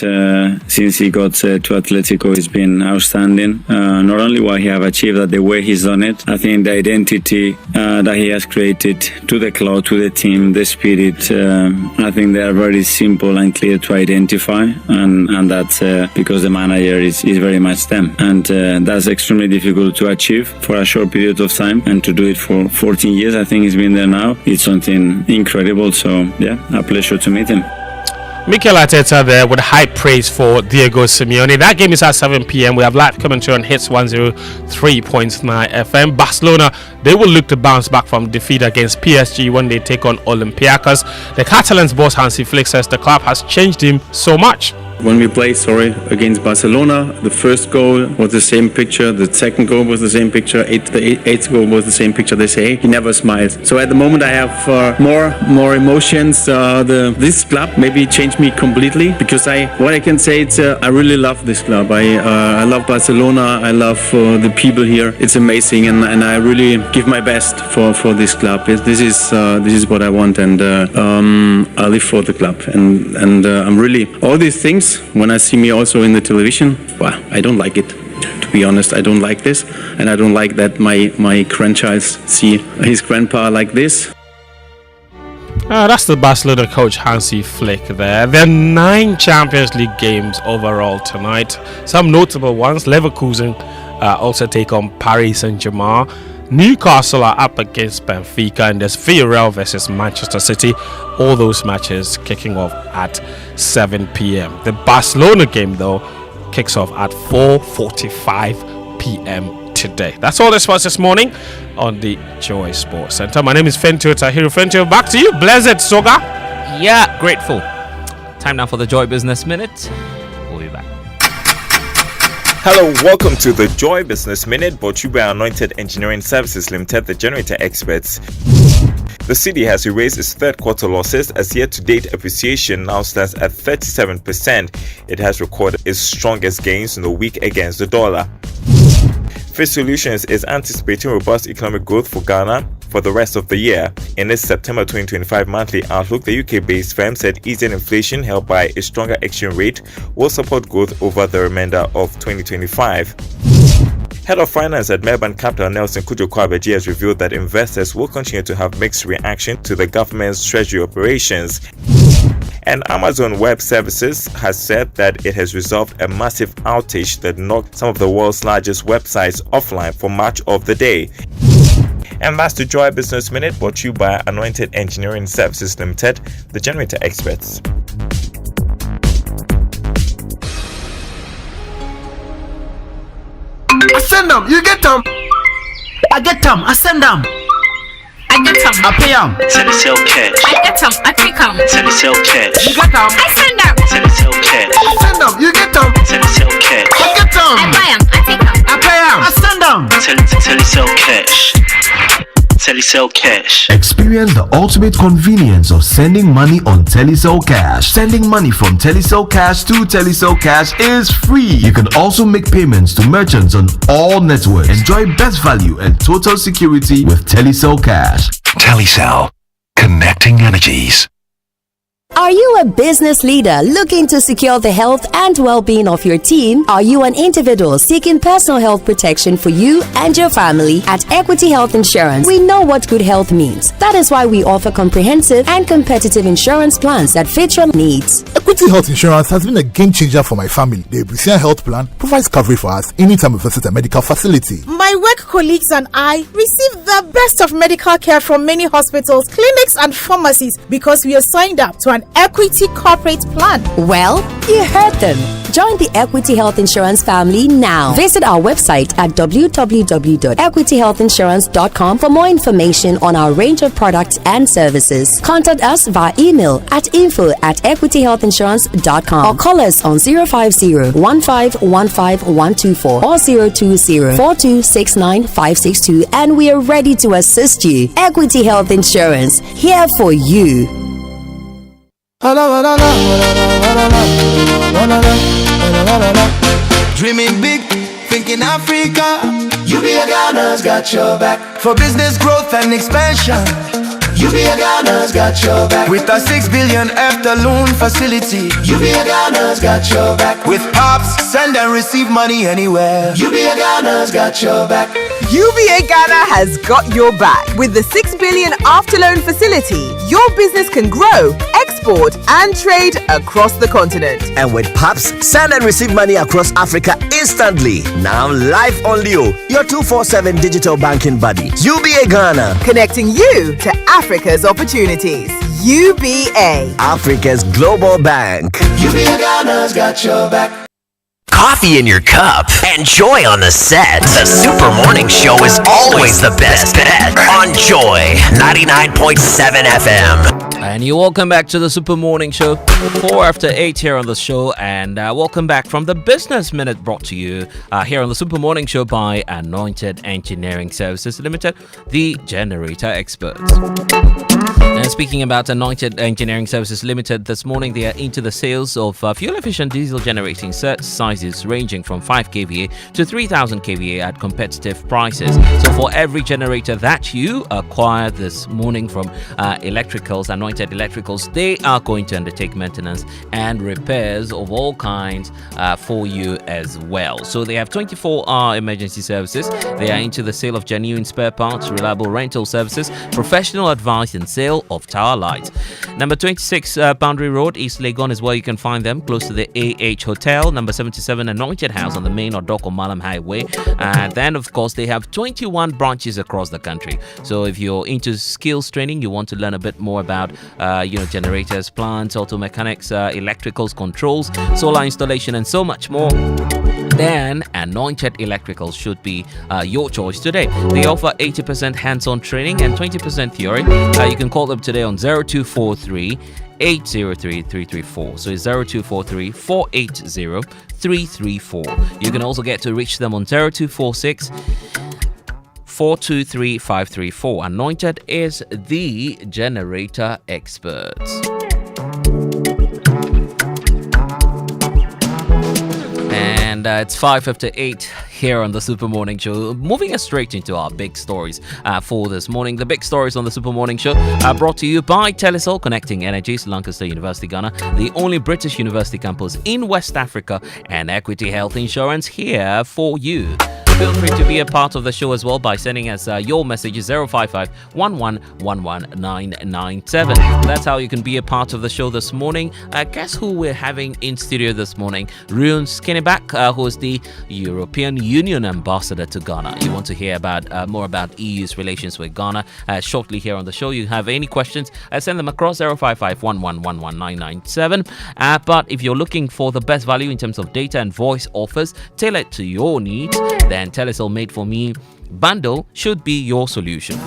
since he got to Atletico has been outstanding. Not only what he have achieved, but the way he's done it. I think the identity that he has created to the club, to the team, the spirit, I think they are very simple and clear to identify, and that's because the manager is very much them. And that's extremely difficult to achieve for a short period of time, and to do it for 14 years, I think he's been there now. It's something incredible. So yeah, a pleasure to meet him. Mikel Arteta there with high praise for Diego Simeone. That game is at 7 p.m. We have live commentary on Hits 103.9 FM. Barcelona, they will look to bounce back from defeat against PSG when they take on Olympiacos. The Catalans boss Hansi Flick says the club has changed him so much. When we played, against Barcelona, the first goal was the same picture, the second goal was the same picture, the eighth goal was the same picture. They say, hey, he never smiles. So at the moment I have more emotions. This club maybe changed me completely, because what I can say is I really love this club. I love Barcelona. I love the people here. It's amazing, and I really give my best for this club. This is what I want, and I live for the club, and I'm really all these things. When I see me also in the television, I don't like it. To be honest, I don't like this, and I don't like that my grandchild see his grandpa like this. That's the Barcelona coach Hansi Flick there. There are 9 Champions League games overall tonight. Some notable ones: Leverkusen also take on Paris Saint-Germain. Newcastle are up against Benfica, and there's Villarreal versus Manchester City. All those matches kicking off at 7 p.m. The Barcelona game, though, kicks off at 4:45 p.m. today. That's all this was this morning on the Joy Sports Center. My name is Fentu Tahiru. Fentu, back to you. Blessed Sogah. Yeah, grateful. Time now for the Joy Business Minute. We'll be back. Hello, welcome to the Joy Business Minute, brought to you by Anointed Engineering Services Limited, the generator experts. The cedi has erased its third quarter losses as year-to-date appreciation now stands at 37%. It has recorded its strongest gains in the week against the dollar. Fitch Solutions is anticipating robust economic growth for Ghana for the rest of the year. In its September 2025 monthly outlook, the UK-based firm said easing inflation helped by a stronger exchange rate will support growth over the remainder of 2025. Head of Finance at Melbourne Capital Nelson Kojo has revealed that investors will continue to have mixed reaction to the government's treasury operations. And Amazon Web Services has said that it has resolved a massive outage that knocked some of the world's largest websites offline for much of the day. And that's the Joy Business Minute, brought to you by Anointed Engineering Services Limited, the generator experts. I send them, you get them. I get them, I send them. I get them, I pay them. Send it sell cash. I get them, I take them. Send it sell cash. You get them, I send them. Send it sell cash. I send them, you get them. Send it sell cash. I get them. I buy them, I take them. I pay them, I send them. Sell it sell cash. Telecel Cash. Experience the ultimate convenience of sending money on Telecel Cash. Sending money from Telecel Cash to Telecel Cash is free. You can also make payments to merchants on all networks. Enjoy best value and total security with Telecel Cash. Telecel. Connecting energies. Are you a business leader looking to secure the health and well-being of your team? Are you an individual seeking personal health protection for you and your family? At Equity Health Insurance, we know what good health means. That is why we offer comprehensive and competitive insurance plans that fit your needs. Equity Health Insurance has been a game changer for my family. The Ebusian Health Plan provides coverage for us anytime we visit a medical facility. My work colleagues and I receive the best of medical care from many hospitals, clinics and pharmacies because we are signed up to an Equity corporate plan. Well, you heard them. Join the Equity Health Insurance family now. Visit our website at www.equityhealthinsurance.com for more information on our range of products and services. Contact us via email at info@equityhealthinsurance.com or call us on 050-1515-124 or 020-4269-562 and we are ready to assist you. Equity Health Insurance, here for you. Dreaming big, thinking Africa. UBA Ghana's got your back. For business growth and expansion, UBA Ghana's got your back. With a 6 billion after loan facility, UBA Ghana's got your back. With POPs, send and receive money anywhere, UBA Ghana's got your back. UBA Ghana has got your back. With the 6 billion after loan facility, your business can grow, export and trade across the continent. And with PAPS, send and receive money across Africa instantly. Now live on Leo, your 247 digital banking buddy. UBA Ghana, connecting you to Africa's opportunities. UBA, Africa's global bank. UBA Ghana's got your back. Coffee in your cup and joy on the set. The Super Morning Show is always the best bet on Joy 99.7 FM. And you're welcome back to the Super Morning Show, 4 after 8 here on the show, and welcome back from the Business Minute brought to you here on the Super Morning Show by Anointed Engineering Services Limited, the generator experts. And speaking about Anointed Engineering Services Limited, this morning they are into the sales of fuel-efficient diesel generating sets sizes ranging from 5 kVA to 3000 kVA at competitive prices. So for every generator that you acquire this morning from Electricals, Anointed Electricals, they are going to undertake maintenance and repairs of all kinds for you as well. So they have 24-hour emergency services. They are into the sale of genuine spare parts, reliable rental services, professional advice and sale of tower lights. Number 26 Boundary Road, East Legon is where you can find them, close to the AH Hotel. Number 77 Anointed House on the main Odoko Malam Highway. And then of course they have 21 branches across the country. So if you're into skills training, you want to learn a bit more about generators, plants, auto mechanics, electricals, controls, solar installation and so much more, then Anointed Electricals should be your choice today. They offer 80% hands-on training and 20% theory. You can call them today on 0243 803 334. So it's 0243 480 334. You can also get to reach them on 0246 423 534. Anointed is the generator experts. And it's 5:58 here on the Super Morning Show. Moving us straight into our big stories for this morning. The big stories on the Super Morning Show are brought to you by Telesol, connecting energies, Lancaster University, Ghana, the only British university campus in West Africa, and Equity Health Insurance here for you. Feel free to be a part of the show as well by sending us your messages 055 1111997. That's how you can be a part of the show this morning. Guess who we're having in studio this morning? Rune Skinnyback, who is the European Union ambassador to Ghana. You want to hear about more about EU's relations with Ghana shortly here on the show. You have any questions, send them across 055 1111997. But if you're looking for the best value in terms of data and voice offers tailored to your needs, then Telesol Made For Me bundle should be your solution.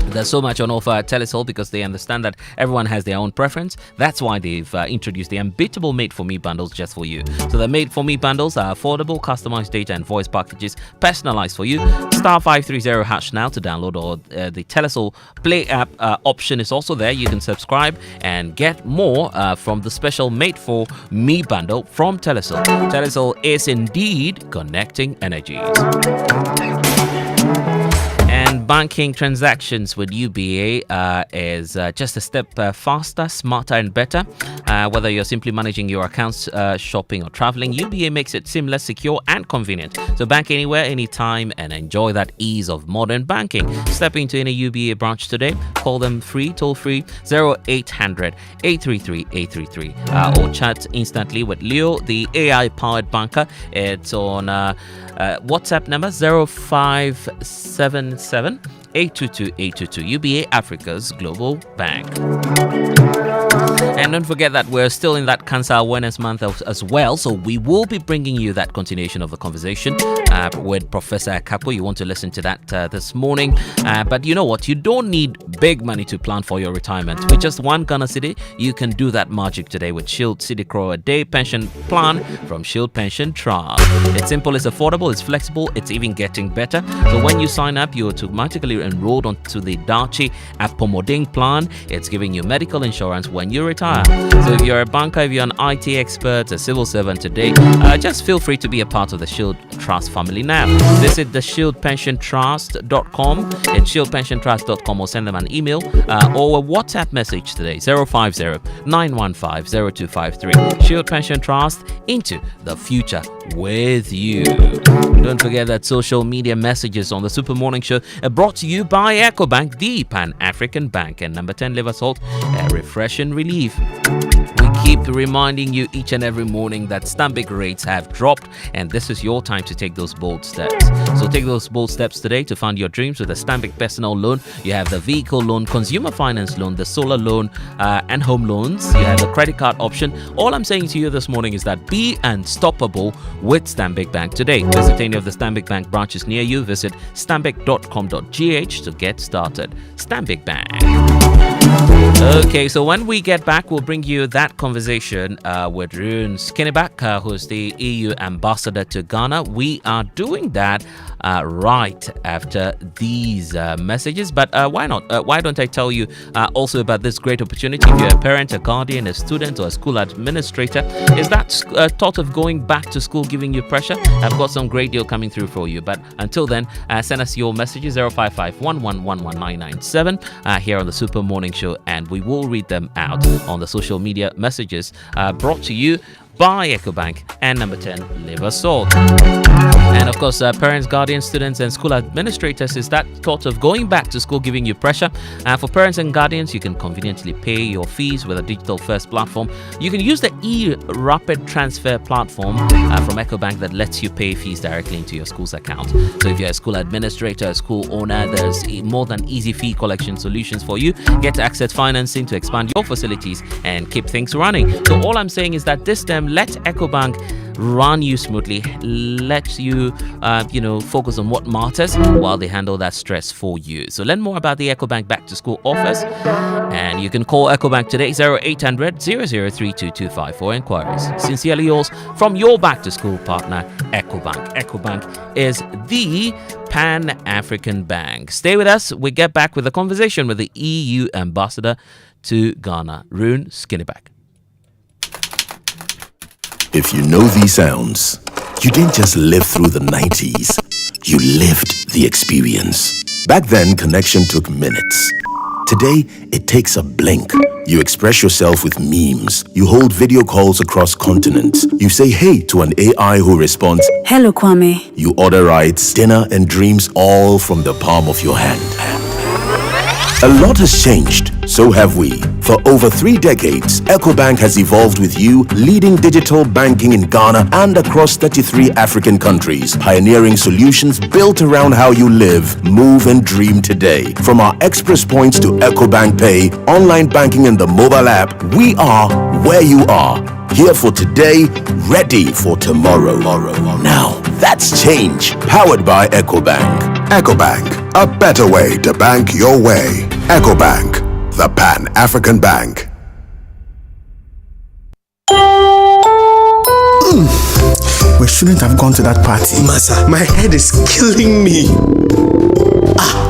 There's so much on offer at Telesol because they understand that everyone has their own preference. That's why they've introduced the unbeatable Made For Me bundles just for you. So the Made For Me bundles are affordable, customized data and voice packages personalized for you. Star 530 hash now to download, or the Telesol Play app option is also there. You can subscribe and get more from the special Made For Me bundle from Telesol. Telesol is indeed connecting energies. And banking transactions with UBA is just a step faster, smarter, and better. Whether you're simply managing your accounts, shopping, or traveling, UBA makes it seamless, secure, and convenient. So bank anywhere, anytime, and enjoy that ease of modern banking. Step into any UBA branch today. Call them free, toll free, 0800 833 833, or chat instantly with Leo, the AI-powered banker. It's on WhatsApp number 0577 822 822. UBA, Africa's global bank. And don't forget that we're still in that Cancer Awareness Month as well, so we will be bringing you that continuation of the conversation with Professor Akapo. You want to listen to that this morning. But you know what? You don't need big money to plan for your retirement. With just one Ghana cedi, you can do that magic today with Shield Cedi Crow, a day pension plan from Shield Pension Trust. It's simple, it's affordable, it's flexible, it's even getting better. So when you sign up, you're automatically enrolled onto the Dachi Apomoding plan. It's giving you medical insurance when you retire. So if you're a banker, if you're an IT expert, a civil servant today, just feel free to be a part of the Shield Trust family now. Visit the shieldpensiontrust.com. It's shieldpensiontrust.com, or send them an email or a WhatsApp message today, 050 915 0253. Shield Pension Trust, into the future with you. Don't forget that social media messages on the Super Morning Show are brought to you by EcoBank, the Pan-African Bank, and number 10 liver salt, refresh and relief. We keep reminding you each and every morning that Stanbic rates have dropped, and this is your time to take those bold steps. So take those bold steps today to fund your dreams with a Stanbic personal loan. You have the vehicle loan, consumer finance loan, the solar loan, and home loans. You have the credit card option. All I'm saying to you this morning is that be unstoppable with Stanbic Bank today. Visit any of the Stanbic Bank branches near you. Visit stanbic.com.gh to get started. Stanbic Bank. Okay, so when we get back, we'll bring you that conversation with Rune Skinneback, who's the EU ambassador to Ghana. We are doing that right after these messages. But why not? Why don't I tell you also about this great opportunity? If you're a parent, a guardian, a student, or a school administrator, is that thought of going back to school giving you pressure? I've got some great deal coming through for you. But until then, send us your messages, 055 1111997 here on the Super Morning Show, and we will read them out on the social media messages brought to you by EcoBank and number 10 liver salt. And of course, parents, guardians, students, and school administrators, is that thought of going back to school giving you pressure? For parents and guardians, you can conveniently pay your fees with a digital first platform. You can use the e-rapid transfer platform from EcoBank that lets you pay fees directly into your school's account. So if you're a school administrator, a school owner, there's more than easy fee collection solutions for you. Get access financing to expand your facilities and keep things running. So all I'm saying is that this time, let EcoBank run you smoothly, let you focus on what matters while they handle that stress for you. So learn more about the EcoBank Back to School offers, and you can call EcoBank today, 0800 0032255 for inquiries. Sincerely yours from your Back to School partner, EcoBank. EcoBank is the Pan-African Bank. Stay with us. We get back with a conversation with the EU ambassador to Ghana, Rune Skinneback. If you know these sounds, you didn't just live through the 90s, you lived the experience. Back then, connection took minutes. Today, it takes a blink. You express yourself with memes. You hold video calls across continents. You say hey to an AI who responds, "Hello, Kwame." You order rides, dinner, and dreams all from the palm of your hand. A lot has changed, so have we. For over 3 decades, EcoBank has evolved with you, leading digital banking in Ghana and across 33 African countries, pioneering solutions built around how you live, move, and dream today. From our express points to EcoBank Pay, online banking, and the mobile app, we are where you are. Here for today, ready for tomorrow. Now, that's change, powered by EcoBank. EcoBank, a better way to bank your way. EcoBank, the Pan-African Bank. We shouldn't have gone to that party. Masa, my head is killing me.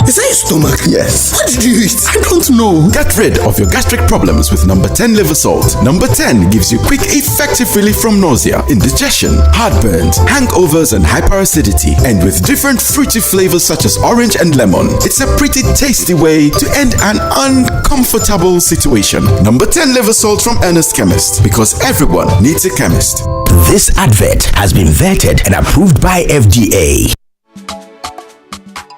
Is that your stomach? Yes. What did you eat? I don't know. Get rid of your gastric problems with number 10 liver salt. Number 10 gives you quick, effective relief from nausea, indigestion, heartburns, hangovers, and hyperacidity. And with different fruity flavors such as orange and lemon, it's a pretty tasty way to end an uncomfortable situation. Number 10 liver salt from Ernest Chemist, because everyone needs a chemist. This advert has been vetted and approved by FDA.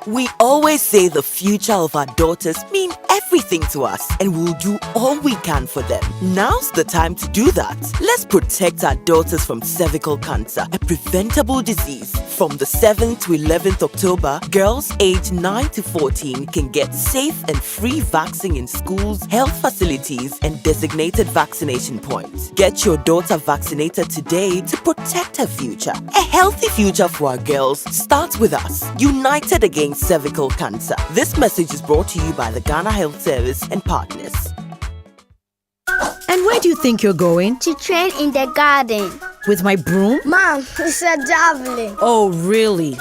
We always say the future of our daughters mean everything to us, and we'll do all we can for them. Now's the time to do that. Let's protect our daughters from cervical cancer, a preventable disease. From the 7th to 11th October, girls aged 9 to 14 can get safe and free vaccine in schools, health facilities, and designated vaccination points. Get your daughter vaccinated today to protect her future. A healthy future for our girls starts with us, united against cervical cancer. This message is brought to you by the Ghana Health Service and partners. And where do you think you're going? To train in the garden. With my broom? Mom, it's a javelin. Oh, really?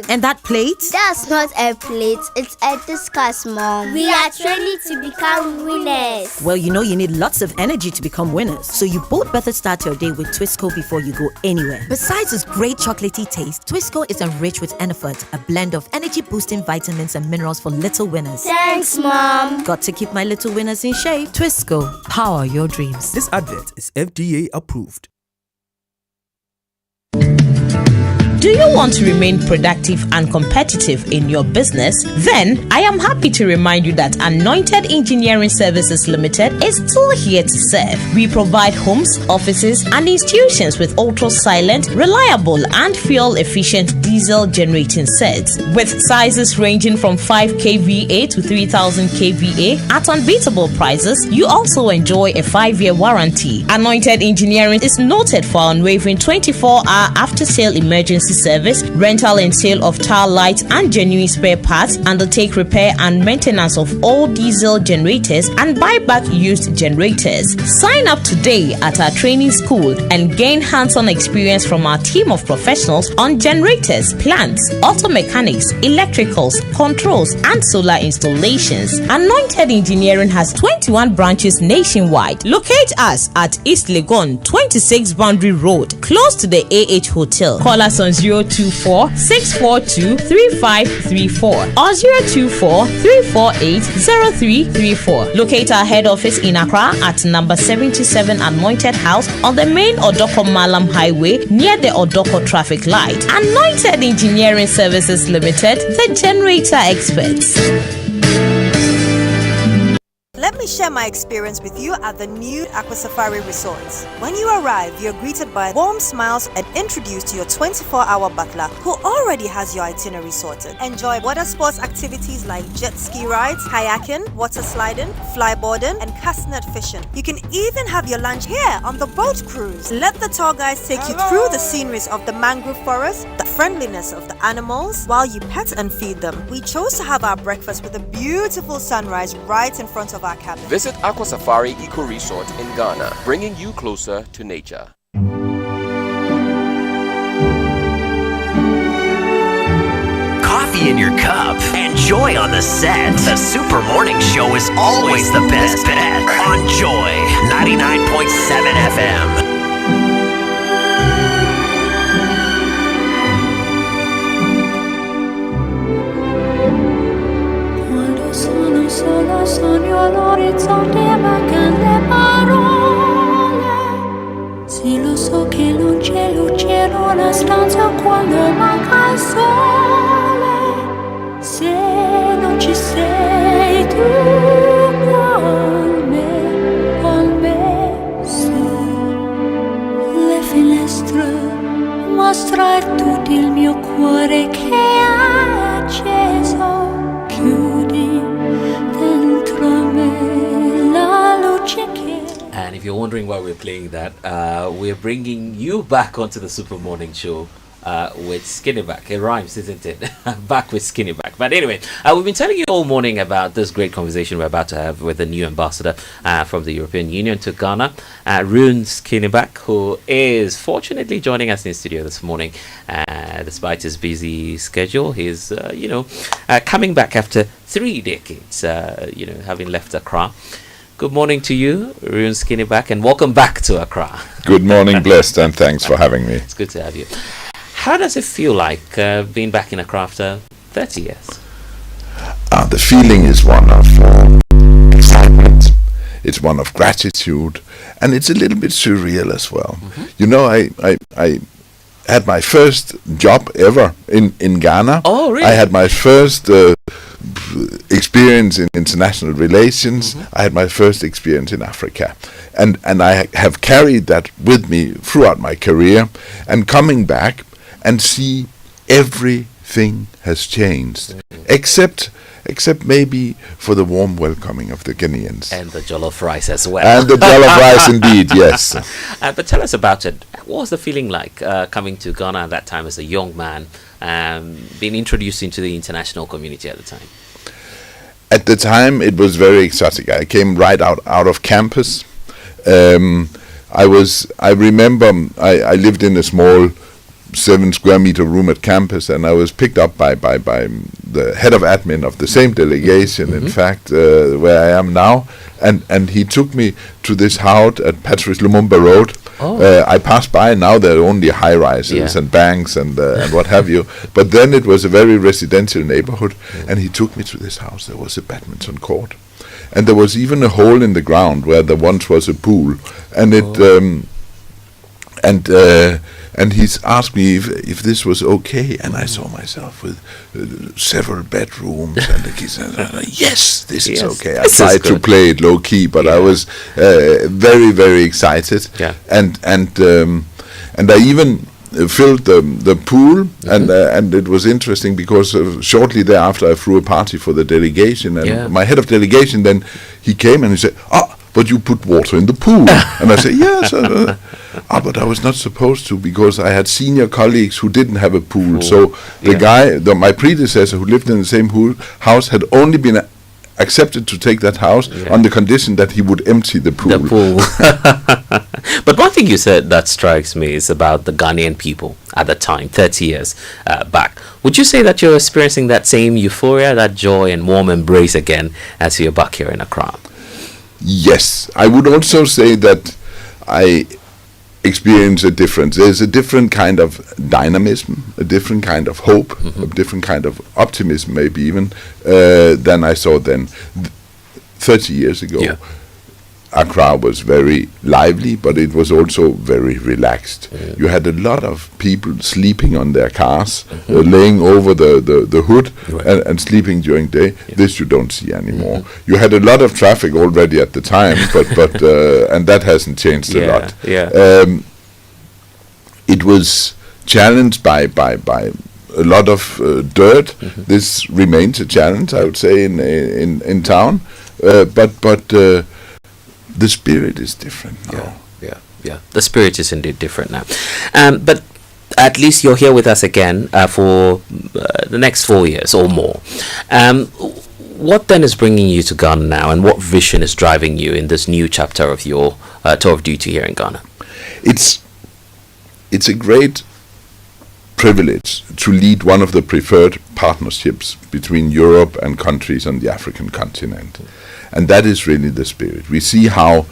And that plate? That's not a plate, it's a discus, Mom. We are training to become winners. Well, you know you need lots of energy to become winners. So you both better start your day with Twisco before you go anywhere. Besides its great chocolatey taste, Twisco is enriched with Enerfort, a blend of energy-boosting vitamins and minerals for little winners. Thanks, Mom. Got to keep my little winners in shape. Twisco, power your dreams. This advert is FDA approved. Do you want to remain productive and competitive in your business? Then I am happy to remind you that Anointed Engineering Services Limited is still here to serve. We provide homes, offices, and institutions with ultra-silent, reliable, and fuel-efficient diesel generating sets with sizes ranging from 5 kVA to 3000 kVA at unbeatable prices. You also enjoy a 5-year warranty. Anointed Engineering is noted for unwavering 24-hour after-sale emergency service, rental and sale of tile lights and genuine spare parts, undertake repair and maintenance of all diesel generators, and buy back used generators. Sign up today at our training school and gain hands-on experience from our team of professionals on generators, plants, auto mechanics, electricals, controls, and solar installations. Anointed Engineering has 21 branches nationwide. Locate us at East Legon, 26 Boundary Road, close to the AH Hotel. Call us on 024-642-3534 or 024-348-0334. Locate our head office in Accra at number 77 Anointed House on the main Odoko Malam Highway near the Odoko traffic light. Anointed Engineering Services Limited, the generator experts. Let me share my experience with you at the new Aqua Safari Resort. When you arrive, you're greeted by warm smiles and introduced to your 24-hour butler who already has your itinerary sorted. Enjoy water sports activities like jet ski rides, kayaking, water sliding, flyboarding, and castnet fishing. You can even have your lunch here on the boat cruise. Let the tour guides take you through the sceneries of the mangrove forest, the friendliness of the animals, while you pet and feed them. We chose to have our breakfast with a beautiful sunrise right in front of our cabin. Visit Aqua Safari Eco Resort in Ghana, bringing you closer to nature. Coffee in your cup and joy on the set. The Super Morning Show is always the best bet on Joy 99.7 FM. Solo sogno all'orizzonte mancano le parole. Sì, lo so che non c'è luce in una stanza quando manca il sole. Se non ci sei tu con me, sì. Le finestre mostra tutto il mio cuore che è acceso. Chiudi. And if you're wondering why we're playing that, we're bringing you back onto the Super Morning Show with Skinny Back. It rhymes, isn't it? Back with Skinny Back. But anyway, we've been telling you all morning about this great conversation we're about to have with the new ambassador from the European Union to Ghana, Rune Skinny Back, who is fortunately joining us in studio this morning. Despite his busy schedule, he's, coming back after 3 decades, having left Accra. Good morning to you, Rune Skinny Back, and welcome back to Accra. Good morning, Blessed, and thanks for having me. It's good to have you. How does it feel like being back in Accra after 30 years? The feeling is one of excitement, it's one of gratitude, and it's a little bit surreal as well. Mm-hmm. You know, I had my first job ever in Ghana. Oh, really? I had my first experience in international relations. Mm-hmm. I had my first experience in Africa. And I have carried that with me throughout my career, and coming back and see everything has changed, except maybe for the warm welcoming of the Ghanaians. And the jollof rice as well. And the jollof rice, indeed, yes. But tell us about it. What was the feeling like coming to Ghana at that time as a young man, being introduced into the international community at the time? At the time, it was very exotic. I came right out of campus. I remember I lived in a small 7 square meter room at campus, and I was picked up by the head of admin of the same delegation, mm-hmm. in fact, where I am now, and he took me to this house at Patrice Lumumba Road. Oh. I passed by, now there are only high-rises and banks and what have you, but then it was a very residential neighborhood, and he took me to this house. There was a badminton court, and there was even a hole in the ground where there once was a pool, and and he's asked me if this was okay, and I saw myself with several bedrooms, and he said, yes, this is okay. I tried to play it low key, but I was very, very excited, and I even filled the pool, mm-hmm. and it was interesting because shortly thereafter I threw a party for the delegation, and my head of delegation, then he came and he said, but you put water in the pool. And I said, yes. But I was not supposed to, because I had senior colleagues who didn't have a pool. So the guy, my predecessor who lived in the same house, had only been accepted to take that house on the condition that he would empty the pool. But one thing you said that strikes me is about the Ghanaian people at the time, 30 years back. Would you say that you're experiencing that same euphoria, that joy and warm embrace again as you're back here in Accra? Yes, I would also say that I experience a difference. There's a different kind of dynamism, a different kind of hope, mm-hmm. a different kind of optimism, maybe even, than I saw then. 30 years ago, Accra was very lively, but it was also very relaxed. You had a lot of people sleeping on their cars, mm-hmm. Laying over the hood and sleeping during day. This you don't see anymore. Mm-hmm. You had a lot of traffic already at the time, but and that hasn't changed a lot. It was challenged by a lot of dirt. Mm-hmm. This remains a challenge, I would say, in town, but the spirit is different now. Yeah. The spirit is indeed different now. But at least you're here with us again for the next 4 years or more. What then is bringing you to Ghana now, and what vision is driving you in this new chapter of your tour of duty here in Ghana? It's a great privilege to lead one of the preferred partnerships between Europe and countries on the African continent. And that is really the spirit. We see how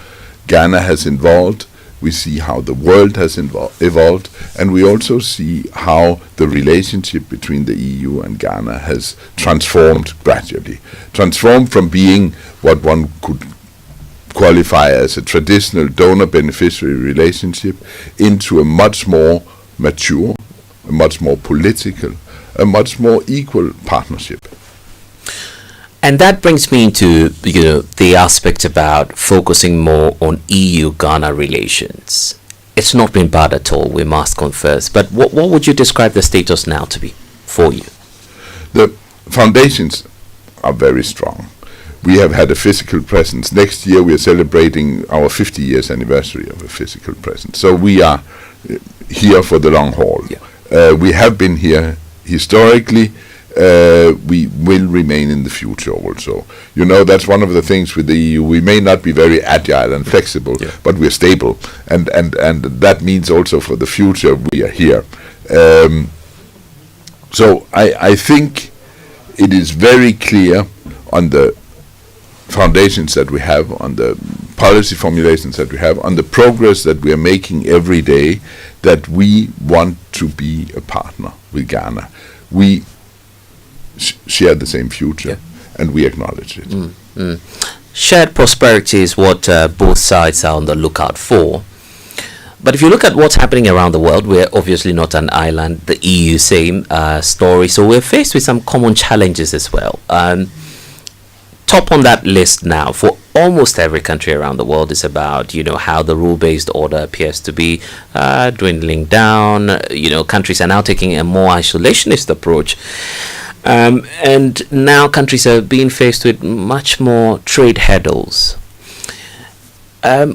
Ghana has evolved, we see how the world has evolved, and we also see how the relationship between the EU and Ghana has transformed gradually. Transformed from being what one could qualify as a traditional donor-beneficiary relationship into a much more mature, a much more political, a much more equal partnership. And that brings me into the aspect about focusing more on EU-Ghana relations. It's not been bad at all, we must confess. But what would you describe the status now to be for you? The foundations are very strong. We have had a physical presence. Next year we are celebrating our 50 years anniversary of a physical presence. So we are here for the long haul. We have been here historically. We will remain in the future also. You know, that's one of the things with the EU. We may not be very agile and flexible, but we're stable, and that means also for the future we are here. So I think it is very clear on the foundations that we have, on the policy formulations that we have, on the progress that we are making every day, that we want to be a partner with Ghana. We share the same future, and we acknowledge it. Shared prosperity is what both sides are on the lookout for. But if you look at what's happening around the world, we're obviously not an island. The EU, same story. So we're faced with some common challenges as well. Top on that list now for almost every country around the world is about, how the rule-based order appears to be dwindling down. Countries are now taking a more isolationist approach. And now countries are being faced with much more trade hurdles.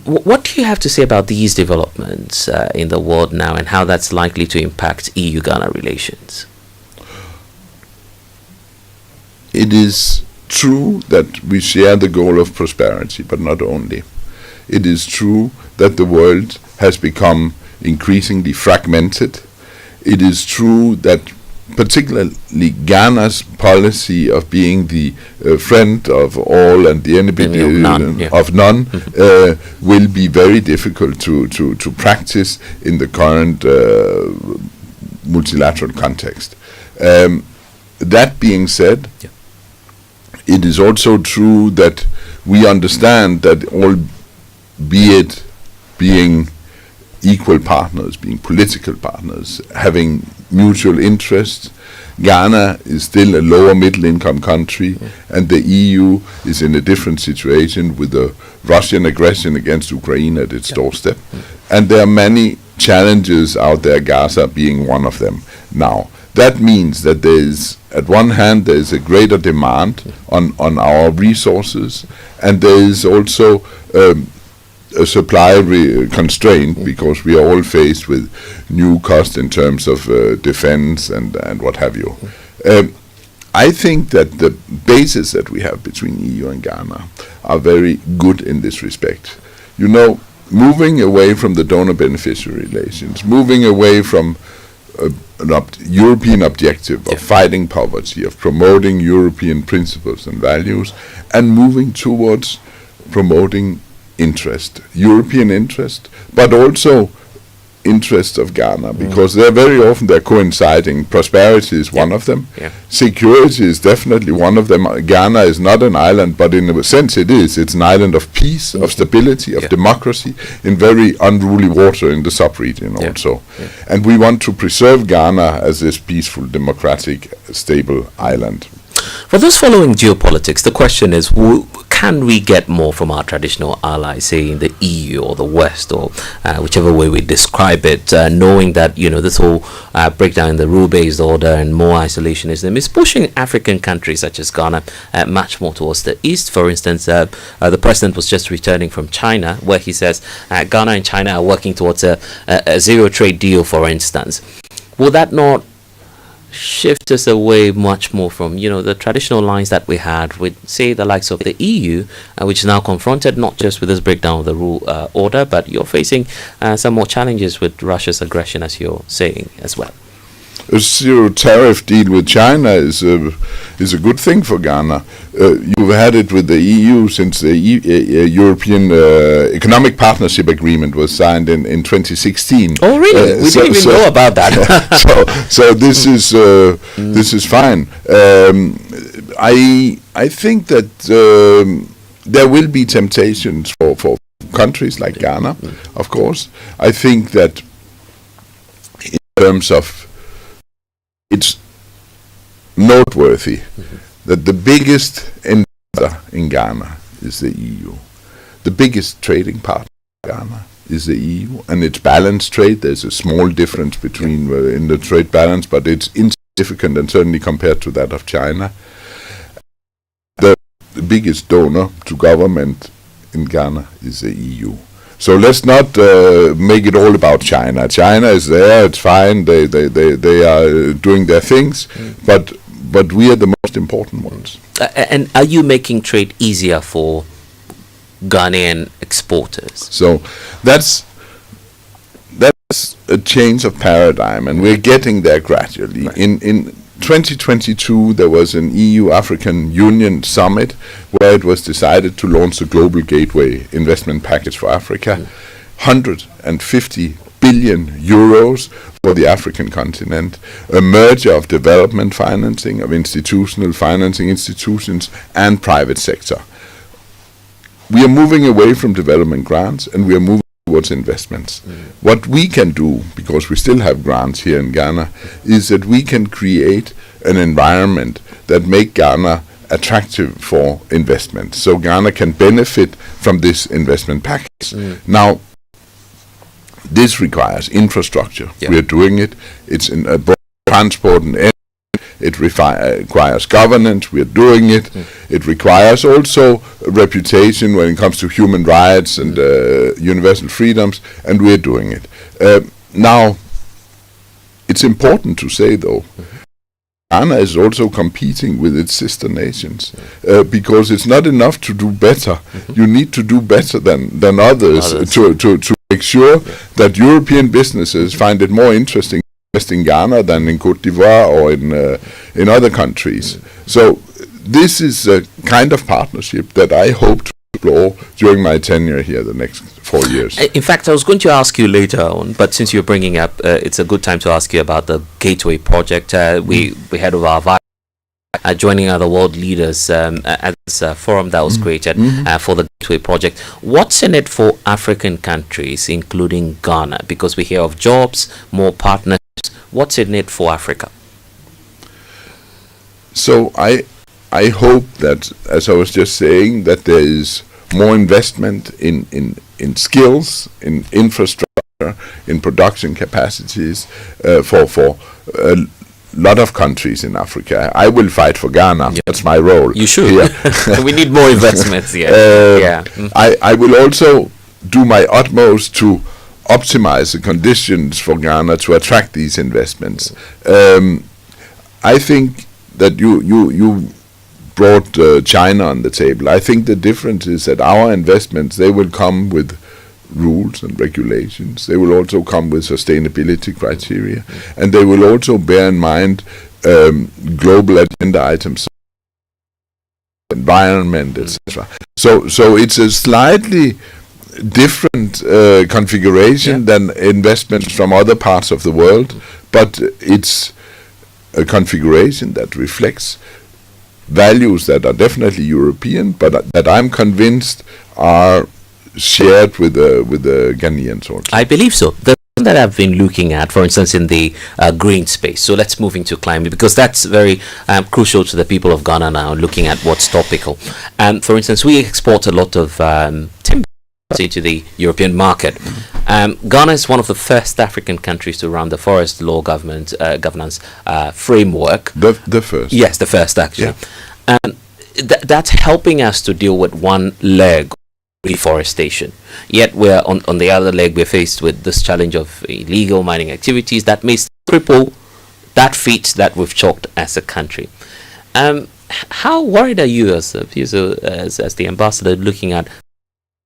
What do you have to say about these developments in the world now, and how that's likely to impact EU-Ghana relations? It is true that we share the goal of prosperity, but not only. It is true that the world has become increasingly fragmented. It is true that particularly Ghana's policy of being the friend of all and the enemy of none will be very difficult to practice in the current multilateral context. That being said, it is also true that we understand that, albeit being equal partners, being political partners, having mutual interests, Ghana is still a lower middle income country, and the EU is in a different situation with the Russian aggression against Ukraine at its doorstep. And there are many challenges out there, Gaza being one of them now. That means that there is, at one hand, there is a greater demand on our resources, and there is also a supply constraint, because we are all faced with new costs in terms of defense and what have you. I think that the basis that we have between EU and Ghana are very good in this respect. Moving away from the donor-beneficiary relations, moving away from an European objective of fighting poverty, of promoting European principles and values, and moving towards promoting European interest, but also interests of Ghana, because they're coinciding. Prosperity is one of them. Security is definitely one of them. Ghana is not an island, but in a sense it is. It's an island of peace, of stability, of democracy, in very unruly water in the sub-region also. And we want to preserve Ghana as this peaceful, democratic, stable island. For those following geopolitics, the question is, can we get more from our traditional allies, say in the EU or the West, or whichever way we describe it, knowing that this whole breakdown in the rule-based order and more isolationism is pushing African countries such as Ghana much more towards the east. For instance, the president was just returning from China, where he says Ghana and China are working towards a zero trade deal, for instance. Will that not shift us away much more from the traditional lines that we had with, say, the likes of the EU, which is now confronted not just with this breakdown of the rule order, but you're facing some more challenges with Russia's aggression, as you're saying as well? A zero tariff deal with China is a good thing for Ghana. You've had it with the EU since the European Economic Partnership Agreement was signed in 2016. Oh, really? We didn't even know about that. so this is fine. I think that there will be temptations for countries like Ghana, of course. I think that in terms of, it's noteworthy that the biggest investor in Ghana is the EU. The biggest trading partner in Ghana is the EU, and it's balanced trade. There's a small difference between in the trade balance, but it's insignificant, and certainly compared to that of China. The biggest donor to government in Ghana is the EU. So let's not make it all about China. China is there; it's fine. They are doing their things, but we are the most important ones. And are you making trade easier for Ghanaian exporters? So that's a change of paradigm, and we're getting there gradually. Right. In 2022, there was an EU-African Union summit where it was decided to launch a global gateway investment package for Africa, 150 billion euros for the African continent, a merger of development financing, of institutional financing institutions and private sector. We are moving away from development grants and we are moving towards investments. What we can do, because we still have grants here in Ghana, is that we can create an environment that make Ghana attractive for investment. So Ghana can benefit from this investment package. Now, this requires infrastructure. We are doing it. It's in transport and energy. It requires governance. We are doing it. It requires also reputation when it comes to human rights and universal freedoms, and we are doing it. Now, it's important to say, though, Ghana is also competing with its sister nations because it's not enough to do better. You need to do better than others. To make sure that European businesses find it more interesting to invest in Ghana than in Côte d'Ivoire or in other countries. So this is a kind of partnership that I hope to explore during my tenure here the next 4 years. In fact, I was going to ask you later on, but since you're bringing up, it's a good time to ask you about the Gateway project. We had of our joining other world leaders at this forum that was created for the Gateway project. What's in it for African countries, including Ghana? Because we hear of jobs, more partnerships. What's in it for Africa? So I hope that, as I was just saying, that there is more investment in skills, in infrastructure, in production capacities for a lot of countries in Africa. I will fight for Ghana. That's my role. You should. We need more investments here. I will also do my utmost to optimize the conditions for Ghana to attract these investments. I think that you brought China on the table. I think the difference is that our investments, they will come with rules and regulations. They will also come with sustainability criteria, and they will also bear in mind global agenda items, environment, etc. So it's a slightly different configuration than investments from other parts of the world, but it's a configuration that reflects values that are definitely European, but that I'm convinced are shared with the Ghanaians also. I believe so. The thing that I've been looking at, for instance, in the green space. So let's move into climate, because that's very crucial to the people of Ghana now, looking at what's topical. And for instance, we export a lot of timber into the European market. Ghana is one of the first African countries to run the forest law governance framework. The first? Yes, the first actually. And that's helping us to deal with one leg, reforestation. Yet we're on the other leg, we're faced with this challenge of illegal mining activities that may cripple that feat that we've chalked as a country. How worried are you as the ambassador looking at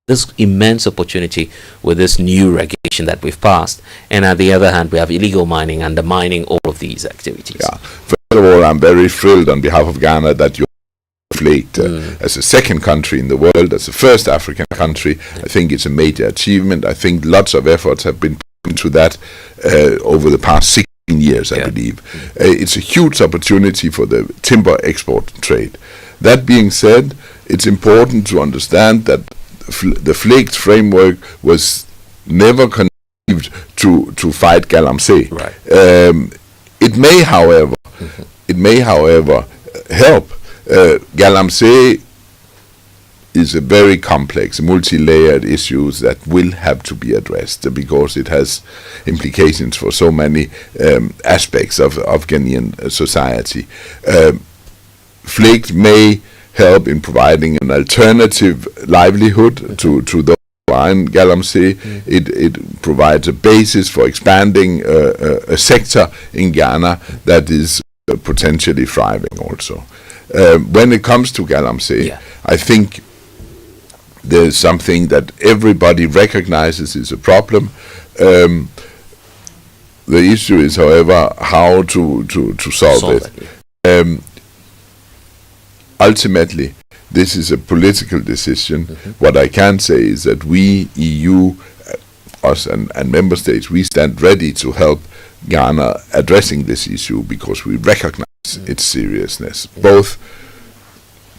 this immense opportunity with this new regulation that we've passed, and at the other hand we have illegal mining undermining all of these activities? First of all, I'm very thrilled on behalf of Ghana that you reflect as a second country in the world, as the first African country. I think it's a major achievement. I think lots of efforts have been put into that over the past 16 years, I believe. It's a huge opportunity for the timber export trade. That being said, it's important to understand that the flaked framework was never conceived to fight galamsey. It may, however, help. Galamsey is a very complex, multi-layered issues that will have to be addressed because it has implications for so many aspects of Ghanaian society. Flaked may help in providing an alternative livelihood to those who are in Galamsey. It provides a basis for expanding a sector in Ghana that is potentially thriving also. When it comes to Galamsey, I think there's something that everybody recognizes is a problem. The issue is, however, how to solve it. Ultimately, this is a political decision. What I can say is that we, EU, us and member states, we stand ready to help Ghana addressing this issue because we recognize its seriousness, both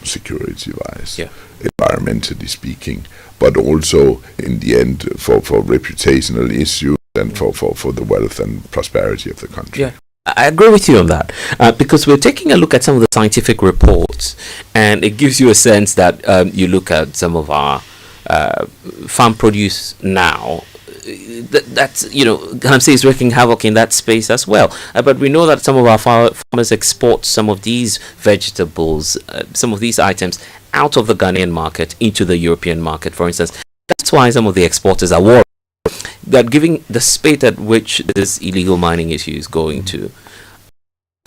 security-wise, environmentally speaking, but also in the end for reputational issues and for the wealth and prosperity of the country. Yeah, I agree with you on that because we're taking a look at some of the scientific reports, and it gives you a sense that you look at some of our farm produce now. That's Galamsey is wreaking havoc in that space as well. But we know that some of our farmers export some of these vegetables, some of these items out of the Ghanaian market into the European market, for instance. That's why some of the exporters are worried that given the speed at which this illegal mining issue is going to,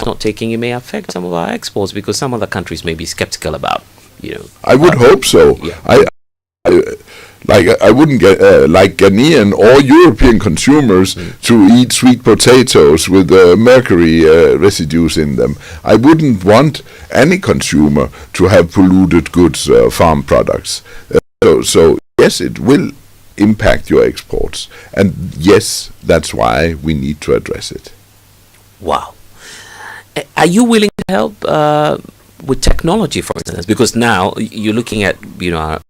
not taking it may affect some of our exports because some other countries may be skeptical about. I would hope so. Yeah. I wouldn't get like Ghanaian or European consumers to eat sweet potatoes with mercury residues in them. I wouldn't want any consumer to have polluted goods, farm products. So yes, it will impact your exports, and yes, that's why we need to address it. Wow. Are you willing to help with technology, for instance? Because now you're looking at our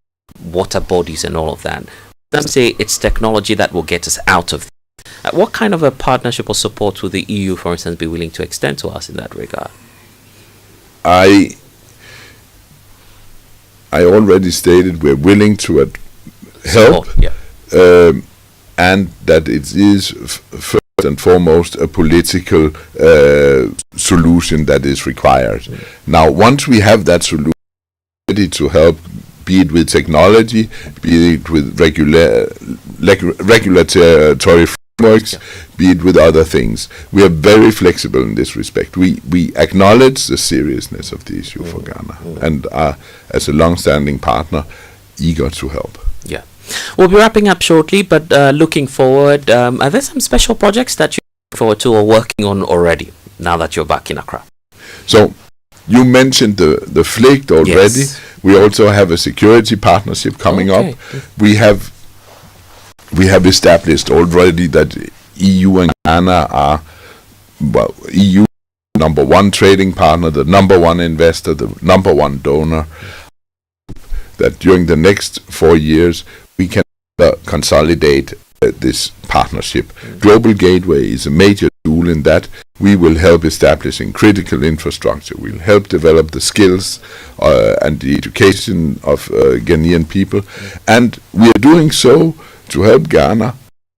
water bodies and all of that. Some say it's technology that will get us out of that. What kind of a partnership or support would the EU, for instance, be willing to extend to us in that regard? I already stated we're willing to help, and that it is first and foremost a political solution that is required. Now, once we have that solution, ready to help, be it with technology, be it with regulatory frameworks, be it with other things. We are very flexible in this respect. We acknowledge the seriousness of the issue for Ghana and are, as a long-standing partner, eager to help. Yeah. We'll be wrapping up shortly, but looking forward, are there some special projects that you're looking forward to or working on already, now that you're back in Accra? So, you mentioned the FLICT already. Yes. We also have a security partnership coming up. We have established already that EU and Ghana are, EU number one trading partner, the number one investor, the number one donor. That during the next 4 years we can consolidate this partnership. Global Gateway is a major tool in that. We will help establishing critical infrastructure. We'll help develop the skills and the education of Ghanaian people. And we are doing so to help Ghana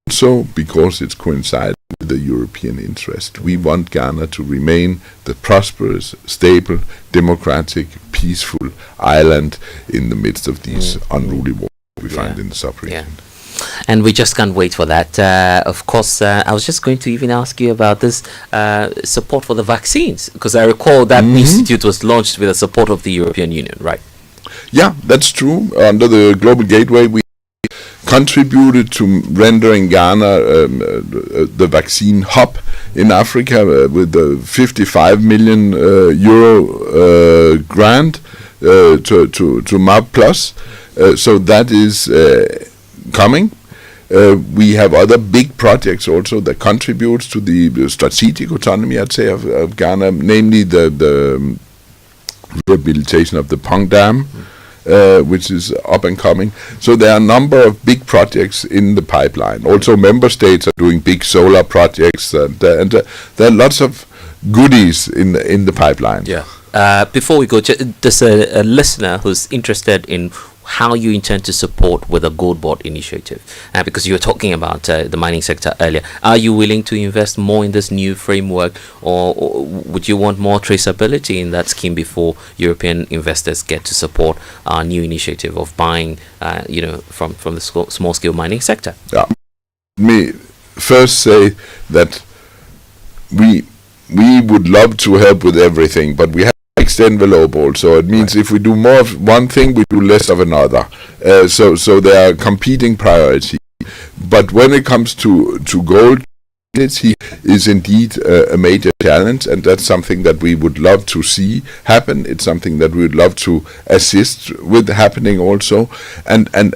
also because it's coinciding with the European interest. We want Ghana to remain the prosperous, stable, democratic, peaceful island in the midst of these unruly wars we find in the sub-region. And we just can't wait for that. Of course, I was just going to even ask you about this support for the vaccines, because I recall that institute was launched with the support of the European Union, right? Yeah, that's true. Under the Global Gateway, we contributed to rendering Ghana the vaccine hub in Africa with the 55 million euro grant to MAP Plus. So that is coming. We have other big projects also that contributes to the strategic autonomy, I'd say, of Ghana, namely the rehabilitation of the Pong Dam, which is up and coming. So there are a number of big projects in the pipeline. Also, member states are doing big solar projects, and there are lots of goodies in the pipeline. Yeah. Before we go, there's a listener who's interested in how you intend to support with a gold board initiative, because you were talking about the mining sector earlier. Are you willing to invest more in this new framework, or would you want more traceability in that scheme before European investors get to support our new initiative of buying from the small scale mining sector? Yeah. Me first say that we would love to help with everything, but we have next envelope also. It means if we do more of one thing, we do less of another. So there are competing priorities. But when it comes to gold, it is indeed a major challenge, and that's something that we would love to see happen. It's something that we would love to assist with happening also. And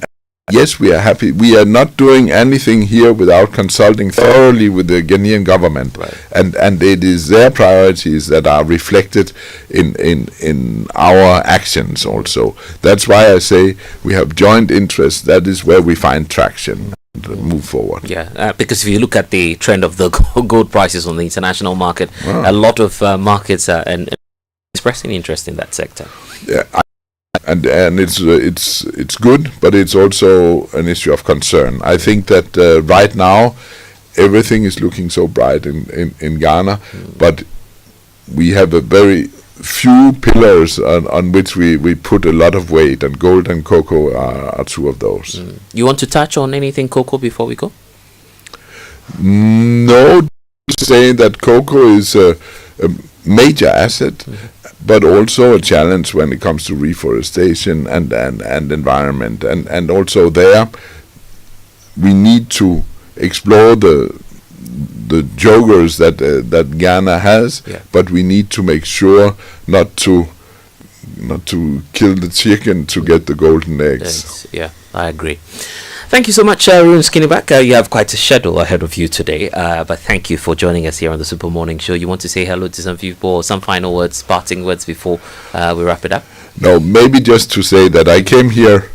yes, we are happy. We are not doing anything here without consulting thoroughly with the Ghanaian government, and it is their priorities that are reflected in our actions also. That's why I say we have joint interests. That is where we find traction and move forward. Yeah, because if you look at the trend of the gold prices on the international market, a lot of markets are expressing interest in that sector. Yeah. And it's good, but it's also an issue of concern. I think that right now everything is looking so bright in Ghana, but we have a very few pillars on which we put a lot of weight, and gold and cocoa are two of those. You want to touch on anything cocoa before we go? No, saying that cocoa is a major asset, but also a challenge when it comes to reforestation and environment, and also there we need to explore the jokers that Ghana has, but we need to make sure not to kill the chicken to get the golden eggs. Yeah, I agree. Thank you so much, Arun Skinnyback. You have quite a schedule ahead of you today, but thank you for joining us here on the Super Morning Show. You want to say hello to some people, or some final words, parting words before we wrap it up? No, maybe just to say that I came here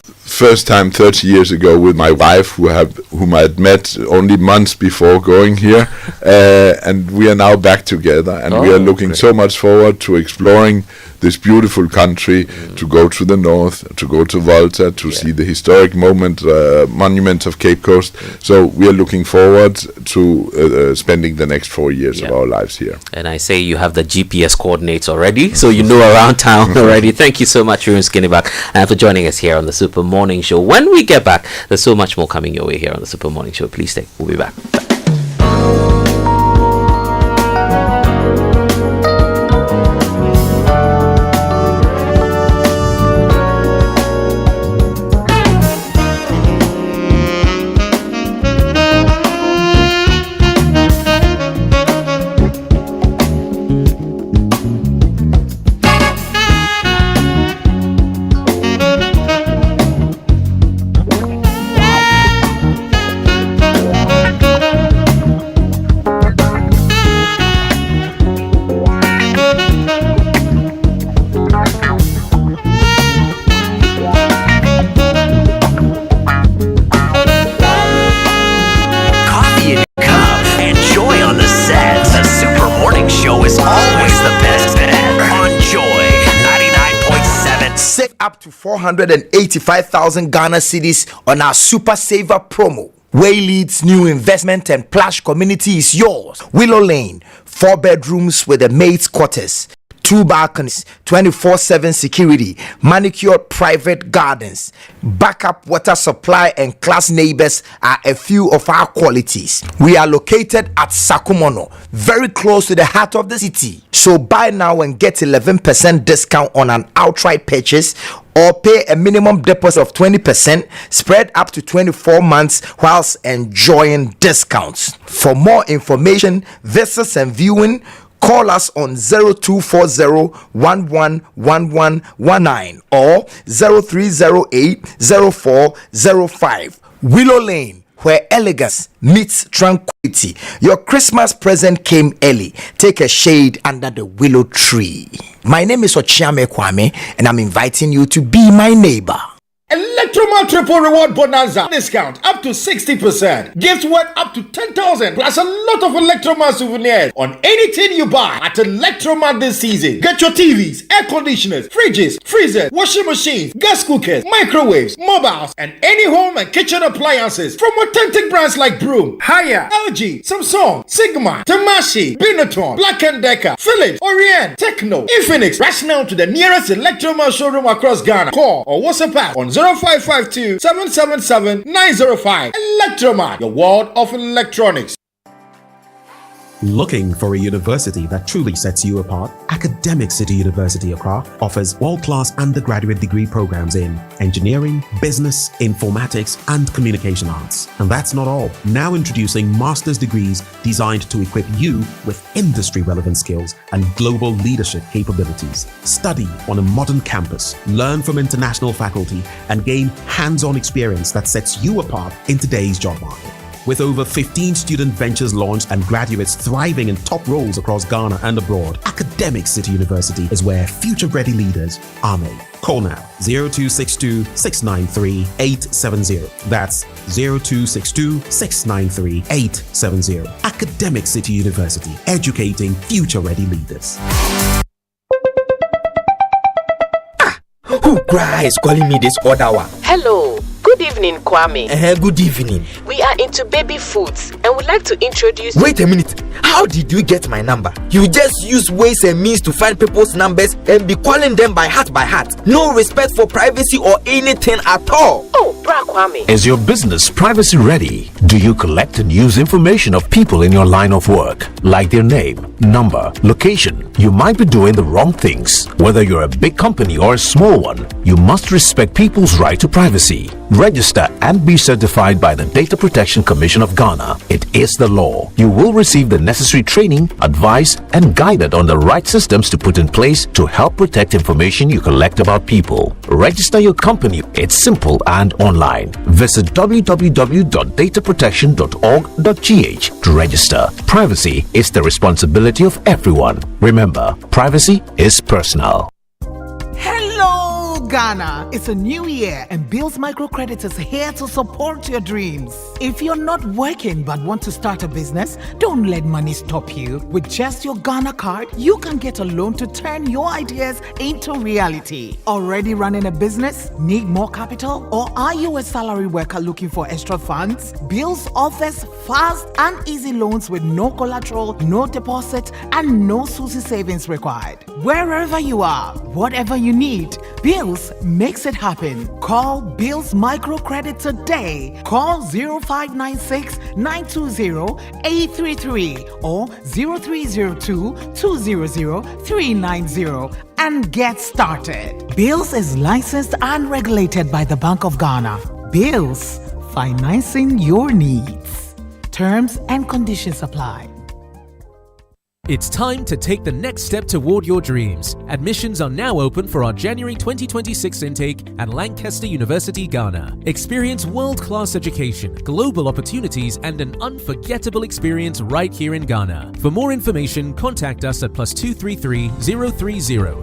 first time 30 years ago with my wife, whom I had met only months before going here, and we are now back together, and we are looking so much forward to exploring this beautiful country, to go to the north, to go to Volta, to see the historic monuments of Cape Coast. So we are looking forward to spending the next 4 years of our lives here. And I say you have the GPS coordinates already, so you know around town already. Thank you so much, Arun Skinnyback, for joining us here on the Super Morning Show. When we get back, there's so much more coming your way here on the Super Morning Show. Please stay. We'll be back. Up to 485,000 Ghana cedis on our Super Saver promo. Way leads new investment and plush community is yours. Willow Lane, 4 bedrooms with a maid's quarters, 2 balconies, 24/7 security, manicured private gardens, backup water supply, and class neighbors are a few of our qualities. We are located at Sakumono, very close to the heart of the city. So buy now and get 11% discount on an outright purchase, or pay a minimum deposit of 20%, spread up to 24 months whilst enjoying discounts. For more information, visits and viewing, call us on 0240-111119 or 0308-0405. Willow Lane, where elegance meets tranquility. Your Christmas present came early. Take a shade under the willow tree. My name is Ochiame Kwame, and I'm inviting you to be my neighbor. Electromart Triple Reward Bonanza discount up to 60%. Gifts worth up to 10,000 plus a lot of Electromart souvenirs on anything you buy at Electromart this season. Get your TVs, air conditioners, fridges, freezers, washing machines, gas cookers, microwaves, mobiles, and any home and kitchen appliances from authentic brands like Broom, Haier, LG, Samsung, Sigma, Tamashi, Benetton, Black & Decker, Philips, Orient, Techno, Infinix. Rush now to the nearest Electromart showroom across Ghana. Call or WhatsApp app on 0552 777 905. Electromart, your world of electronics. Looking for a university that truly sets you apart? Academic City University Accra offers world-class undergraduate degree programs in engineering, business, informatics, and communication arts. And that's not all. Now introducing master's degrees designed to equip you with industry-relevant skills and global leadership capabilities. Study on a modern campus, learn from international faculty, and gain hands-on experience that sets you apart in today's job market. With over 15 student ventures launched and graduates thriving in top roles across Ghana and abroad, Academic City University is where future-ready leaders are made. Call now 0262 693 870. That's 0262 693 870. Academic City University, educating future-ready leaders. Who is calling me this other one? Hello. Good evening, Kwame. Good evening. We are into baby foods and would like to introduce... Wait a minute. How did you get my number? You just use ways and means to find people's numbers and be calling them by heart. No respect for privacy or anything at all. Oh, Bra Kwame. Is your business privacy ready? Do you collect and use information of people in your line of work, like their name, number, location? You might be doing the wrong things. Whether you're a big company or a small one, you must respect people's right to privacy. Register and be certified by the Data Protection Commission of Ghana. It is the law. You will receive the necessary training, advice, and guided on the right systems to put in place to help protect information you collect about people. Register your company. It's simple and online. Visit www.dataprotection.org.gh to register. Privacy is the responsibility of everyone. Remember, privacy is personal. Hello, Ghana. It's a new year and Bill's Microcredit is here to support your dreams. If you're not working but want to start a business, don't let money stop you. With just your Ghana card, you can get a loan to turn your ideas into reality. Already running a business? Need more capital? Or are you a salary worker looking for extra funds? Bill's offers fast and easy loans with no collateral, no deposit, and no SUSI savings required. Wherever you are, whatever you need, Bills makes it happen. Call Bills Microcredit today. Call 0596 920 833 or 0302 200 390 and get started. Bills is licensed and regulated by the Bank of Ghana. Bills, financing your needs. Terms and conditions apply. It's time to take the next step toward your dreams. Admissions are now open for our January 2026 intake at Lancaster University, Ghana. Experience world-class education, global opportunities, and an unforgettable experience right here in Ghana. For more information, contact us at +233 030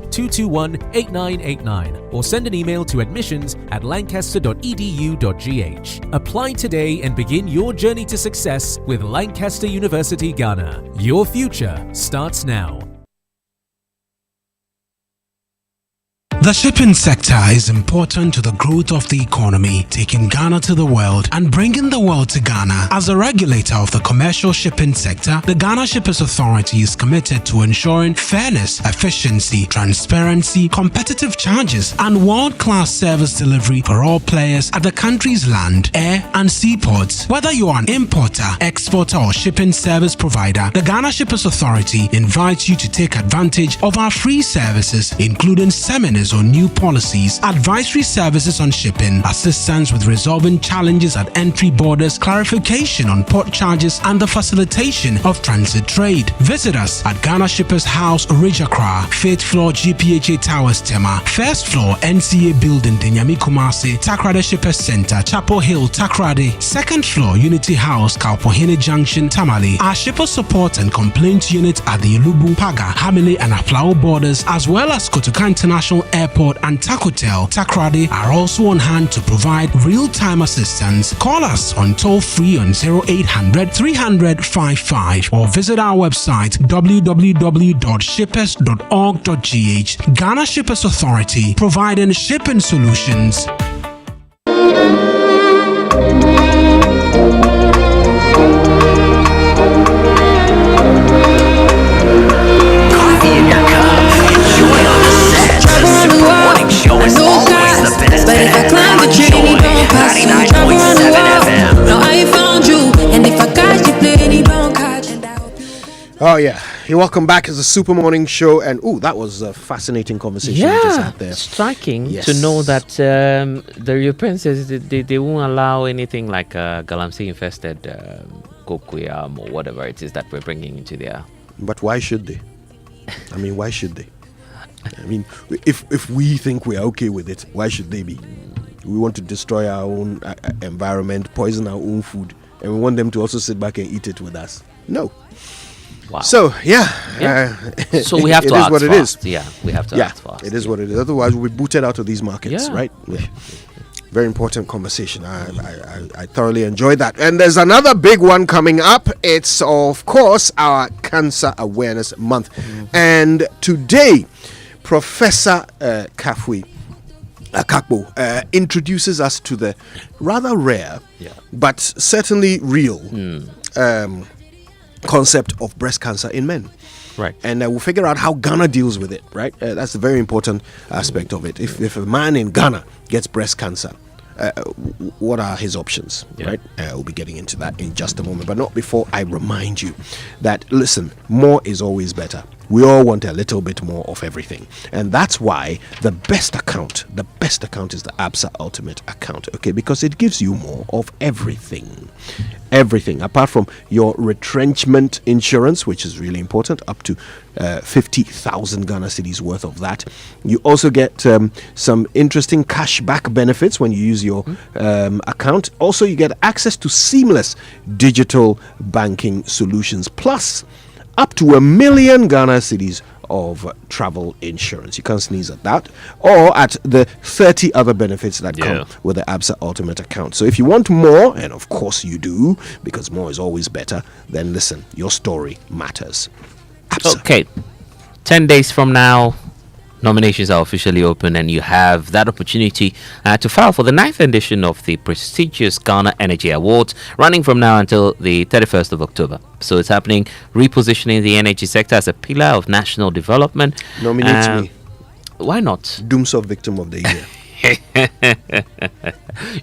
221 8989 or send an email to admissions@lancaster.edu.gh. Apply today and begin your journey to success with Lancaster University, Ghana. Your future starts now. The shipping sector is important to the growth of the economy, taking Ghana to the world and bringing the world to Ghana. As a regulator of the commercial shipping sector, the Ghana Shippers Authority is committed to ensuring fairness, efficiency, transparency, competitive charges, and world-class service delivery for all players at the country's land, air, and seaports. Whether you are an importer, exporter, or shipping service provider, the Ghana Shippers Authority invites you to take advantage of our free services, including seminars on new policies, advisory services on shipping, assistance with resolving challenges at entry borders, clarification on port charges, and the facilitation of transit trade. Visit us at Ghana Shippers House, Orijakra, 5th floor GPHA Towers, Tema, 1st floor NCA Building, Denyami Kumasi, Takrade Shippers Center, Chapel Hill, Takrade, 2nd floor Unity House, Kalpohene Junction, Tamale. Our shipper support and complaint unit at the Ilubu, Paga, Hamile, and Aflao borders, as well as Kotoka International Airport and Takotel, Takrade are also on hand to provide real-time assistance. Call us on toll-free on 0800 300 55 or visit our website www.shippers.org.gh. Ghana Shippers Authority, providing shipping solutions. Coffee in your cup. Enjoy on the set. The Super Morning Show is always the best. But if I climb the train, it don't pass you. Travel around the world. Now I found you, and if I catch you plane, it don't catch. Oh yeah, you're welcome back as the Super Morning Show, and that was a fascinating conversation we just had there. Striking to know that the Europeans they won't allow anything like galamsey infested cocoyam or whatever it is that we're bringing into there. But why should they? I mean, why should they? I mean, if we think we're okay with it, why should they be? We want to destroy our own environment, poison our own food, and we want them to also sit back and eat it with us. No. Wow. So so we have to act what fast. It is. Yeah, we have to act fast. It is what it is. Otherwise, we'll be booted out of these markets, right? Yeah. Very important conversation. I thoroughly enjoyed that. And there's another big one coming up. It's, of course, our Cancer Awareness Month. And today, Professor Kafui Akakbo introduces us to the rather rare, but certainly real concept of breast cancer in men. Right. And we'll figure out how Ghana deals with it, right? That's a very important aspect of it. If a man in Ghana gets breast cancer, what are his options, right? We'll be getting into that in just a moment, but not before I remind you that, listen, more is always better. We all want a little bit more of everything. And that's why the best account is the ABSA Ultimate account, okay? Because it gives you more of everything. Everything, apart from your retrenchment insurance, which is really important, up to 50,000 Ghana cedis worth of that. You also get some interesting cashback benefits when you use your account. Also, you get access to seamless digital banking solutions, plus up to 1 million Ghana cedis of travel insurance. You can't sneeze at that, or at the 30 other benefits that come with the ABSA Ultimate account. So if you want more, and of course you do, because more is always better, then listen, your story matters. ABSA. Okay, 10 days from now, nominations are officially open, and you have that opportunity to file for the 9th edition of the prestigious Ghana Energy Awards, running from now until the 31st of October. So it's happening, repositioning the energy sector as a pillar of national development. Nominate me. Why not? Doomsday Victim of the Year.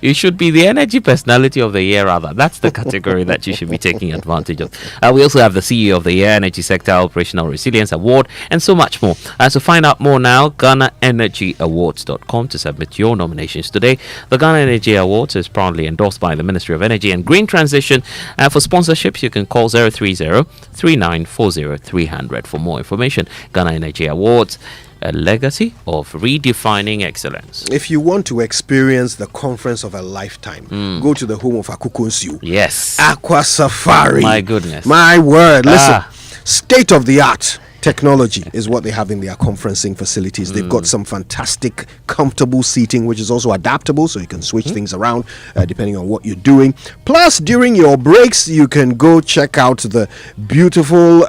You should be the energy personality of the year, rather. That's the category that you should be taking advantage of. We also have the CEO of the Year, Energy Sector Operational Resilience Award, and so much more. So find out more now, GhanaEnergyAwards.com, to submit your nominations today. The Ghana Energy Awards is proudly endorsed by the Ministry of Energy and Green Transition. For sponsorships, you can call 030-3940-300 for more information. Ghana Energy Awards, a legacy of redefining excellence. If you want to experience the conference of a lifetime, go to the home of Akukunsiu. Yes. Aqua Safari. My goodness. My word. Listen, state of the art technology is what they have in their conferencing facilities. They've got some fantastic, comfortable seating, which is also adaptable, so you can switch things around depending on what you're doing. Plus, during your breaks, you can go check out the beautiful,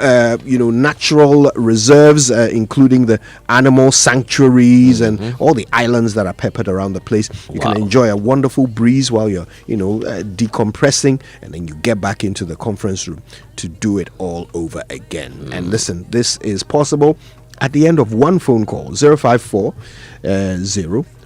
natural reserves, including the animal sanctuaries and all the islands that are peppered around the place. You can enjoy a wonderful breeze while you're, decompressing, and then you get back into the conference room to do it all over again. And listen, this is possible at the end of one phone call. 054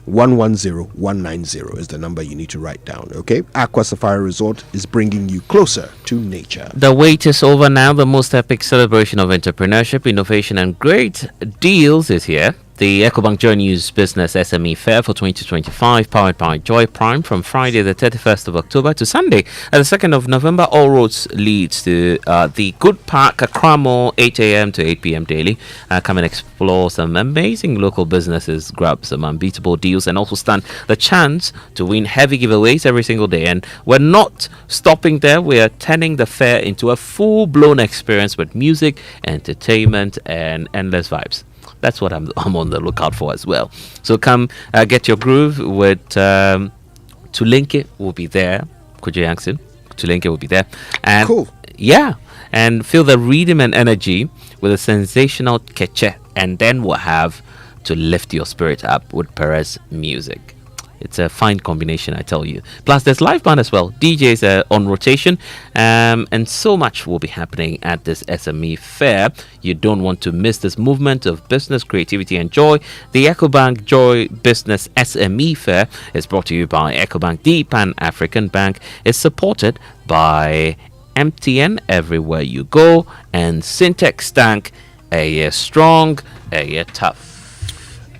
110 190 is the number you need to write down. Okay, Aqua Safari Resort is bringing you closer to nature. The wait is over now. The most epic celebration of entrepreneurship, innovation, and great deals is here. The EcoBank Joy News Business SME Fair for 2025, powered by Joy Prime, from Friday the 31st of October to Sunday the 2nd of November. All roads leads to the Good Park, Akramo, 8 a.m. to 8 p.m. daily. Come and explore some amazing local businesses, grab some unbeatable deals, and also stand the chance to win heavy giveaways every single day. And we're not stopping there. We are turning the fair into a full-blown experience with music, entertainment, and endless vibes. That's what I'm on the lookout for as well. So come get your groove with Tulinke will be there. Kojo Yankson, Tulinke will be there. And cool. Yeah. And feel the rhythm and energy with a sensational keche. And then we'll have to lift your spirit up with Perez music. It's a fine combination, I tell you. Plus, there's live band as well. DJs on rotation. And so much will be happening at this SME fair. You don't want to miss this movement of business, creativity, and joy. The EcoBank Joy Business SME Fair is brought to you by EcoBank, the Pan-African Bank. It's supported by MTN everywhere you go. And Syntex Tank, a year strong, a year tough.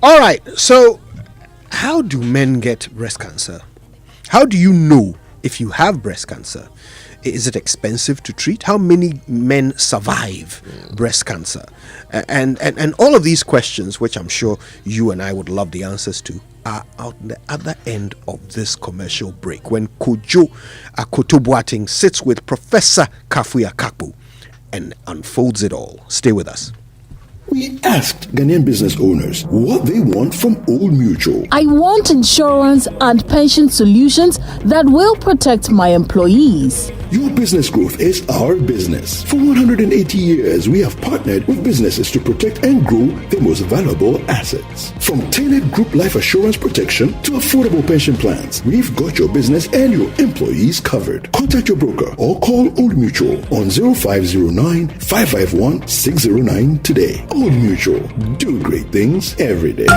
All right, so how do men get breast cancer? How do you know if you have breast cancer? Is it expensive to treat? How many men survive breast cancer? And all of these questions, which I'm sure you and I would love the answers to, are out the other end of this commercial break when Kojo Akotobuating sits with Professor Kafuya Kakpo and unfolds it all. Stay with us. We asked Ghanaian business owners what they want from Old Mutual. I want insurance and pension solutions that will protect my employees. Your business growth is our business. For 180 years, we have partnered with businesses to protect and grow their most valuable assets. From tailored group life assurance protection to affordable pension plans, we've got your business and your employees covered. Contact your broker or call Old Mutual on 0509 551 609 today. Old Mutual, do great things every day.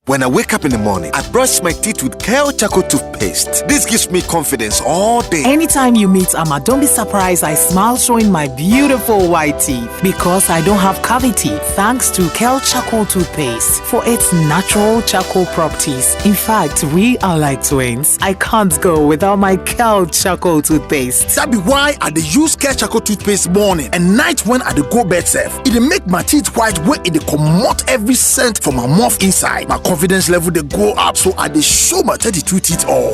When I wake up in the morning, I brush my teeth with Kale Charcoal toothpaste. This gives me confidence all day. Anytime you meet Amma, don't be surprised I smile showing my beautiful white teeth because I don't have cavity thanks to Kale Charcoal toothpaste for its natural charcoal properties. In fact, we are like twins. I can't go without my Kale Charcoal toothpaste. That be why I dey use Kale Charcoal toothpaste morning and night when I dey go bed safe. It dey make my teeth white when it dey comot every scent from my mouth inside. My confidence level they go up, so I dey show my 32 teeth all.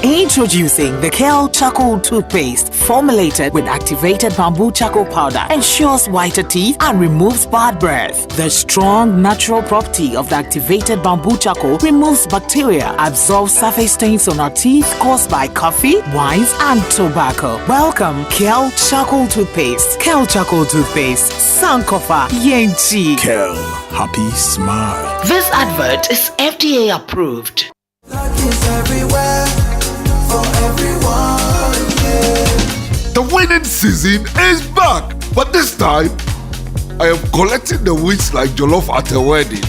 Introducing the Kale Charcoal toothpaste, formulated with activated bamboo charcoal powder, ensures whiter teeth and removes bad breath. The strong natural property of the activated bamboo charcoal removes bacteria, absorbs surface stains on our teeth caused by coffee, wines, and tobacco. Welcome, Kale Charcoal toothpaste. Kale Charcoal toothpaste, Sankofa Yenchi. Kale, happy smile. This advert is FDA approved. The winning season is back, but this time I am collecting the wins like jollof at a wedding.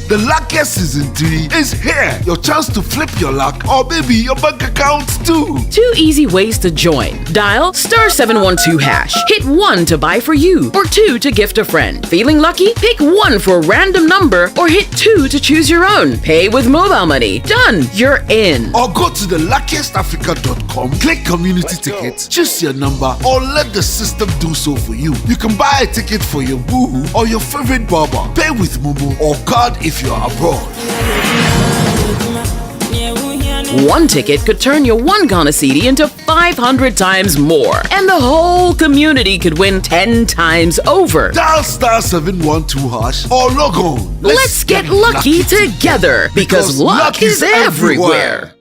The luckiest season 3 is here. Your chance to flip your luck or maybe your bank account too. 2 easy ways to join. Dial *712#. Hit 1 to buy for you or 2 to gift a friend. Feeling lucky? Pick 1 for a random number or hit 2 to choose your own. Pay with mobile money. Done. You're in. Or go to theluckiestafrica.com, click community tickets, choose your number or let the system do so for you. You can buy a ticket for your boo or your favorite barber. Pay with Momo or card if you're abroad. 1 ticket could turn your 1 Ghana cedi into 500 times more. And the whole community could win 10 times over. Dial *712# or log on. Let's get lucky together because luck is everywhere.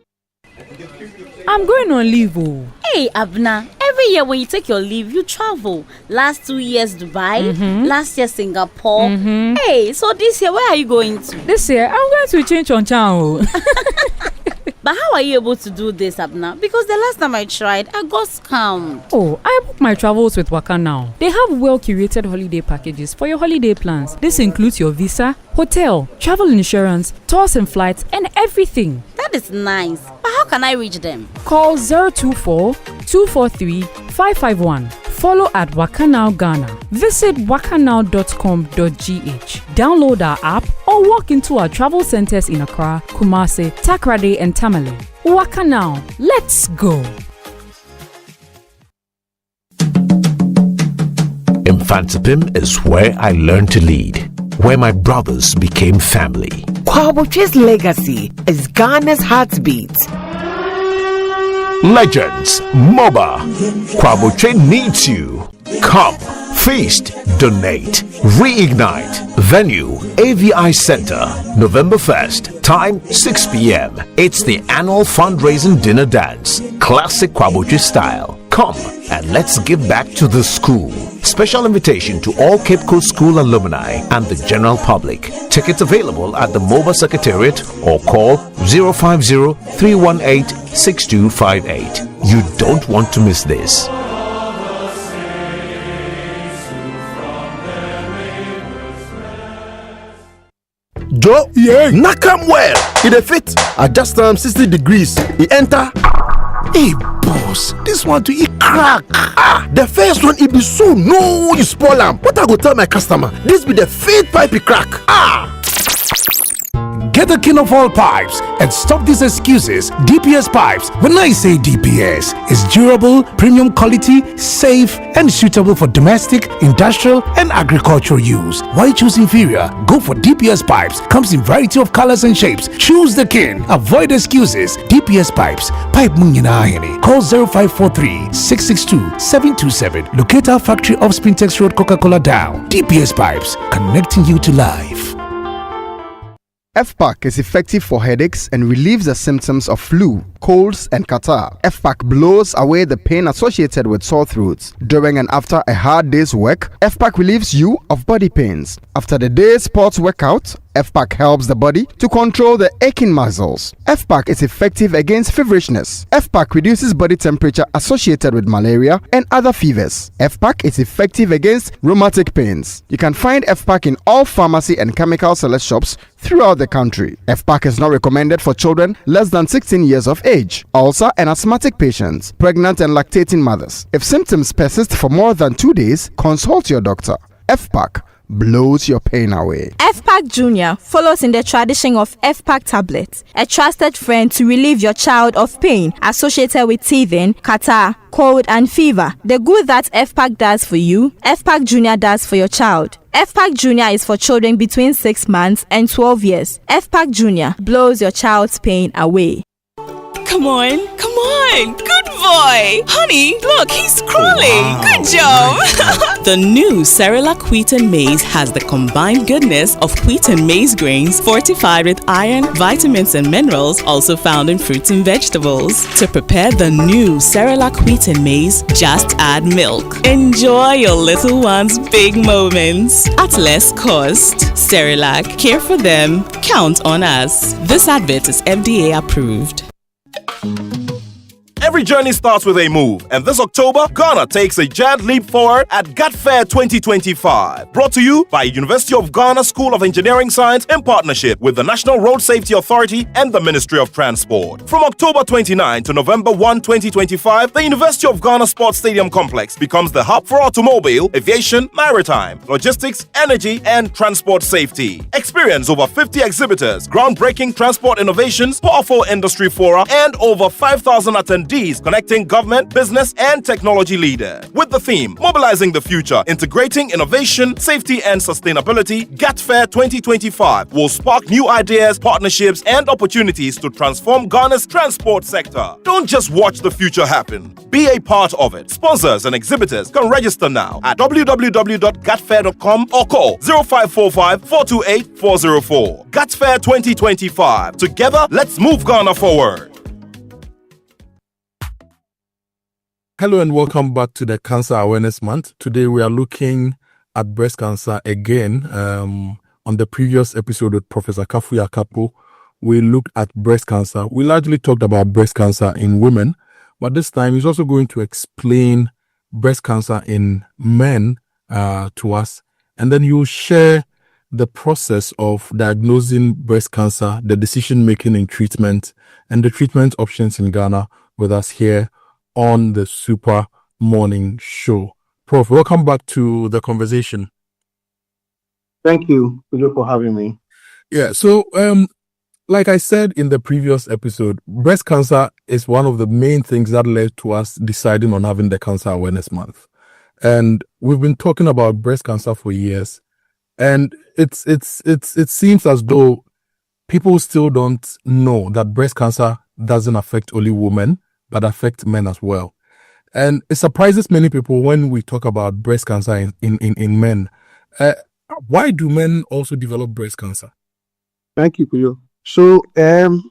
I'm going on leave. Oh. Hey, Abna, every year when you take your leave, you travel. Last 2 years, Dubai. Last year, Singapore. Hey, so this year, where are you going to? This year, I'm going to change on channel. But how are you able to do this, Abna? Because the last time I tried, I got scammed. Oh, I booked my travels with Waka Now. They have well-curated holiday packages for your holiday plans. This includes your visa, hotel, travel insurance, tours and flights, and everything. That is nice. But how can I reach them? Call 024-243-551. Follow at Waka Now Ghana. Visit wakanow.com.gh. Download our app or walk into our travel centers in Accra, Kumasi, Takoradi, and Tamale. Waka Now. Let's go. Infantipim is where I learned to lead, where my brothers became family. Kwaboche's legacy is Ghana's heartbeat. Legends, MOBA, Kwaboche needs you. Come, Feast, donate, reignite. Venue, AVI Center, November 1st. Time 6 p.m. It's the annual fundraising dinner dance, classic Kwabochi style. Come and let's give back to the school. Special invitation to all Cape Coast School alumni and the general public. Tickets available at the MOBA Secretariat or call 050-318-6258. You don't want to miss this. Joe, yeah, knock 'em well. It fit. Adjust 60 degrees. He enter. Hey, boss, this one to eat crack. The first one it be so no you spoil am. What I go tell my customer? This be the fifth pipe he crack. Get the king of all pipes and stop these excuses. DPS Pipes. When I say DPS, it's durable, premium quality, safe, and suitable for domestic, industrial, and agricultural use. Why choose inferior? Go for DPS Pipes. Comes in variety of colors and shapes. Choose the king. Avoid excuses. DPS Pipes. Pipe Munginahini. Call 0543-662-727. Locate our factory off Spintex Road, Coca-Cola Down. DPS Pipes. Connecting you to life. FPAC is effective for headaches and relieves the symptoms of flu, colds, and catarrh. FPAC blows away the pain associated with sore throats. During and after a hard day's work, FPAC relieves you of body pains. After the day's sports workout, FPAC helps the body to control the aching muscles. FPAC is effective against feverishness. FPAC reduces body temperature associated with malaria and other fevers. FPAC is effective against rheumatic pains. You can find FPAC in all pharmacy and chemical select shops throughout the country. FPAC is not recommended for children less than 16 years of age, ulcer and asthmatic patients, pregnant and lactating mothers. If symptoms persist for more than 2 days, consult your doctor. FPAC blows your pain away. FPAC Junior follows in the tradition of FPAC tablets, a trusted friend to relieve your child of pain associated with teething, catarrh, cold, and fever. The good that FPAC does for you, FPAC Junior does for your child. FPAC Junior is for children between 6 months and 12 years. FPAC Junior blows your child's pain away. Come on. Good boy. Honey, look, he's crawling. Wow. Good job. The new Cerelac Wheat and Maize has the combined goodness of wheat and maize grains fortified with iron, vitamins, and minerals also found in fruits and vegetables. To prepare the new Cerelac Wheat and Maize, just add milk. Enjoy your little one's big moments at less cost. Cerelac, care for them, count on us. This advert is FDA approved. Every journey starts with a move, and this October, Ghana takes a giant leap forward at GAT Fair 2025. Brought to you by University of Ghana School of Engineering Science in partnership with the National Road Safety Authority and the Ministry of Transport. From October 29 to November 1, 2025, the University of Ghana Sports Stadium Complex becomes the hub for automobile, aviation, maritime, logistics, energy, and transport safety. Experience over 50 exhibitors, groundbreaking transport innovations, powerful industry fora, and over 5,000 attendees connecting government, business, and technology leaders. With the theme, Mobilizing the Future, Integrating Innovation, Safety, and Sustainability, GAT Fair 2025 will spark new ideas, partnerships, and opportunities to transform Ghana's transport sector. Don't just watch the future happen. Be a part of it. Sponsors and exhibitors can register now at www.gatfair.com or call 0545 428 404. GAT Fair 2025. Together, let's move Ghana forward. Hello and welcome back to the Cancer Awareness Month. Today we are looking at breast cancer again. On the previous episode with Professor Kafuya Kapo, we looked at breast cancer. We largely talked about breast cancer in women, but this time he's also going to explain breast cancer in men to us, and then you'll share the process of diagnosing breast cancer, the decision making in treatment, and the treatment options in Ghana with us here on the Super Morning Show. Prof, welcome back to the conversation. Thank you, Kojo, for having me. Yeah, so like I said in the previous episode, breast cancer is one of the main things that led to us deciding on having the Cancer Awareness Month. And we've been talking about breast cancer for years. And it seems as though people still don't know that breast cancer doesn't affect only women, but affect men as well. And it surprises many people when we talk about breast cancer in men. Why do men also develop breast cancer? Thank you, Kojo. So, the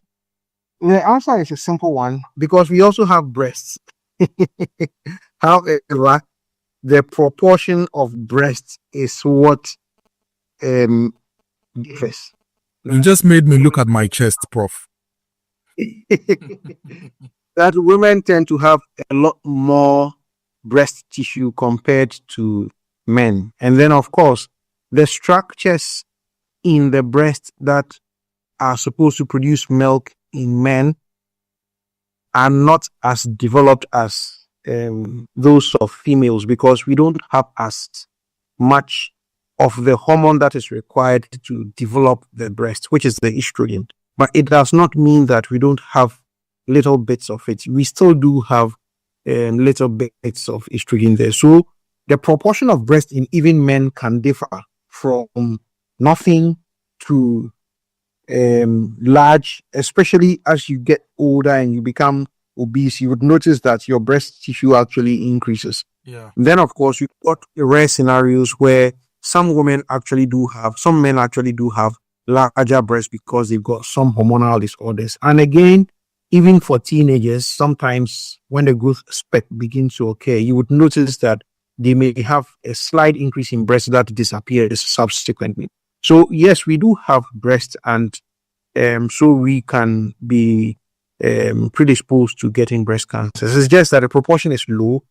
answer is a simple one because we also have breasts. However, the proportion of breasts is what differs. You just made me look at my chest, Prof. That women tend to have a lot more breast tissue compared to men. And then, of course, the structures in the breast that are supposed to produce milk in men are not as developed as those of females because we don't have as much of the hormone that is required to develop the breast, which is the estrogen. But it does not mean that we don't have little bits of it. We still do have little bits of estrogen there. So the proportion of breast in even men can differ from nothing to large, especially as you get older and you become obese. You would notice that your breast tissue actually increases. Yeah. Then, of course, you've got rare scenarios where some men actually do have larger breasts because they've got some hormonal disorders. And again, even for teenagers, sometimes when the growth spurt begins to occur, you would notice that they may have a slight increase in breast that disappears subsequently. So yes, we do have breasts, and so we can be predisposed to getting breast cancer. It's just that the proportion is low.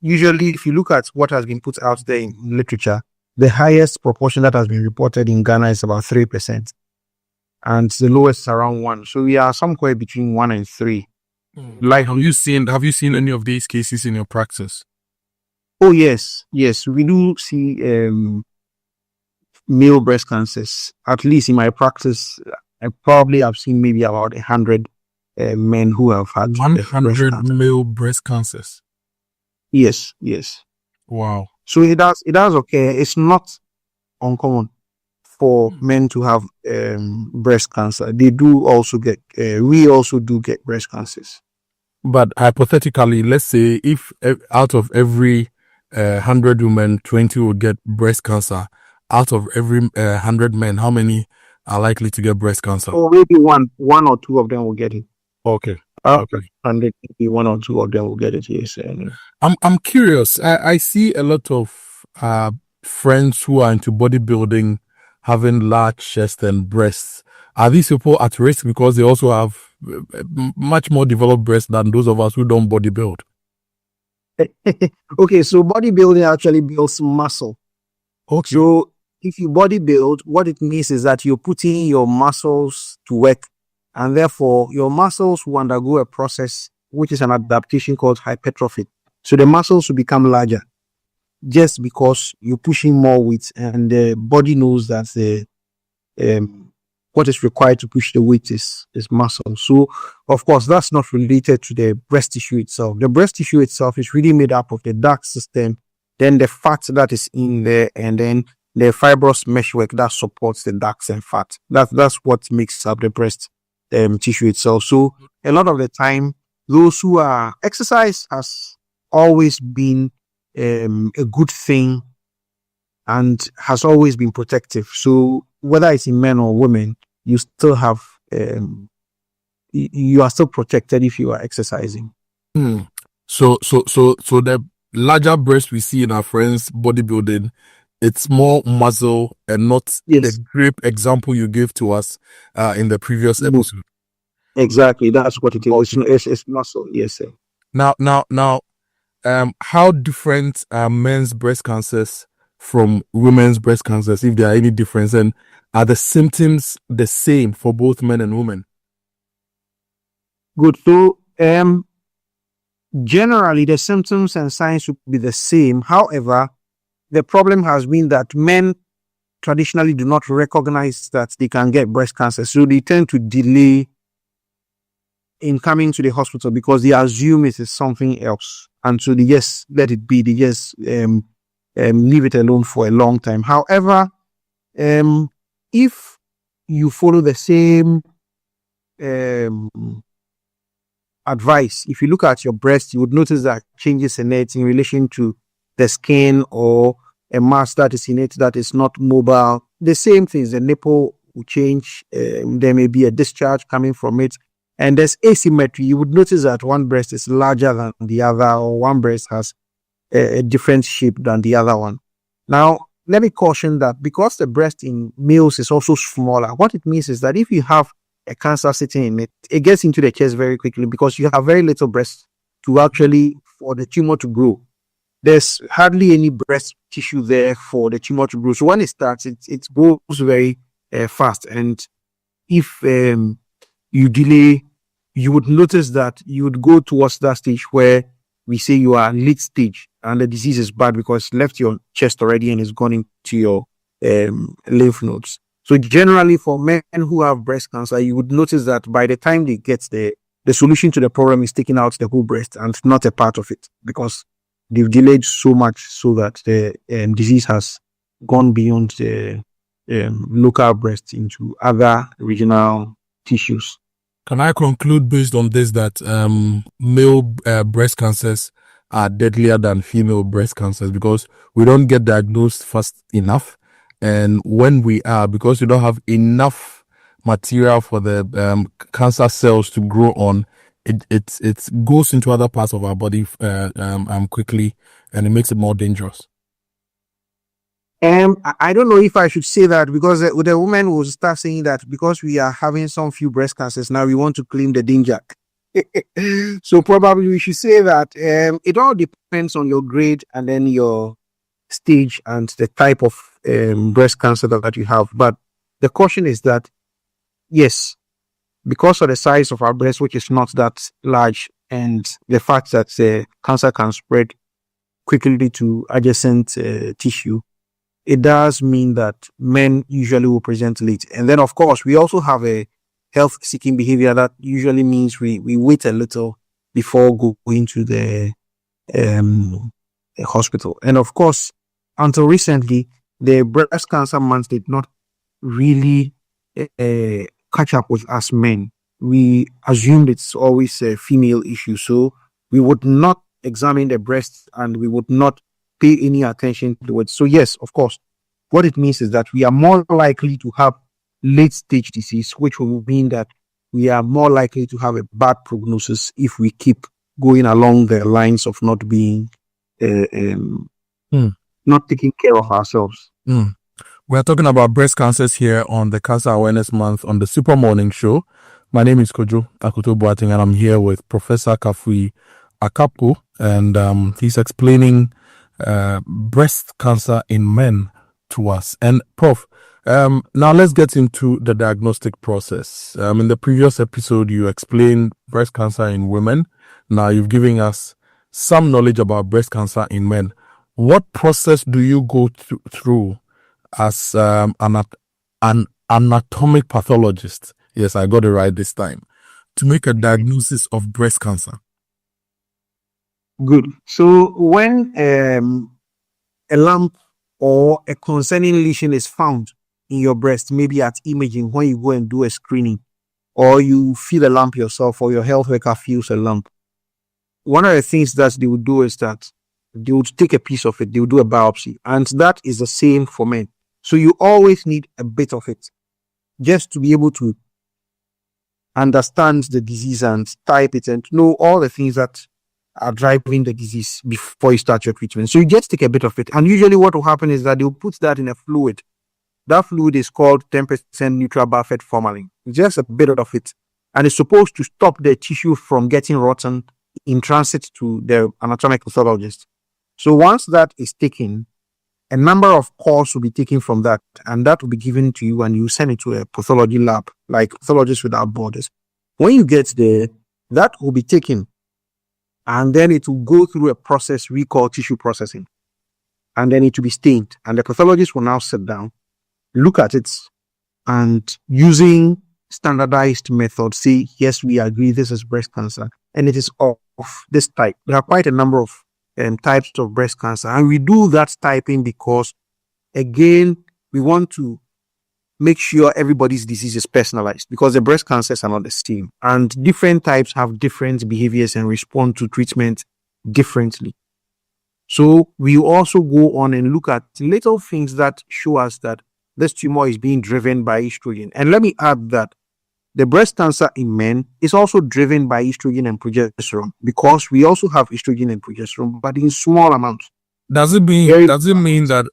Usually, if you look at what has been put out there in literature, the highest proportion that has been reported in Ghana is about 3%, and the lowest is around 1%. So we are somewhere between 1 and 3. Like, have you seen any of these cases in your practice? Oh yes, we do see male breast cancers. At least in my practice, I probably have seen maybe about 100 men who have had 100 male breast cancers. Yes. Wow. So it does occur. It's not uncommon for men to have breast cancer. They do also get. We also do get breast cancers. But hypothetically, let's say if out of every 100 women, 20 would get breast cancer. Out of every 100 men, how many are likely to get breast cancer? Or maybe one or two of them will get it. Okay. And maybe 1 or 2 of them will get it. Yes. I'm curious. I see a lot of friends who are into bodybuilding having large chest and breasts. Are these people at risk because they also have much more developed breasts than those of us who don't bodybuild? Okay, so bodybuilding actually builds muscle. Okay. So if you bodybuild, what it means is that you're putting your muscles to work, and therefore your muscles will undergo a process which is an adaptation called hypertrophy. So the muscles will become larger just because you're pushing more weight, and the body knows that the what is required to push the weight is muscle. So of course that's not related to the breast tissue itself. The breast tissue itself is really made up of the duct system, then the fat that is in there, and then the fibrous meshwork that supports the ducts and fat. That's what makes up the breast tissue itself. So a lot of the time, those who are exercise has always been a good thing and has always been protective. So whether it's in men or women, you still have you are still protected if you are exercising. So the larger breast we see in our friends bodybuilding, it's more muscle and not the grip example you gave to us in the previous episode. Exactly, that's what it is. It's muscle. Yes, sir. Now, how different are men's breast cancers from women's breast cancers, if there are any difference, and are the symptoms the same for both men and women? Good. So, generally, the symptoms and signs would be the same. However, the problem has been that men traditionally do not recognize that they can get breast cancer, so they tend to delay in coming to the hospital because they assume it is something else, and so they just let it be. They just leave it alone for a long time. However, if you follow the same advise, if you look at your breast, you would notice that changes in it in relation to the skin or a mass that is in it that is not mobile. The same things, the nipple will change. There may be a discharge coming from it. And there's asymmetry. You would notice that one breast is larger than the other, or one breast has a different shape than the other one. Now, let me caution that because the breast in males is also smaller, what it means is that if you have a cancer sitting in it, it gets into the chest very quickly because you have very little breast to actually, for the tumor to grow. There's hardly any breast tissue there for the tumor to grow. So when it starts, it goes very fast. And if you delay, you would notice that you would go towards that stage where we say you are late stage and the disease is bad because it's left your chest already and it's gone into your lymph nodes. So generally for men who have breast cancer, you would notice that by the time they get the solution to the problem is taking out the whole breast and not a part of it because they've delayed so much so that the disease has gone beyond the local breast into other regional tissues. Can I conclude based on this that male breast cancers are deadlier than female breast cancers because we don't get diagnosed fast enough? And when we are, because we don't have enough material for the cancer cells to grow on, it goes into other parts of our body quickly, and it makes it more dangerous. I don't know if I should say that because the woman will start saying that because we are having some few breast cancers now, we want to claim the danger. So probably we should say that it all depends on your grade and then your stage and the type of breast cancer that you have. But the caution is that, yes, because of the size of our breast, which is not that large, and the fact that cancer can spread quickly to adjacent tissue, it does mean that men usually will present late. And then, of course, we also have a health-seeking behavior that usually means we wait a little before going to the hospital. And of course, until recently, the breast cancer months did not really catch up with us men. We assumed it's always a female issue, so we would not examine the breast and we would not pay any attention to it. So yes, of course, what it means is that we are more likely to have late stage disease, which will mean that we are more likely to have a bad prognosis if we keep going along the lines of not being not taking care of ourselves. We're talking about breast cancers here on the Cancer Awareness Month on the Super Morning Show. My name is Kojo Akoto Boateng, and I'm here with Professor Kafui Akapo, and he's explaining breast cancer in men to us. And Prof, now let's get into the diagnostic process. In the previous episode, you explained breast cancer in women. Now you've given us some knowledge about breast cancer in men. What process do you go through as an anatomic pathologist? Yes, I got it right this time. To make a diagnosis of breast cancer. Good. So when a lump or a concerning lesion is found in your breast, maybe at imaging when you go and do a screening, or you feel a lump yourself, or your health worker feels a lump, one of the things that they would do is that they would take a piece of it, they would do a biopsy, and that is the same for men. So you always need a bit of it just to be able to understand the disease and type it and know all the things that are driving the disease before you start your treatment. So you just take a bit of it. And usually what will happen is that they'll put that in a fluid. That fluid is called 10% neutral buffered formalin. Just a bit of it. And it's supposed to stop the tissue from getting rotten in transit to the anatomic pathologist. So once that is taken, a number of cores will be taken from that, and that will be given to you, and you send it to a pathology lab, like Pathologists Without Borders. When you get there, that will be taken, and then it will go through a process we call tissue processing, and then it will be stained, and the pathologist will now sit down, look at it, and using standardized methods, say, yes, we agree this is breast cancer, and it is of this type. There are quite a number of types of breast cancer, and we do that typing because, again, we want to make sure everybody's disease is personalized, because the breast cancers are not the same, and different types have different behaviors and respond to treatment differently. So we also go on and look at little things that show us that this tumor is being driven by estrogen. And let me add that the breast cancer in men is also driven by estrogen and progesterone, because we also have estrogen and progesterone, but in small amounts. Does it mean that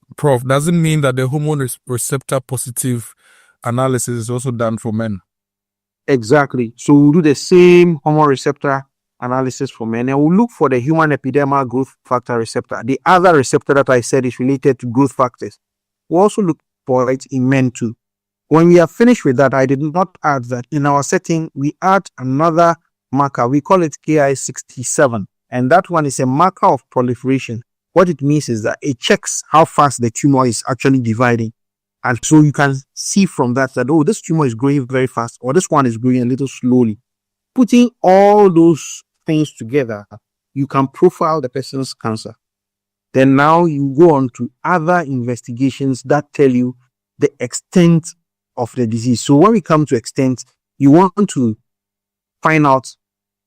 the hormone receptor positive analysis is also done for men? Exactly. So we'll do the same hormone receptor analysis for men, and we'll look for the human epidermal growth factor receptor, the other receptor that I said is related to growth factors. We'll also look for it in men too. When we are finished with that, I did not add that in our setting, we add another marker. We call it Ki67, and that one is a marker of proliferation. What it means is that it checks how fast the tumor is actually dividing. And so you can see from that, oh, this tumor is growing very fast, or this one is growing a little slowly. Putting all those things together, you can profile the person's cancer. Then now you go on to other investigations that tell you the extent of the disease. So when we come to extent, you want to find out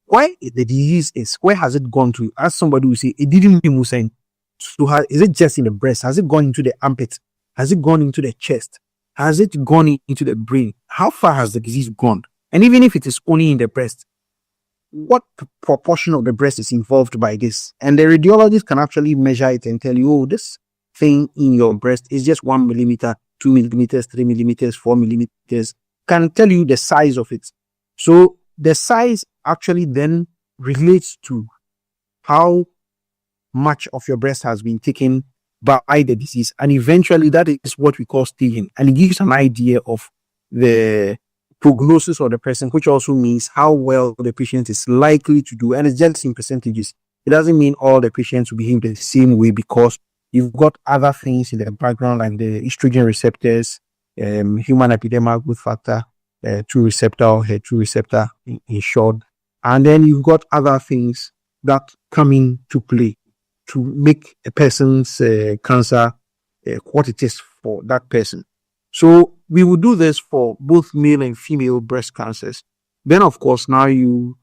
why the disease is, where has it gone to? As somebody will say, it didn't move. So is it just in the breast? Has it gone into the armpit? Has it gone into the chest? Has it gone into the brain? How far has the disease gone? And even if it is only in the breast, what proportion of the breast is involved by this? And the radiologist can actually measure it and tell you, oh, this thing in your breast is just 1 millimeter, 2 millimeters, 3 millimeters, 4 millimeters, can tell you the size of it. So the size actually then relates to how much of your breast has been taken by the disease. And eventually that is what we call staging. And it gives an idea of the prognosis of the person, which also means how well the patient is likely to do. And it's just in percentages. It doesn't mean all the patients will behave the same way, because you've got other things in the background, like the estrogen receptors, human epidermal growth factor, 2 receptor or HER2 receptor in short. And then you've got other things that come into play to make a person's cancer what it is for that person. So we will do this for both male and female breast cancers. Then, of course, now you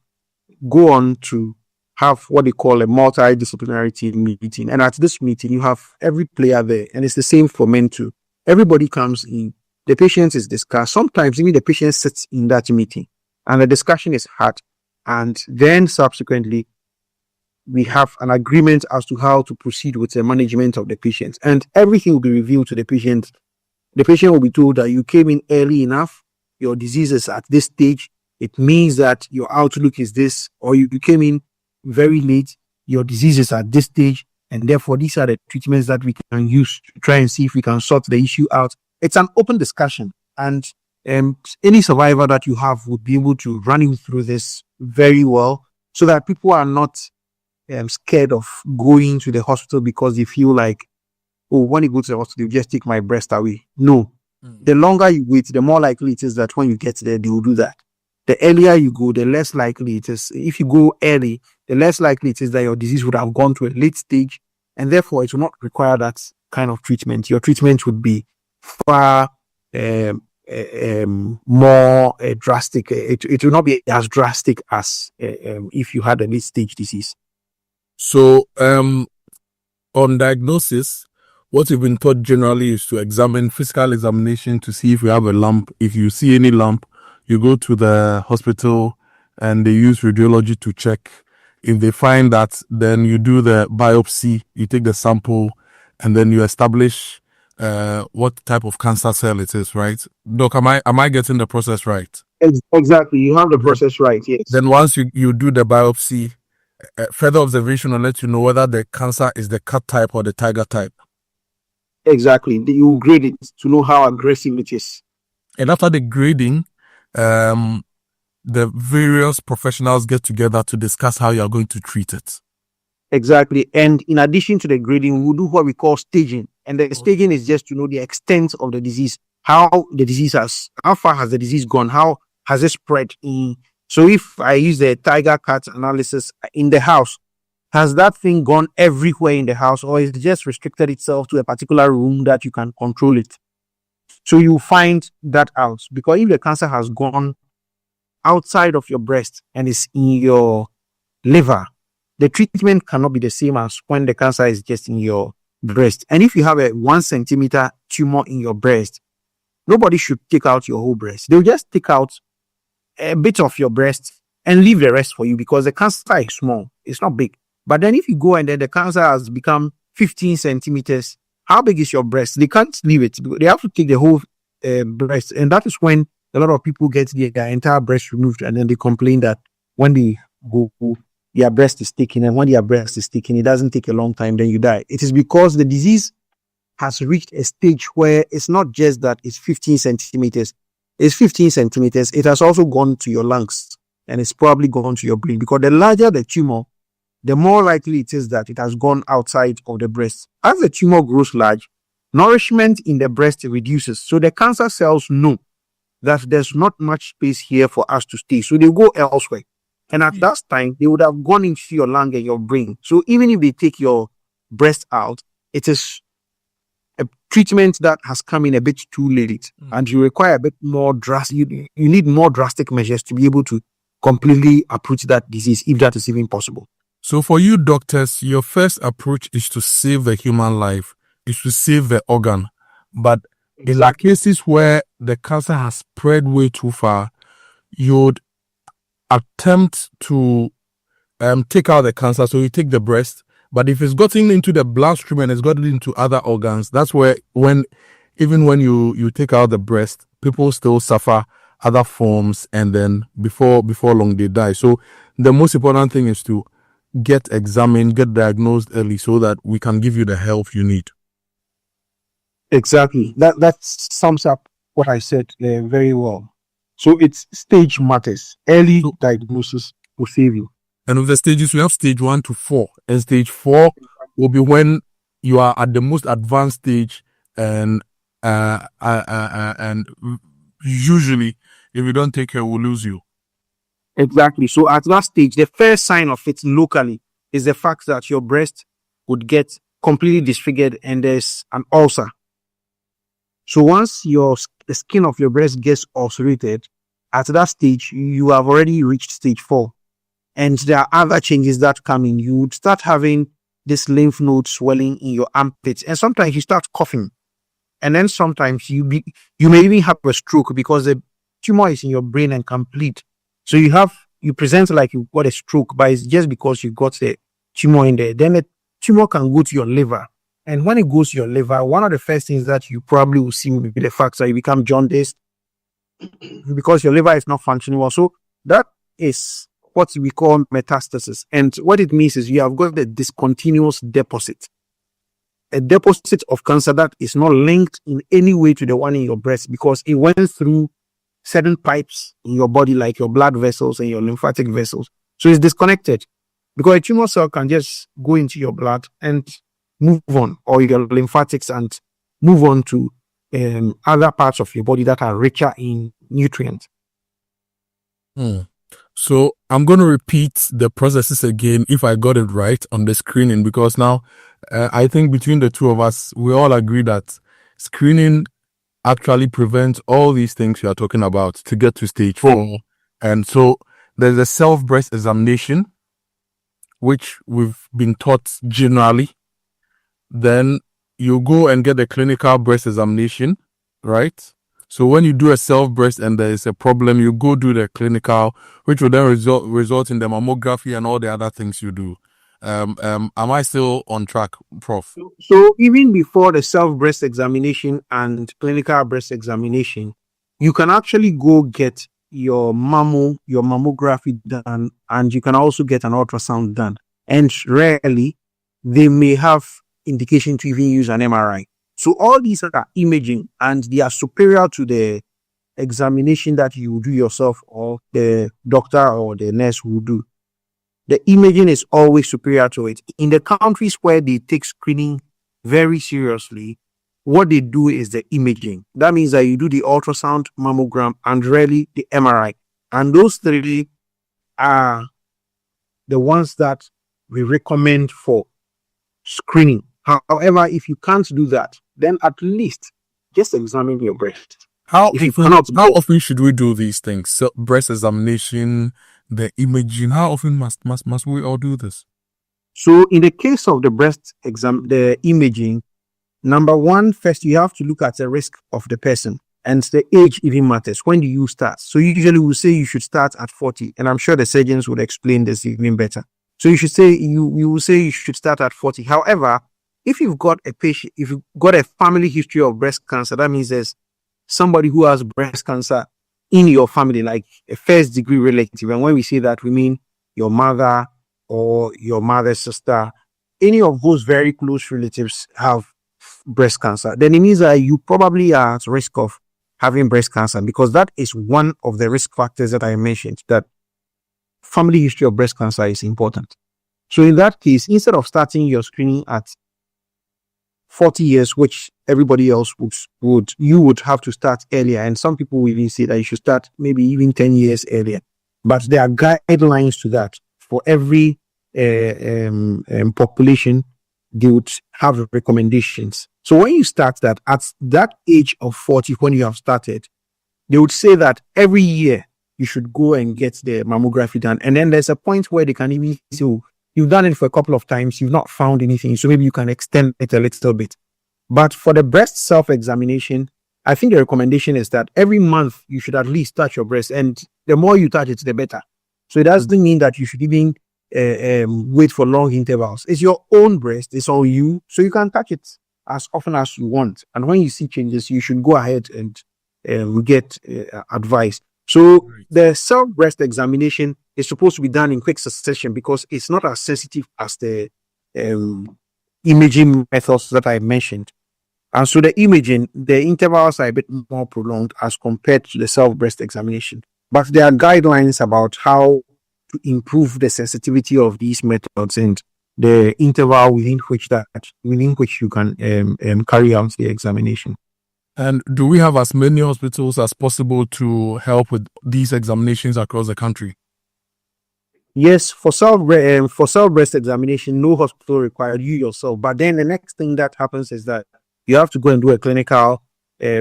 go on to have what they call a multidisciplinary team meeting. And at this meeting, you have every player there. And it's the same for men too. Everybody comes in. The patient is discussed. Sometimes even the patient sits in that meeting and the discussion is had. And then subsequently, we have an agreement as to how to proceed with the management of the patient. And everything will be revealed to the patient. The patient will be told that you came in early enough, your disease is at this stage. It means that your outlook is this, or you came in very late, your disease is at this stage, and therefore these are the treatments that we can use to try and see if we can sort the issue out. It's an open discussion, and any survivor that you have would be able to run you through this very well, so that people are not scared of going to the hospital because they feel like, oh, when you go to the hospital, you just take my breast away. No. The longer you wait, the more likely it is that when you get there, they will do that. The earlier you go, the less likely it is. If you go early, the less likely it is that your disease would have gone to a late stage, and therefore it will not require that kind of treatment. Your treatment would be far more drastic. It will not be as drastic as if you had a late stage disease. So, on diagnosis, what you've been taught generally is to examine physical examination to see if you have a lump. If you see any lump, you go to the hospital and they use radiology to check. If they find that, then you do the biopsy, you take the sample, and then you establish what type of cancer cell it is, right? Doc, am I getting the process right? Exactly. You have the process right, yes. Then once you do the biopsy, further observation will let you know whether the cancer is the cut type or the tiger type. Exactly. You grade it to know how aggressive it is. And after the grading, the various professionals get together to discuss how you are going to treat it. Exactly. And in addition to the grading, we'll do what we call staging. And the staging is just to know the extent of the disease, how far has the disease gone, how has it spread in. So if I use the tiger cut analysis in the house, has that thing gone everywhere in the house, or is it just restricted itself to a particular room that you can control it? So you find that out, because if the cancer has gone outside of your breast and is in your liver, the treatment cannot be the same as when the cancer is just in your breast. And if you have a 1 centimeter tumor in your breast, nobody should take out your whole breast. They'll just take out a bit of your breast and leave the rest for you, because the cancer is small. It's not big. But then if you go and then the cancer has become 15 centimeters, how big is your breast? They can't leave it. They have to take the whole breast. And that is when a lot of people get their entire breast removed, and then they complain that when they go, their breast is taken, and when their breast is taken, it doesn't take a long time, then you die. It is because the disease has reached a stage where it's not just that it's 15 centimeters. It's 15 centimeters. It has also gone to your lungs, and it's probably gone to your brain, because the larger the tumor, the more likely it is that it has gone outside of the breast. As the tumor grows large, nourishment in the breast reduces. So the cancer cells know that there's not much space here for us to stay. So they go elsewhere. And at that time, they would have gone into your lung and your brain. So even if they take your breast out, it is a treatment that has come in a bit too late. And you require a bit more drastic, you need more drastic measures to be able to completely uproot that disease, if that is even possible. So for you doctors, your first approach is to save the human life, is to save the organ. But in the cases where the cancer has spread way too far, you'd attempt to take out the cancer. So you take the breast, but if it's gotten into the bloodstream and it's gotten into other organs, that's where even when you take out the breast, people still suffer other forms, and then before long they die. So the most important thing is to get examined, get diagnosed early, so that we can give you the help you need. Exactly. That sums up what I said very well. So it's stage matters. Early diagnosis will save you. And with the stages, we have stage 1 to 4. And stage 4 will be when you are at the most advanced stage, and usually, if you don't take care, we'll lose you. Exactly. So at that stage, the first sign of it locally is the fact that your breast would get completely disfigured and there's an ulcer. So once the skin of your breast gets ulcerated, at that stage, you have already reached stage 4. And there are other changes that come in. You would start having this lymph node swelling in your armpits, and sometimes you start coughing. And then sometimes you may even have a stroke, because the tumor is in your brain and complete. So you present like you got a stroke, but it's just because you got the tumor in there. Then the tumor can go to your liver. And when it goes to your liver, one of the first things that you probably will see will be the fact that you become jaundiced, because your liver is not functioning well. So that is what we call metastasis. And what it means is you have got the discontinuous deposit. A deposit of cancer that is not linked in any way to the one in your breast, because it went through certain pipes in your body, like your blood vessels and your lymphatic vessels. So it's disconnected, because a tumor cell can just go into your blood and move on, or your lymphatics, and move on to other parts of your body that are richer in nutrients. So I'm going to repeat the processes again, if I got it right on the screening, because now I think between the two of us, we all agree that screening actually prevents all these things you are talking about to get to stage 4. And so there's a self-breast examination, which we've been taught generally. Then you go and get a clinical breast examination, right? So when you do a self-breast and there is a problem, you go do the clinical, which will then result in the mammography and all the other things you do. Am I still on track, Prof? So even before the self-breast examination and clinical breast examination, you can actually go get your mammography done, and you can also get an ultrasound done. And rarely, they may have indication to even use an MRI. So all these are imaging, and they are superior to the examination that you do yourself, or the doctor or the nurse will do. The imaging is always superior to it. In the countries where they take screening very seriously, what they do is the imaging. That means that you do the ultrasound, mammogram, and rarely the MRI. And those three are the ones that we recommend for screening. However, if you can't do that, then at least just examine your breast. How If you often, cannot how go- often should we do these things? So breast examination, the imaging. How often must we all do this? So in the case of the breast exam, the imaging, number one, first you have to look at the risk of the person, and the age even matters. When do you start? So usually we say you should start at 40, and I'm sure the surgeons would explain this even better. So you will say you should start at 40. However, if you've got a patient, if you've got a family history of breast cancer, that means there's somebody who has breast cancer in your family, like a first degree relative. And when we say that, we mean your mother or your mother's sister, any of those very close relatives have breast cancer. Then it means that you probably are at risk of having breast cancer, because that is one of the risk factors that I mentioned, that family history of breast cancer is important. So in that case, instead of starting your screening at 40 years, which everybody else you would have to start earlier. And some people will even say that you should start maybe even 10 years earlier. But there are guidelines to that. For every population, they would have recommendations. So when you start that, at that age of 40, when you have started, they would say that every year you should go and get the mammography done. And then there's a point where they can even say, oh, you've done it for a couple of times, you've not found anything, so maybe you can extend it a little bit. But for the breast self-examination, I think the recommendation is that every month you should at least touch your breast, and the more you touch it, the better. So it doesn't mean that you should even wait for long intervals. It's your own breast, it's on you, so you can touch it as often as you want. And when you see changes, you should go ahead and get advice. So the self-breast examination is supposed to be done in quick succession, because it's not as sensitive as the imaging methods that I mentioned. And so the imaging, the intervals are a bit more prolonged as compared to the self-breast examination. But there are guidelines about how to improve the sensitivity of these methods and the interval within which you can carry out the examination. And do we have as many hospitals as possible to help with these examinations across the country? Yes, for self-breast examination, no hospital required, you yourself. But then the next thing that happens is that you have to go and do a clinical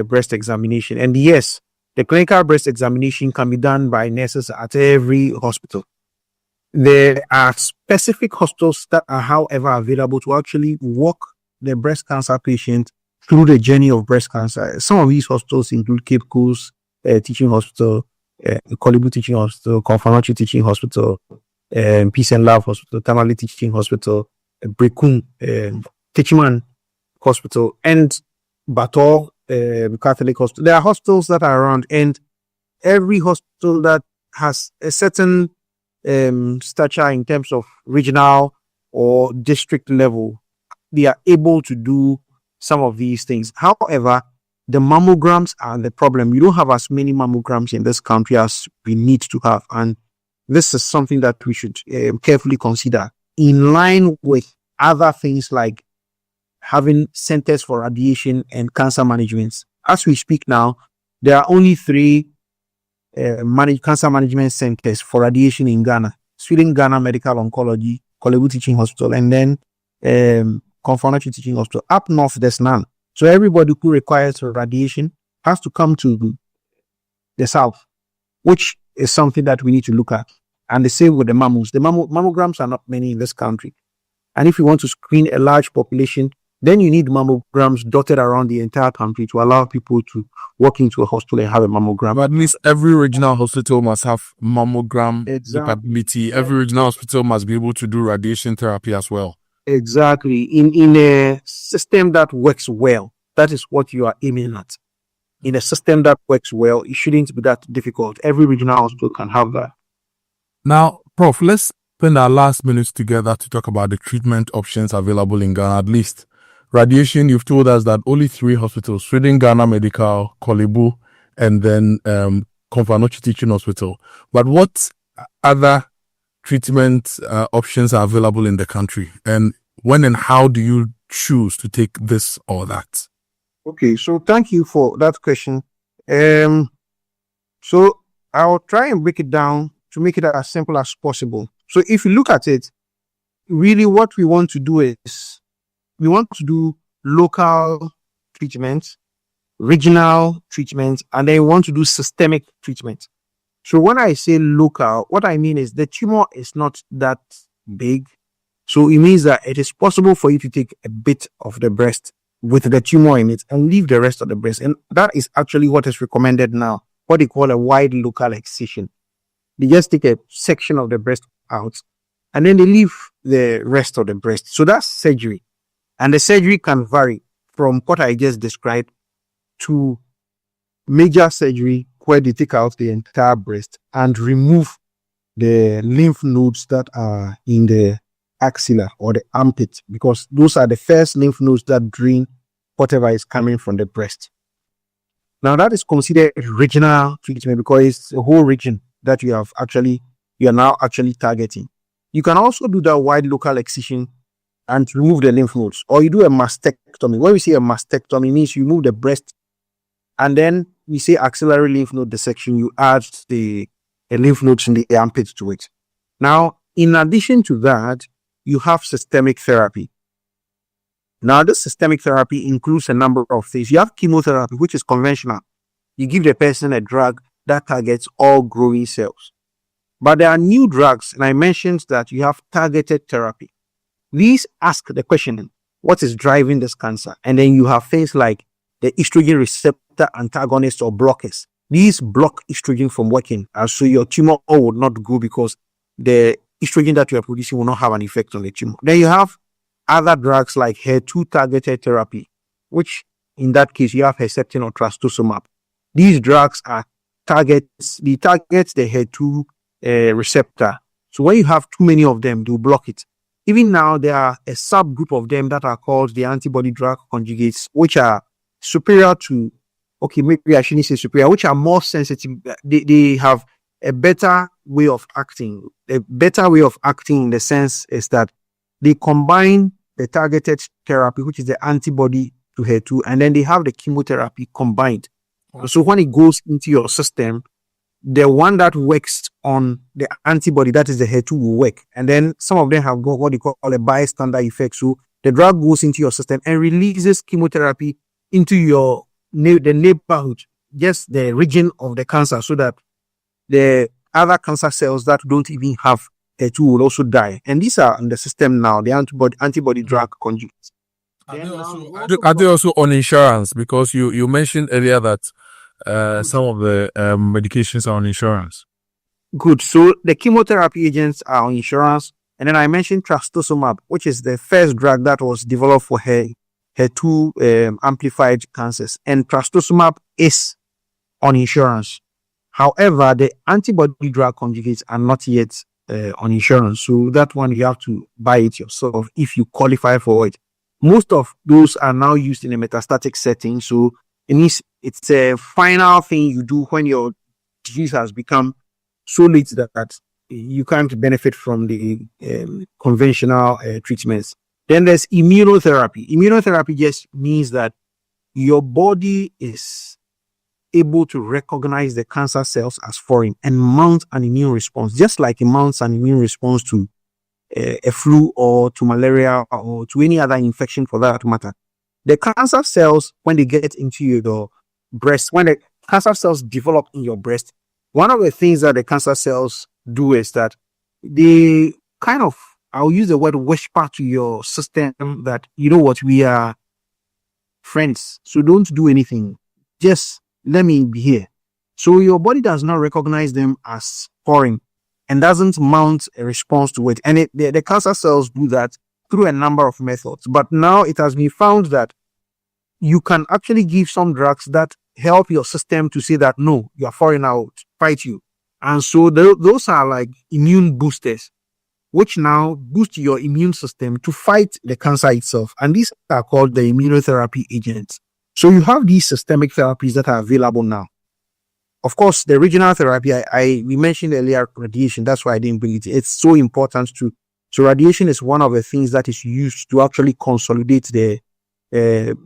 breast examination. And yes, the clinical breast examination can be done by nurses at every hospital. There are specific hospitals that are, however, available to actually walk the breast cancer patient through the journey of breast cancer. Some of these hospitals include Cape Coast Teaching Hospital, Kolebu Teaching Hospital, Confanochi Teaching Hospital, Peace and Love Hospital, Tamale Teaching Hospital, Brekun Techiman Hospital, and Bato Catholic Hospital. There are hospitals that are around, and every hospital that has a certain stature in terms of regional or district level, they are able to do some of these things. However, the mammograms are the problem. You don't have as many mammograms in this country as we need to have. And this is something that we should carefully consider, in line with other things like having centers for radiation and cancer management. As we speak now, there are only 3 cancer management centers for radiation in Ghana: Sweden Ghana Medical Oncology, Kolebu Teaching Hospital, and then Confanochi Teaching Hospital. Up north, there's none. So everybody who requires radiation has to come to the south, which is something that we need to look at. And the same with the mammos. The mammograms are not many in this country. And if you want to screen a large population, then you need mammograms dotted around the entire country to allow people to walk into a hospital and have a mammogram. But at least every regional hospital must have mammogram capability. Every regional hospital must be able to do radiation therapy as well. Exactly. In a system that works well, that is what you are aiming at. In a system that works well, it shouldn't be that difficult. Every regional hospital can have that. Now, Prof, let's spend our last minutes together to talk about the treatment options available in Ghana. At least radiation, you've told us that only 3 hospitals: Sweden Ghana Medical, Kolebu, and then Confanochi Teaching Hospital. But what other treatment options are available in the country, and when and how do you choose to take this or that? Okay, so thank you for that question. So I'll try and break it down to make it as simple as possible. So if you look at it, really what we want to do is we want to do local treatments regional treatment, and then you want to do systemic treatment. So when I say local, what I mean is the tumor is not that big. So it means that it is possible for you to take a bit of the breast with the tumor in it and leave the rest of the breast. And that is actually what is recommended now, what they call a wide local excision. They just take a section of the breast out and then they leave the rest of the breast. So that's surgery. And the surgery can vary from what I just described to major surgery where they take out the entire breast and remove the lymph nodes that are in the axilla or the armpit, because those are the first lymph nodes that drain whatever is coming from the breast. Now that is considered regional treatment because it's a whole region that you are now actually targeting. You can also do that wide local excision and remove the lymph nodes, or you do a mastectomy. When we say a mastectomy, it means you remove the breast and then we say axillary lymph node dissection, you add the lymph nodes in the armpit to it. Now, in addition to that, you have systemic therapy. Now, this systemic therapy includes a number of things. You have chemotherapy, which is conventional. You give the person a drug that targets all growing cells. But there are new drugs, and I mentioned that you have targeted therapy. These ask the question, what is driving this cancer? And then you have things like the estrogen receptor antagonists or blockers. These block estrogen from working, and so your tumor will not grow because the estrogen that you are producing will not have an effect on the tumor. Then you have other drugs like HER2 targeted therapy, which in that case you have Herceptin or trastuzumab. These drugs are targets the HER2 receptor. So when you have too many of them, they'll block it. Even now, there are a subgroup of them that are called the antibody drug conjugates, which are superior to, okay, maybe I shouldn't say superior, which are more sensitive. They have a better way of acting. A better way of acting in the sense is that they combine the targeted therapy, which is the antibody to HER2, and then they have the chemotherapy combined. So when it goes into your system, the one that works on the antibody, that is the HER2, will work. And then some of them have got what you call a bystander effect. So the drug goes into your system and releases chemotherapy into the neighborhood, just the region of the cancer, so that the other cancer cells that don't even have HER2 will also die. And these are in the system now, the antibody drug conjugates. Are they also on insurance? Because you mentioned earlier that some of the medications are on insurance. Good. So the chemotherapy agents are on insurance. And then I mentioned trastuzumab, which is the first drug that was developed for HER2 amplified cancers. And trastuzumab is on insurance. However, the antibody drug conjugates are not yet on insurance. So that one you have to buy it yourself if you qualify for it. Most of those are now used in a metastatic setting. So it's a final thing you do when your disease has become so late that you can't benefit from the conventional treatments. Then there's immunotherapy. Immunotherapy just means that your body is able to recognize the cancer cells as foreign and mount an immune response, just like it mounts an immune response to a flu or to malaria or to any other infection for that matter. The cancer cells, when they get into your breast, when the cancer cells develop in your breast, one of the things that the cancer cells do is that they kind of, I'll use the word whisper to your system that, you know what, we are friends, so don't do anything. Just let me be here. So your body does not recognize them as foreign and doesn't mount a response to it. And the cancer cells do that through a number of methods. But now it has been found that you can actually give some drugs that help your system to say that, no, you are foreign, out, fight you. And so those are like immune boosters, which now boost your immune system to fight the cancer itself. And these are called the immunotherapy agents. So you have these systemic therapies that are available now. Of course, the regional therapy, we mentioned earlier radiation. That's why I didn't bring it. It's so important too. So radiation is one of the things that is used to actually consolidate the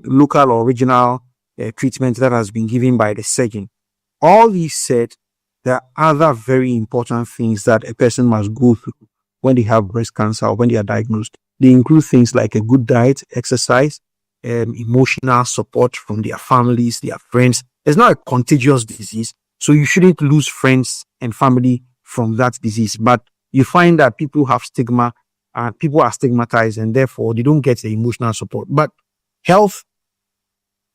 local or regional treatment that has been given by the surgeon. All these said, there are other very important things that a person must go through when they have breast cancer or when they are diagnosed. They include things like a good diet, exercise, emotional support from their families, their friends. It's not a contagious disease, so you shouldn't lose friends and family from that disease. But you find that people have stigma, and people are stigmatized, and therefore they don't get the emotional support. But health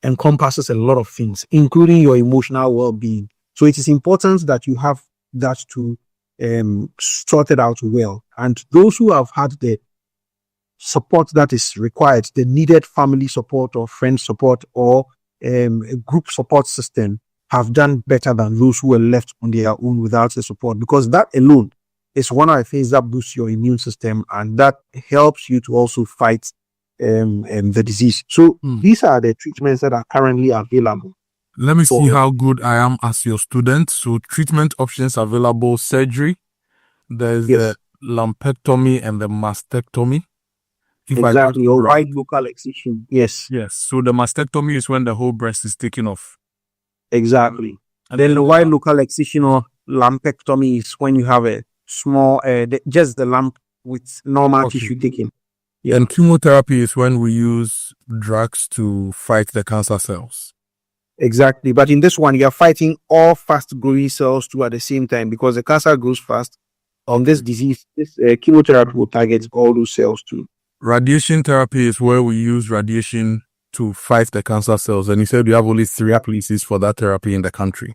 encompasses a lot of things, including your emotional well-being. So it is important that you have that to sort it out well. And those who have had the support that is required, the needed family support or friend support or a group support system, have done better than those who were left on their own without the support, because that alone is one of the things that boosts your immune system, and that helps you to also fight the disease. So these are the treatments that are currently available. Let me see how good I am as your student. So treatment options available: surgery, there's the lumpectomy and the mastectomy. Exactly, or wide local excision. Yes. Yes. So the mastectomy is when the whole breast is taken off. Exactly. And then the wide local excision or lumpectomy is when you have a small, just the lump with normal tissue taken. Yeah. And chemotherapy is when we use drugs to fight the cancer cells. Exactly. But in this one, you are fighting all fast growing cells too at the same time, because the cancer grows fast. On this disease, this chemotherapy will target all those cells too. Radiation therapy is where we use radiation to fight the cancer cells. And you said you have only 3 places for that therapy in the country.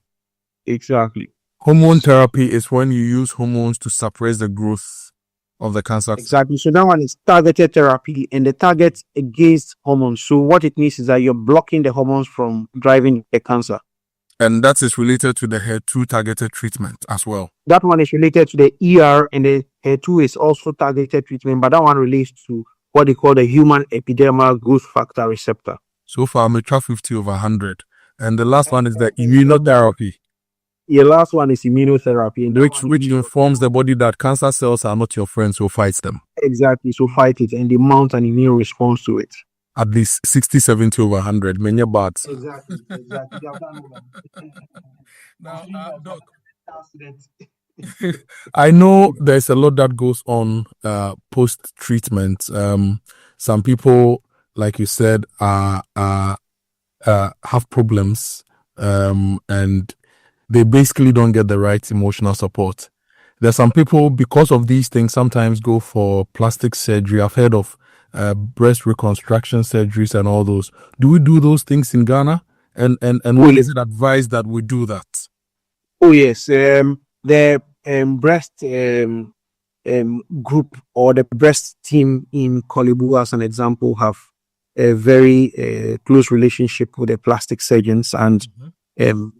Exactly. Hormone therapy is when you use hormones to suppress the growth of the cancer. Exactly. So that one is targeted therapy, and the target against hormones. So what it means is that you're blocking the hormones from driving the cancer. And that is related to the HER2 targeted treatment as well. That one is related to the ER, and the HER2 is also targeted treatment, but that one relates to what they call the human epidermal growth factor receptor. So far, I'm 50/100. And the last one is the immunotherapy. Your last one is immunotherapy, and which informs the body that cancer cells are not your friends, so fights them. Exactly, so fight it, and they mount an immune response to it. At least 60/70/100. Many bats. Exactly. Now, Doc, I know there's a lot that goes on post treatment. Some people, like you said, have problems, and they basically don't get the right emotional support. There's some people, because of these things, sometimes go for plastic surgery. I've heard of breast reconstruction surgeries and all those. Do we do those things in Ghana? And when is it advised that we do that? Oh yes, the breast group or the breast team in Kolebu, as an example, have a very close relationship with the plastic surgeons, and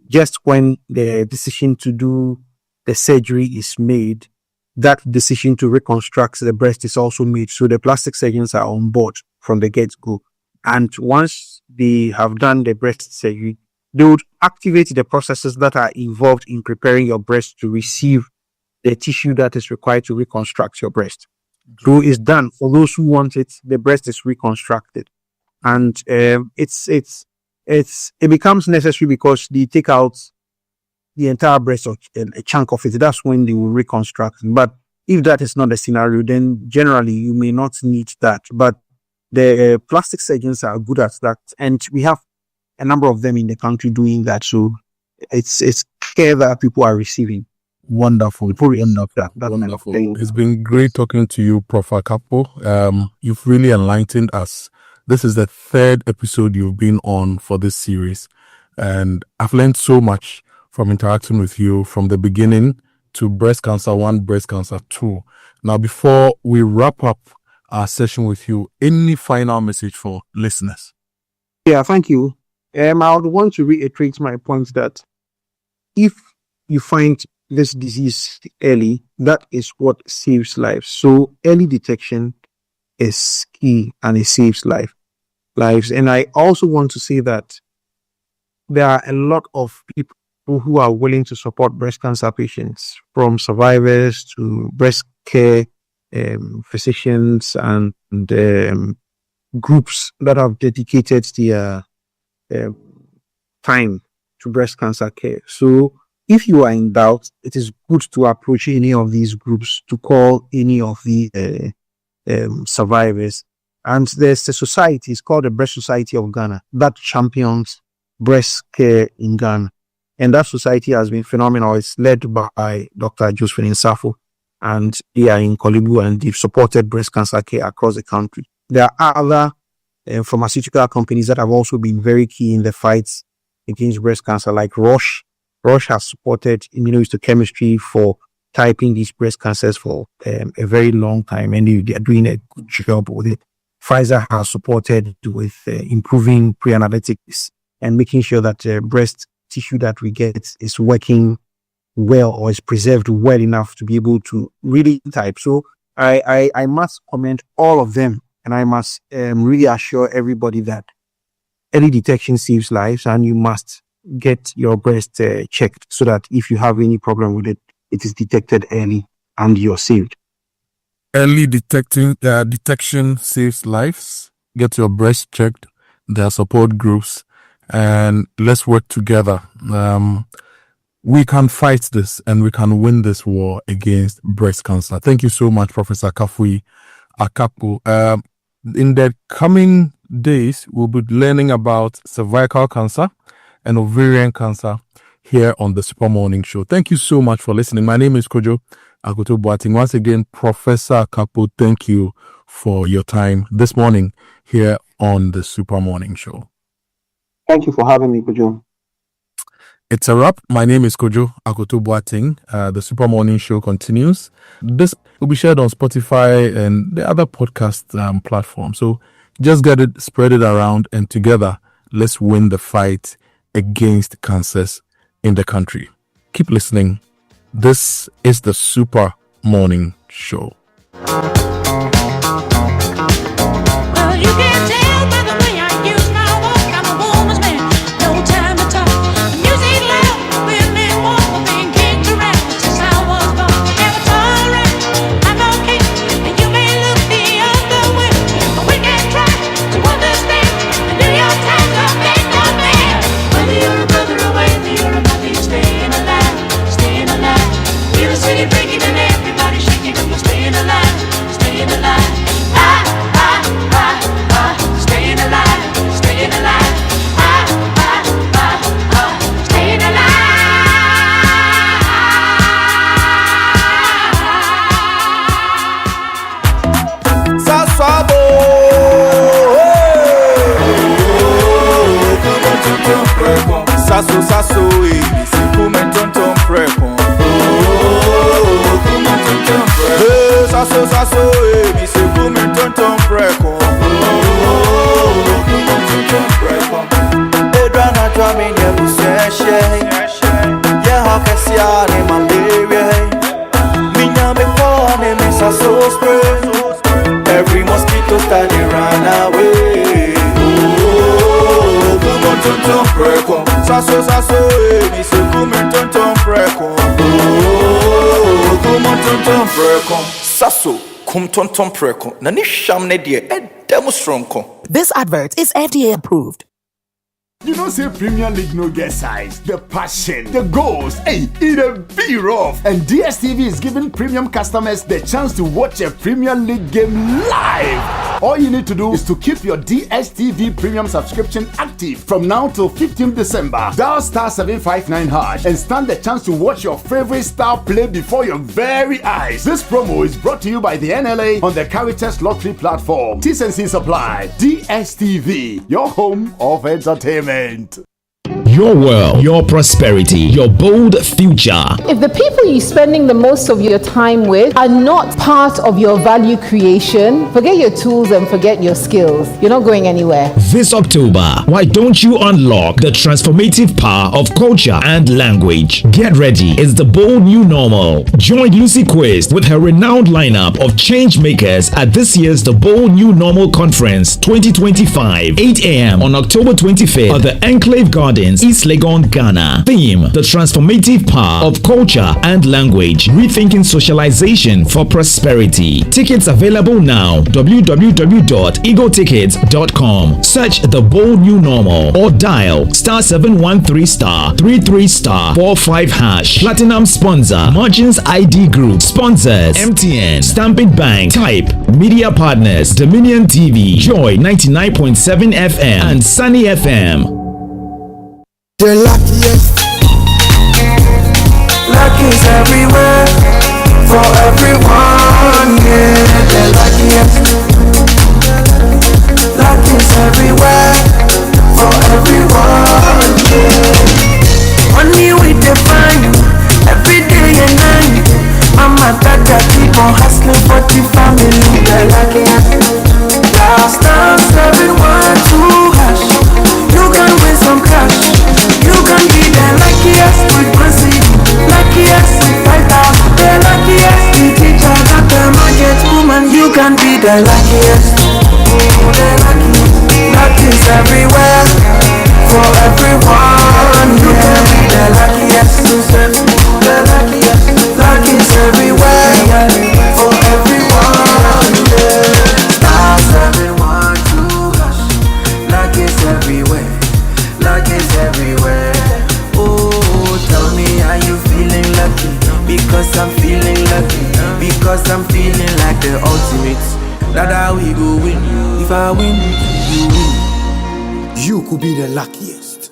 just when the decision to do the surgery is made, that decision to reconstruct the breast is also made. So the plastic surgeons are on board from the get-go. And once they have done the breast surgery, they would activate the processes that are involved in preparing your breast to receive the tissue that is required to reconstruct your breast. So it's done. For those who want it, the breast is reconstructed. And it becomes necessary because they take out the entire breast or a chunk of it. That's when they will reconstruct. But if that is not the scenario, then generally you may not need that. But the plastic surgeons are good at that, and we have a number of them in the country doing that. So it's care that people are receiving. Wonderful. Wonderful. It's been great talking to you, Prof. Akapo. You've really enlightened us. This is the 3rd episode you've been on for this series, and I've learned so much from interacting with you from the beginning to breast cancer 1, breast cancer 2. Now, before we wrap up our session with you, any final message for listeners? Yeah, thank you. I would want to reiterate my point that if you find this disease early, that is what saves lives. So early detection is key, and it saves lives. And I also want to say that there are a lot of people who are willing to support breast cancer patients, from survivors to breast care physicians and groups that have dedicated their time to breast cancer care. So if you are in doubt, it is good to approach any of these groups, to call any of the survivors, And there's a society, it's called the Breast Society of Ghana, that champions breast care in Ghana. And that society has been phenomenal. It's led by Dr. Josephine Safo, and they are in Kolibu, and they've supported breast cancer care across the country. There are other pharmaceutical companies that have also been very key in the fights against breast cancer, like Roche. Roche has supported immunohistochemistry for typing these breast cancers for a very long time, and they are doing a good job with it. Pfizer has supported with improving pre-analytics and making sure that breast tissue that we get is working well or is preserved well enough to be able to really type. So I must commend all of them, and I must really assure everybody that early detection saves lives, and you must get your breast checked so that if you have any problem with it, it is detected early and you're saved. Early detection saves lives. Get your breast checked. There are support groups, and let's work together. We can fight this, and we can win this war against breast cancer. Thank you so much, Professor Kafui Akapo. In the coming days, we'll be learning about cervical cancer and ovarian cancer here on the Super Morning Show. Thank you so much for listening. My name is Kojo Akoto-Boateng. Once again, Professor Akapo, thank you for your time this morning here on the Super Morning Show. Thank you for having me, Kojo. It's a wrap. My name is Kojo Akoto-Boateng. The Super Morning Show continues. This will be shared on Spotify and the other podcast platforms. So just get it, spread it around, and together, let's win the fight against cancers in the country. Keep listening. This is the Super Morning Show. Sasso, si come tonton prepon. Sasso, si come tonton prepon. Edrana drami ne buseshe. Yeah, how can see any malaria? Minya me pone me sasso spray. Every mosquito study run away. Tonton preko, sasso, mi se come tonton preko. Come tonton preko, sasso, come tonton preko. Na ni sham ne die, demonstronko. This advert is FDA approved. You know, say Premier League no get size, the passion, the goals, hey, it a be rough. And DSTV is giving premium customers the chance to watch a Premier League game live. All you need to do is to keep your DSTV premium subscription active from now till 15th December. Dial *759# and stand the chance to watch your favorite star play before your very eyes. This promo is brought to you by the NLA on the Caritas Lottery platform. T&Cs apply. DSTV, your home of entertainment. Your world, your prosperity, your bold future. If the people you're spending the most of your time with are not part of your value creation, forget your tools and forget your skills. You're not going anywhere. This October, why don't you unlock the transformative power of culture and language? Get ready, it's the bold new normal. Join Lucy Quist with her renowned lineup of change makers at this year's The Bold New Normal Conference 2025, 8 a.m. on October 25th at the Enclave Gardens East Legon, Ghana. Theme: the transformative power of culture and language, rethinking socialization for prosperity. Tickets available now. www.egotickets.com. Search the bold new normal or dial *713*33*45#. Platinum sponsor Margins ID Group. Sponsors MTN, Stamping Bank, Type, Media Partners, Dominion TV, Joy 99.7 FM and Sunny FM. The luckiest. Luck is everywhere for everyone, yeah. The luckiest. Luck is everywhere for everyone, yeah. Money we define every day and night. Mama, Dada keep on hustling for the family. The luckiest. Last time 712 hash. You can win some cash. You can be the luckiest with Mercy. Luckiest with 5,000. The luckiest. The teacher got the market woman. You can be the luckiest. The luckiest. Luck is everywhere for everyone. You can be the luckiest. The luckiest. Luck is everywhere for everyone. Star 712 hash. Luck is everywhere. Luck is everywhere. Oh, tell me, are you feeling lucky? Because I'm feeling lucky. Because I'm feeling like the ultimate. That's how we go win. If I win, you win. You could be the luckiest.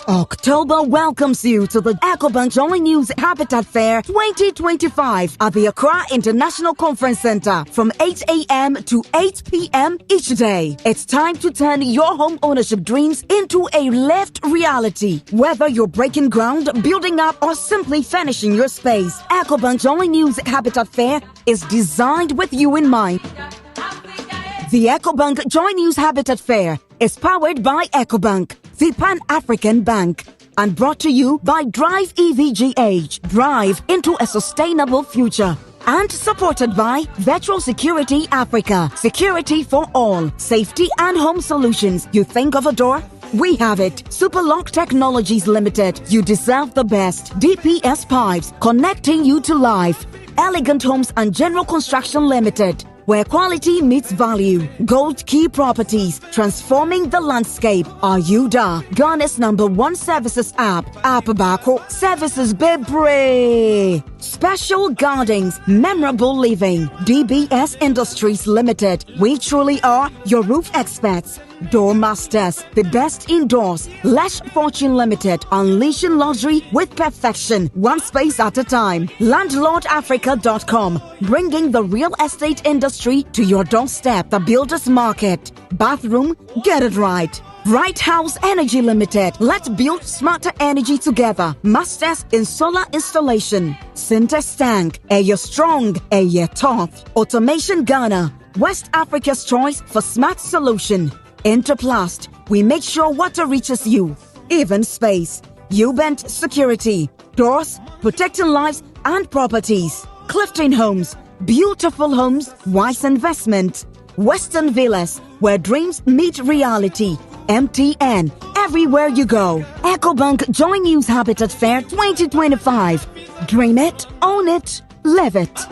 October welcomes you to the EcoBank Joy News Habitat Fair 2025 at the Accra International Conference Center from 8 a.m. to 8 p.m. each day. It's time to turn your home ownership dreams into a lived reality. Whether you're breaking ground, building up, or simply finishing your space, EcoBank Joy News Habitat Fair is designed with you in mind. The EcoBank Joy News Habitat Fair is powered by EcoBank, the Pan-African Bank, and brought to you by Drive EVGH, Drive into a Sustainable Future, and supported by Virtual Security Africa, security for all, safety and home solutions. You think of a door? We have it. Superlock Technologies Limited. You deserve the best. DPS Pipes, connecting you to life. Elegant Homes and General Construction Limited, where quality meets value. Gold Key Properties, transforming the landscape. Ayuda, Ghana's #1 services app. Bako, services Bebre. Special Gardens, memorable living. DBS Industries Limited. We truly are your roof experts. Door Masters, the best indoors. Lash Fortune Limited, unleashing luxury with perfection, one space at a time. LandlordAfrica.com, bringing the real estate industry to your doorstep. The Builders Market. Bathroom, get it right. Right House Energy Limited. Let's build smarter energy together. Masters in solar installation. Syntex Tank. Air strong, air tough. Automation Ghana. West Africa's choice for smart solution. Interplast. We make sure water reaches you. Even space. U-Bent Security. Doors, protecting lives and properties. Clifton Homes. Beautiful homes, wise investment. Western Villas, where dreams meet reality. MTN, everywhere you go. EcoBank Joy News Habitat Fair 2025. Dream it, own it, live it.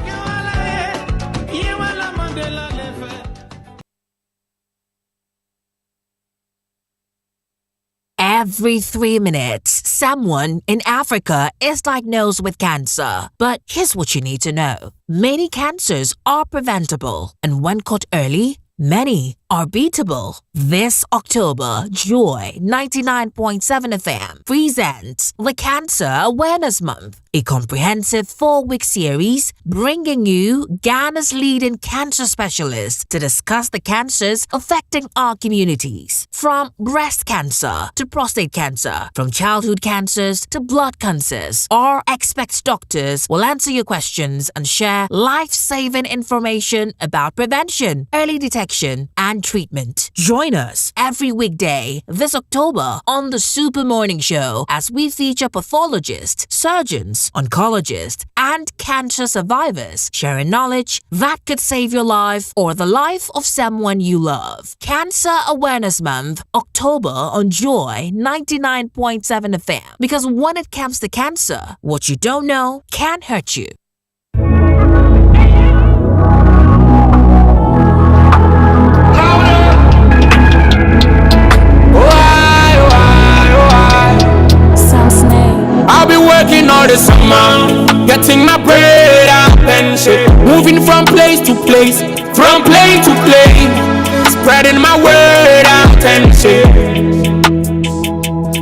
Every 3 minutes, someone in Africa is diagnosed with cancer. But here's what you need to know. Many cancers are preventable, and when caught early, many are beatable. This October, Joy 99.7 FM presents the Cancer Awareness Month, a comprehensive 4-week series bringing you Ghana's leading cancer specialists to discuss the cancers affecting our communities. From breast cancer to prostate cancer, from childhood cancers to blood cancers, our expert doctors will answer your questions and share life-saving information about prevention, early detection, detection and treatment. Join us every weekday this October on the Super Morning Show as we feature pathologists, surgeons, oncologists, and cancer survivors sharing knowledge that could save your life or the life of someone you love. Cancer Awareness Month, October on Joy 99.7 FM. Because when it comes to cancer, what you don't know can hurt you. I'll be working all the summer, getting my bread out and shit. Moving from place to place, from place to place, spreading my word out and shit.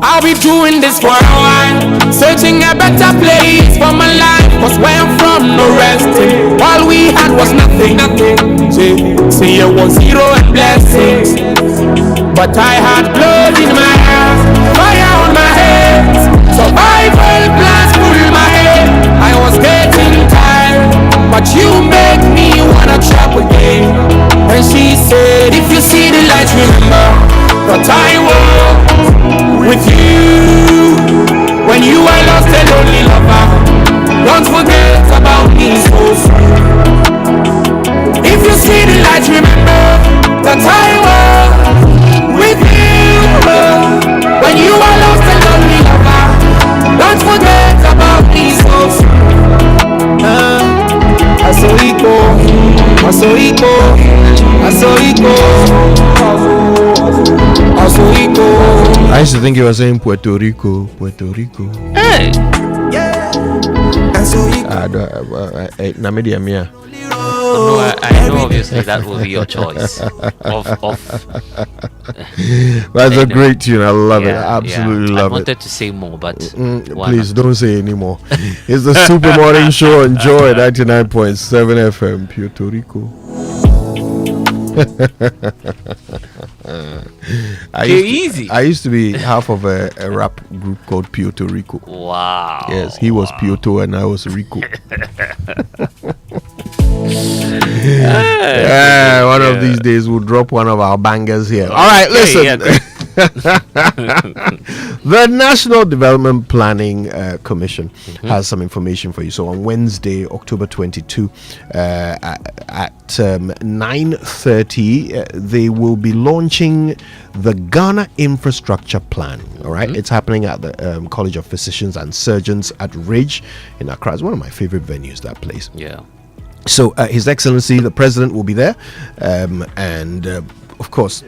I'll be doing this for a while, searching a better place for my life. Cause where I'm from, no resting. All we had was nothing. See, it was zero and blessings. But I had blood in my eyes, fire on my head, survival plans full my head. I was getting tired, but you make me wanna trap again. And she said, if you see the light, remember that I was with you when you were lost and only lover. Don't forget about me so soon. If you see the light, remember that I was with you when you are lost and lonely lover. Don't forget about me so soon. I used to think you were saying Puerto Rico. Hey. Namibia Mia. No, I know obviously that will be your choice. That's a great tune. I love it. I absolutely love it. I wanted to say more, but please don't say anymore. It's the Super Morning Show. Enjoy 99.7 FM, Puerto Rico. I used to be half of a rap group called Puerto Rico. Wow. Yes, he was Puerto and I was Rico. One of these days we'll drop one of our bangers here. All right, listen. The National Development Planning Commission has some information for you. So on Wednesday, October 22, at 9:30, they will be launching the Ghana Infrastructure Plan. All right, it's happening at the College of Physicians and Surgeons at Ridge in Accra. It's one of my favorite venues, that place. Yeah. So His Excellency the President will be there, and of course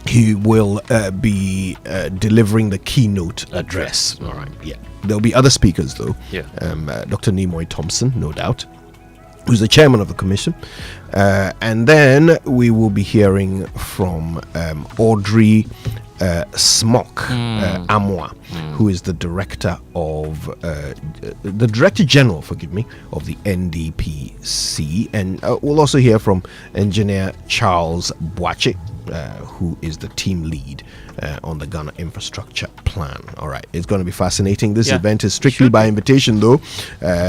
he will be delivering the keynote address. All right, yeah. There'll be other speakers though. Yeah. Dr. Nimoy Thompson, no doubt, who's the chairman of the commission, and then we will be hearing from Audrey Smock Amwa, who is the director of the Director General, of the NDPC, and we'll also hear from Engineer Charles Boache, who is the team lead on the Ghana Infrastructure Plan. All right, it's going to be fascinating. This event is strictly by invitation, though.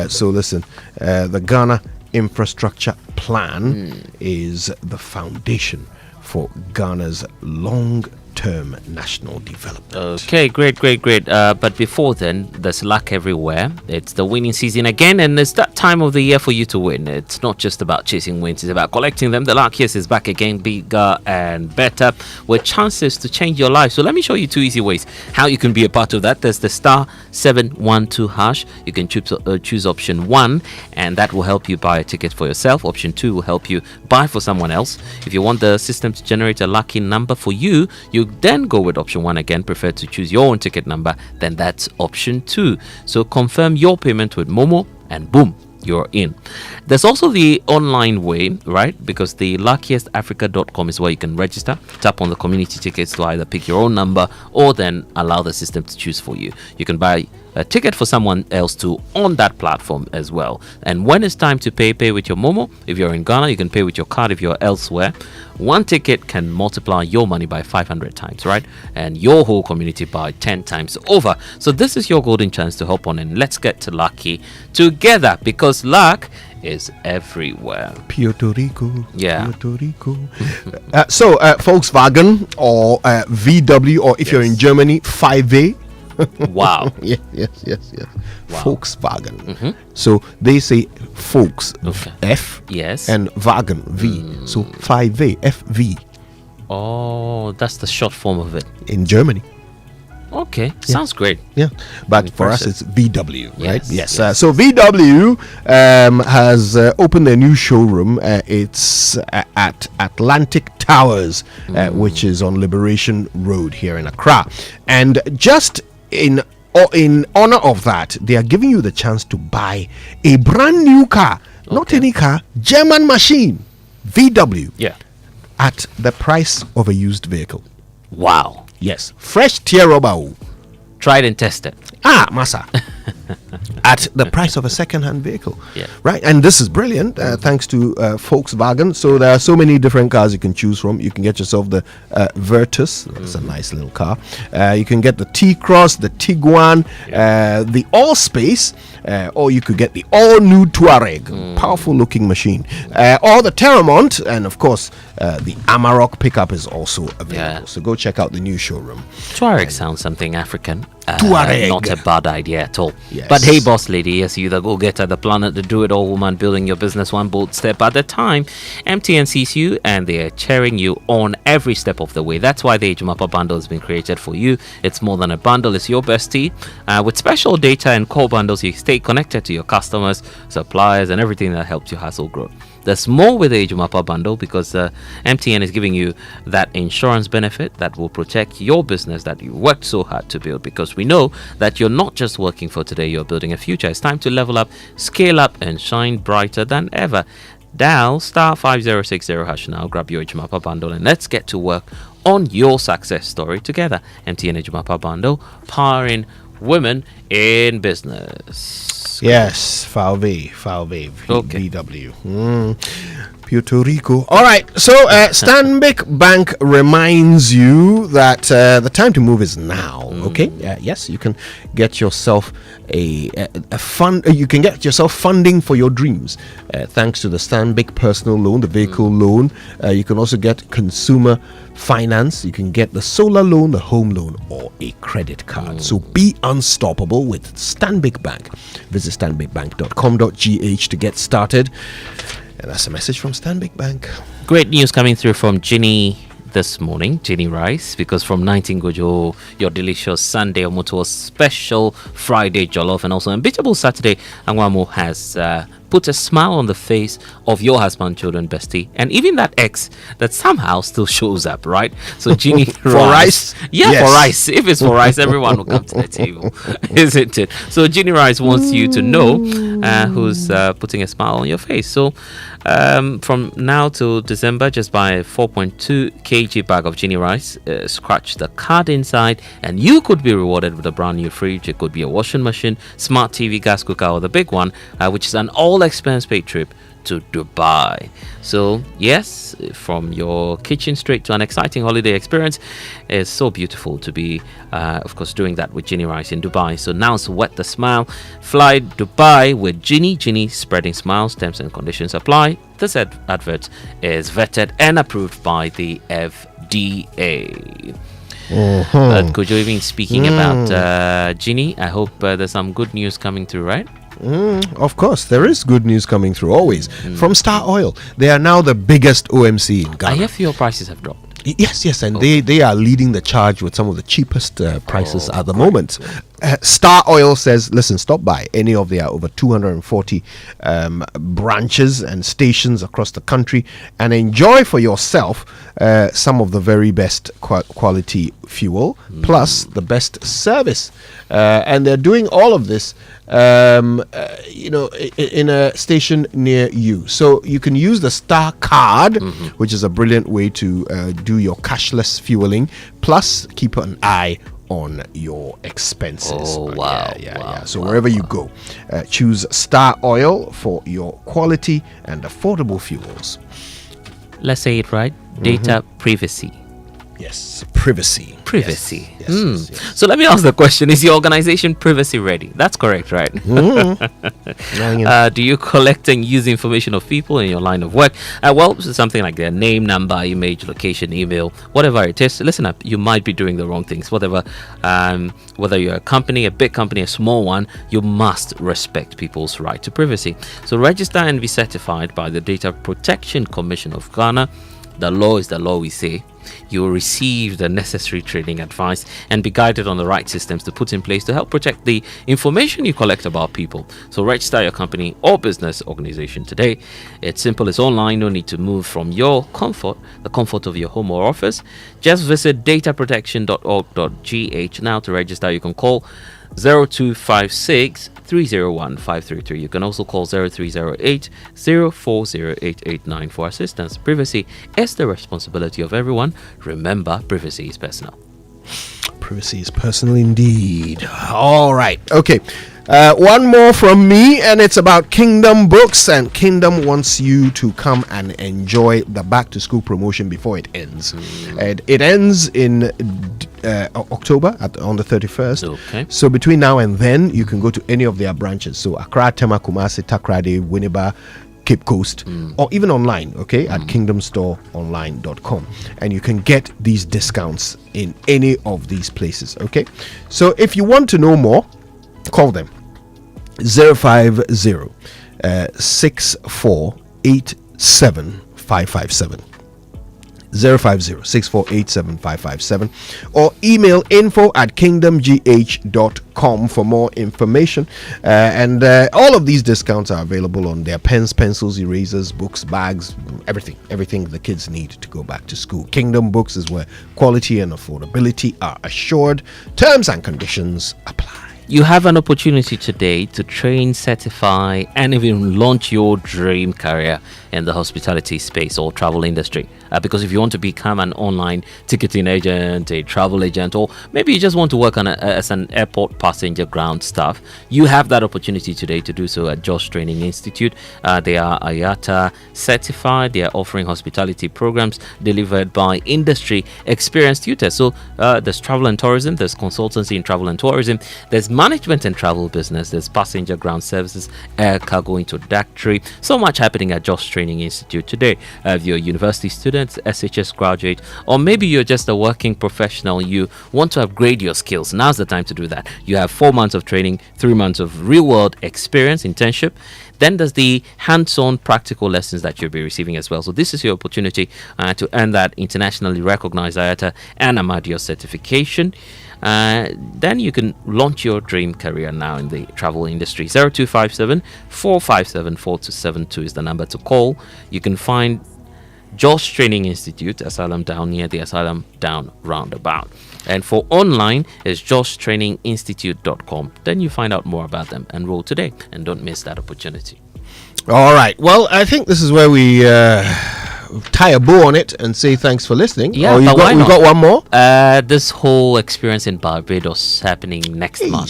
So listen, the Ghana Infrastructure Plan is the foundation for Ghana's long-term national development. Okay, great. But before then, there's luck everywhere. It's the winning season again, and it's that time of the year for you to win. It's not just about chasing wins, it's about collecting them. The luckiest is back again, bigger and better, with chances to change your life. So let me show you two easy ways how you can be a part of that. There's the star 712 hash. You can choose option 1, and that will help you buy a ticket for yourself. Option 2 will help you buy for someone else. If you want the system to generate a lucky number for you, you then go with option 1 again. Prefer to choose your own ticket number, then that's option 2. So confirm your payment with Momo, and boom, you're in. There's also the online way, right? Because the luckiestafrica.com is where you can register. Tap on the community tickets to either pick your own number or then allow the system to choose for you. You can buy a ticket for someone else too on that platform as well. And when it's time to pay with your Momo. If you're in Ghana, you can pay with your card. If you're elsewhere, one ticket can multiply your money by 500 times, right? And your whole community by 10 times over. So this is your golden chance to hop on, and let's get to lucky together, because luck is everywhere. Puerto Rico. Yeah. Puerto Rico. So, Volkswagen or VW, or if you're in Germany, 5A. Wow. yes. Wow. Volkswagen. So they say Volks, F, yes, and Wagen, V. So 5A, FV. Oh, that's the short form of it. In Germany. Okay, sounds great. Yeah, but for us it's VW, right? Yes. So VW has opened a new showroom. It's at Atlantic Towers, which is on Liberation Road here in Accra. And just in honor of that, they are giving you the chance to buy a brand new car, not any car, German machine, VW. Yeah. At the price of a used vehicle. Wow. Yes, fresh tear rubber. Tried and tested. Massa. At the price of a second-hand vehicle. Yeah. Right, and this is brilliant thanks to Volkswagen. So there are so many different cars you can choose from. You can get yourself the Virtus. That's a nice little car. You can get the T-Cross, the Tiguan, the Allspace, or you could get the all-new Touareg, powerful-looking machine, or the Terramont, and of course the Amarok pickup is also available. Yeah. So go check out the new showroom. Touareg sounds something African. Touareg. Not a bad idea at all. Yes. But hey, boss lady, yes, you the go-getter, the planet, the do-it-all woman, building your business one bold step at a time. MTN sees you and they are cheering you on every step of the way. That's why the Ejumapa bundle has been created for you. It's more than a bundle, it's your bestie. With special data and call bundles, you stay connected to your customers, suppliers, and everything that helps your hustle grow. There's more with the Ejumapa bundle because MTN is giving you that insurance benefit that will protect your business that you worked so hard to build, because we know that you're not just working for today, you're building a future. It's time to level up, scale up, and shine brighter than ever. Dial *5060# now, grab your Ejumapa bundle, and let's get to work on your success story together. MTN Ejumapa bundle, powering women in business. Yes, VW, VW. Puerto Rico. All right, so Stanbic Bank reminds you that the time to move is now. Okay, yes, you can get yourself a fund. You can get yourself funding for your dreams thanks to the Stanbic personal loan, the vehicle loan. You can also get consumer finance. You can get the solar loan, the home loan, or a credit card. So be unstoppable with Stanbic Bank. Visit stanbicbank.com.gh to get started. And that's a message from Stanbic Bank. Great news coming through from Ginny this morning, Ginny Rice, because from 19 Kojo, your delicious Sunday Omoto special Friday jollof and also unbeatable Saturday Angwamo has put a smile on the face of your husband, children, bestie, and even that ex that somehow still shows up, right? So Ginny For rice? Yeah, Yes. for rice. If it's for rice, everyone will come to the table, isn't it? So Ginny Rice wants you to know who's putting a smile on your face. So from now till December, just buy a 4.2 kg bag of Ginny Rice, scratch the card inside, and you could be rewarded with a brand new fridge. It could be a washing machine, smart TV, gas cooker, or the big one, which is an all expense paid trip to Dubai. So yes, from your kitchen straight to an exciting holiday experience. It's so beautiful to be of course doing that with Ginny Rice in Dubai. So now sweat the smile, fly Dubai with Ginny, spreading smiles. Terms and conditions apply. This advert is vetted and approved by the FDA. Kojo, even speaking about Ginny, I hope there's some good news coming through, right? Of course, there is good news coming through always. From Star Oil, they are now the biggest OMC in Ghana. I hear fuel prices have dropped. Yes, and they are leading the charge with some of the cheapest prices at the moment. Star Oil says, listen, stop by any of their over 240 branches and stations across the country and enjoy for yourself some of the very best quality fuel plus the best service. And they're doing all of this in a station near you. So you can use the Star card, which is a brilliant way to do your cashless fueling, plus keep an eye on your expenses. Wow. So wherever you go, choose Star Oil for your quality and affordable fuels. Let's say it right. Data privacy Yes, privacy. Privacy. Yes. Yes, yes. So let me ask the question: is your organization privacy ready? That's correct, right? Do you collect and use information of people in your line of work? Well, something like their name, number, image, location, email, whatever it is. Listen up, you might be doing the wrong things. Whatever, whether you're a company, a big company, a small one, you must respect people's right to privacy. So register and be certified by the Data Protection Commission of Ghana. The law is the law, we say. You will receive the necessary training advice and be guided on the right systems to put in place to help protect the information you collect about people. So register your company or business organization today. It's simple, it's online, no need to move from your comfort, the comfort of your home or office. Just visit dataprotection.org.gh now to register. You can call 0256 301 533. You can also call 0308 040889 for assistance. Privacy is the responsibility of everyone. Remember, privacy is personal. Privacy is personal indeed. All right. Okay. One more from me, and it's about Kingdom Books. And Kingdom wants you to come and enjoy the back to school promotion before it ends. And it ends in October on the 31st. Okay. So between now and then, you can go to any of their branches. So Accra, Tema, Kumasi, Takrady, Winneba, Cape Coast, or even online, okay, at kingdomstoreonline.com, and you can get these discounts in any of these places, okay. So if you want to know more, call them 050 6487 557 050-6487-557, or email info@kingdomgh.com for more information. And all of these discounts are available on their pens, pencils, erasers, books, bags, everything the kids need to go back to school. Kingdom Books is where quality and affordability are assured. Terms and conditions apply. You have an opportunity today to train, certify, and even launch your dream career in the hospitality space or travel industry. Because if you want to become an online ticketing agent, a travel agent, or maybe you just want to work on as an airport passenger ground staff, you have that opportunity today to do so at Josh Training Institute. They are IATA certified. They are offering hospitality programs delivered by industry experienced tutors. So there's travel and tourism, there's consultancy in travel and tourism, there's management and travel business, there's passenger ground services, air cargo introductory. So much happening at Josh Training Institute today. If you're a university student, SHS graduate, or maybe you're just a working professional, you want to upgrade your skills, now's the time to do that. You have 4 months of training, 3 months of real world experience, internship. Then there's the hands-on practical lessons that you'll be receiving as well. So this is your opportunity to earn that internationally recognized IATA and Amadeus certification. Then you can launch your dream career now in the travel industry. 0257 457 4272 is the number to call. You can find Josh Training Institute, Asylum Down, near the Asylum Down roundabout. And for online, it's joshtraininginstitute.com. Then you find out more about them. Enroll today and don't miss that opportunity. All right. Well, I think this is where we tie a bow on it and say thanks for listening. Yeah, we got one more. This whole experience in Barbados happening next month.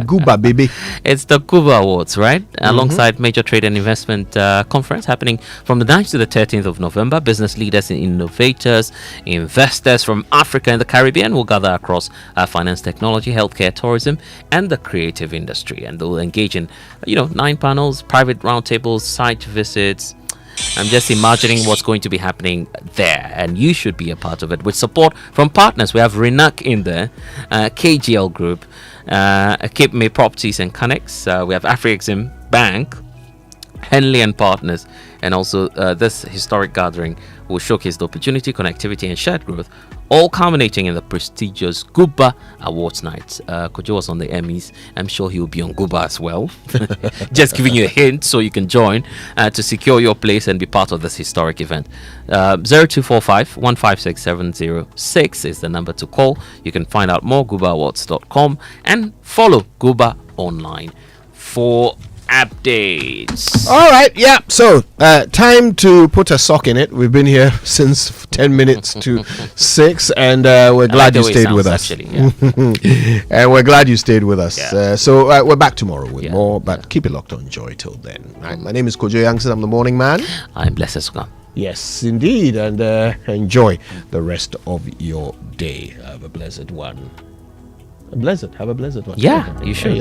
Guba, baby. It's the Guba Awards, right? Alongside Major Trade and Investment Conference happening from the 9th to the 13th of November. Business leaders and innovators, investors from Africa and the Caribbean will gather across finance, technology, healthcare, tourism, and the creative industry. And they'll engage in, 9 panels, private roundtables, site visits. I'm just imagining what's going to be happening there, and you should be a part of it with support from partners. We have Renac in there, KGL Group, Cape May Properties and Connects. We have Afrexim Bank, Henley and Partners, and also this historic gathering will showcase the opportunity, connectivity, and shared growth, all culminating in the prestigious Guba Awards night. Kojo was on the Emmys. I'm sure he will be on Guba as well. Just giving you a hint so you can join to secure your place and be part of this historic event. 0245 156 706 is the number to call. You can find out more, gubaawards.com, and follow Guba online for updates. All right, yeah. So, time to put a sock in it. We've been here since 10 minutes to 6, and we're glad you stayed with us. Actually, yeah. And we're glad you stayed with us. Yeah. So, we're back tomorrow with more, but keep it locked on Joy till then. Right. My name is Kojo Yankson. I'm the morning man. I'm Blessed Sogah. Yes, indeed, and enjoy the rest of your day. Have a blessed one. Have a blessed one. Yeah, you should.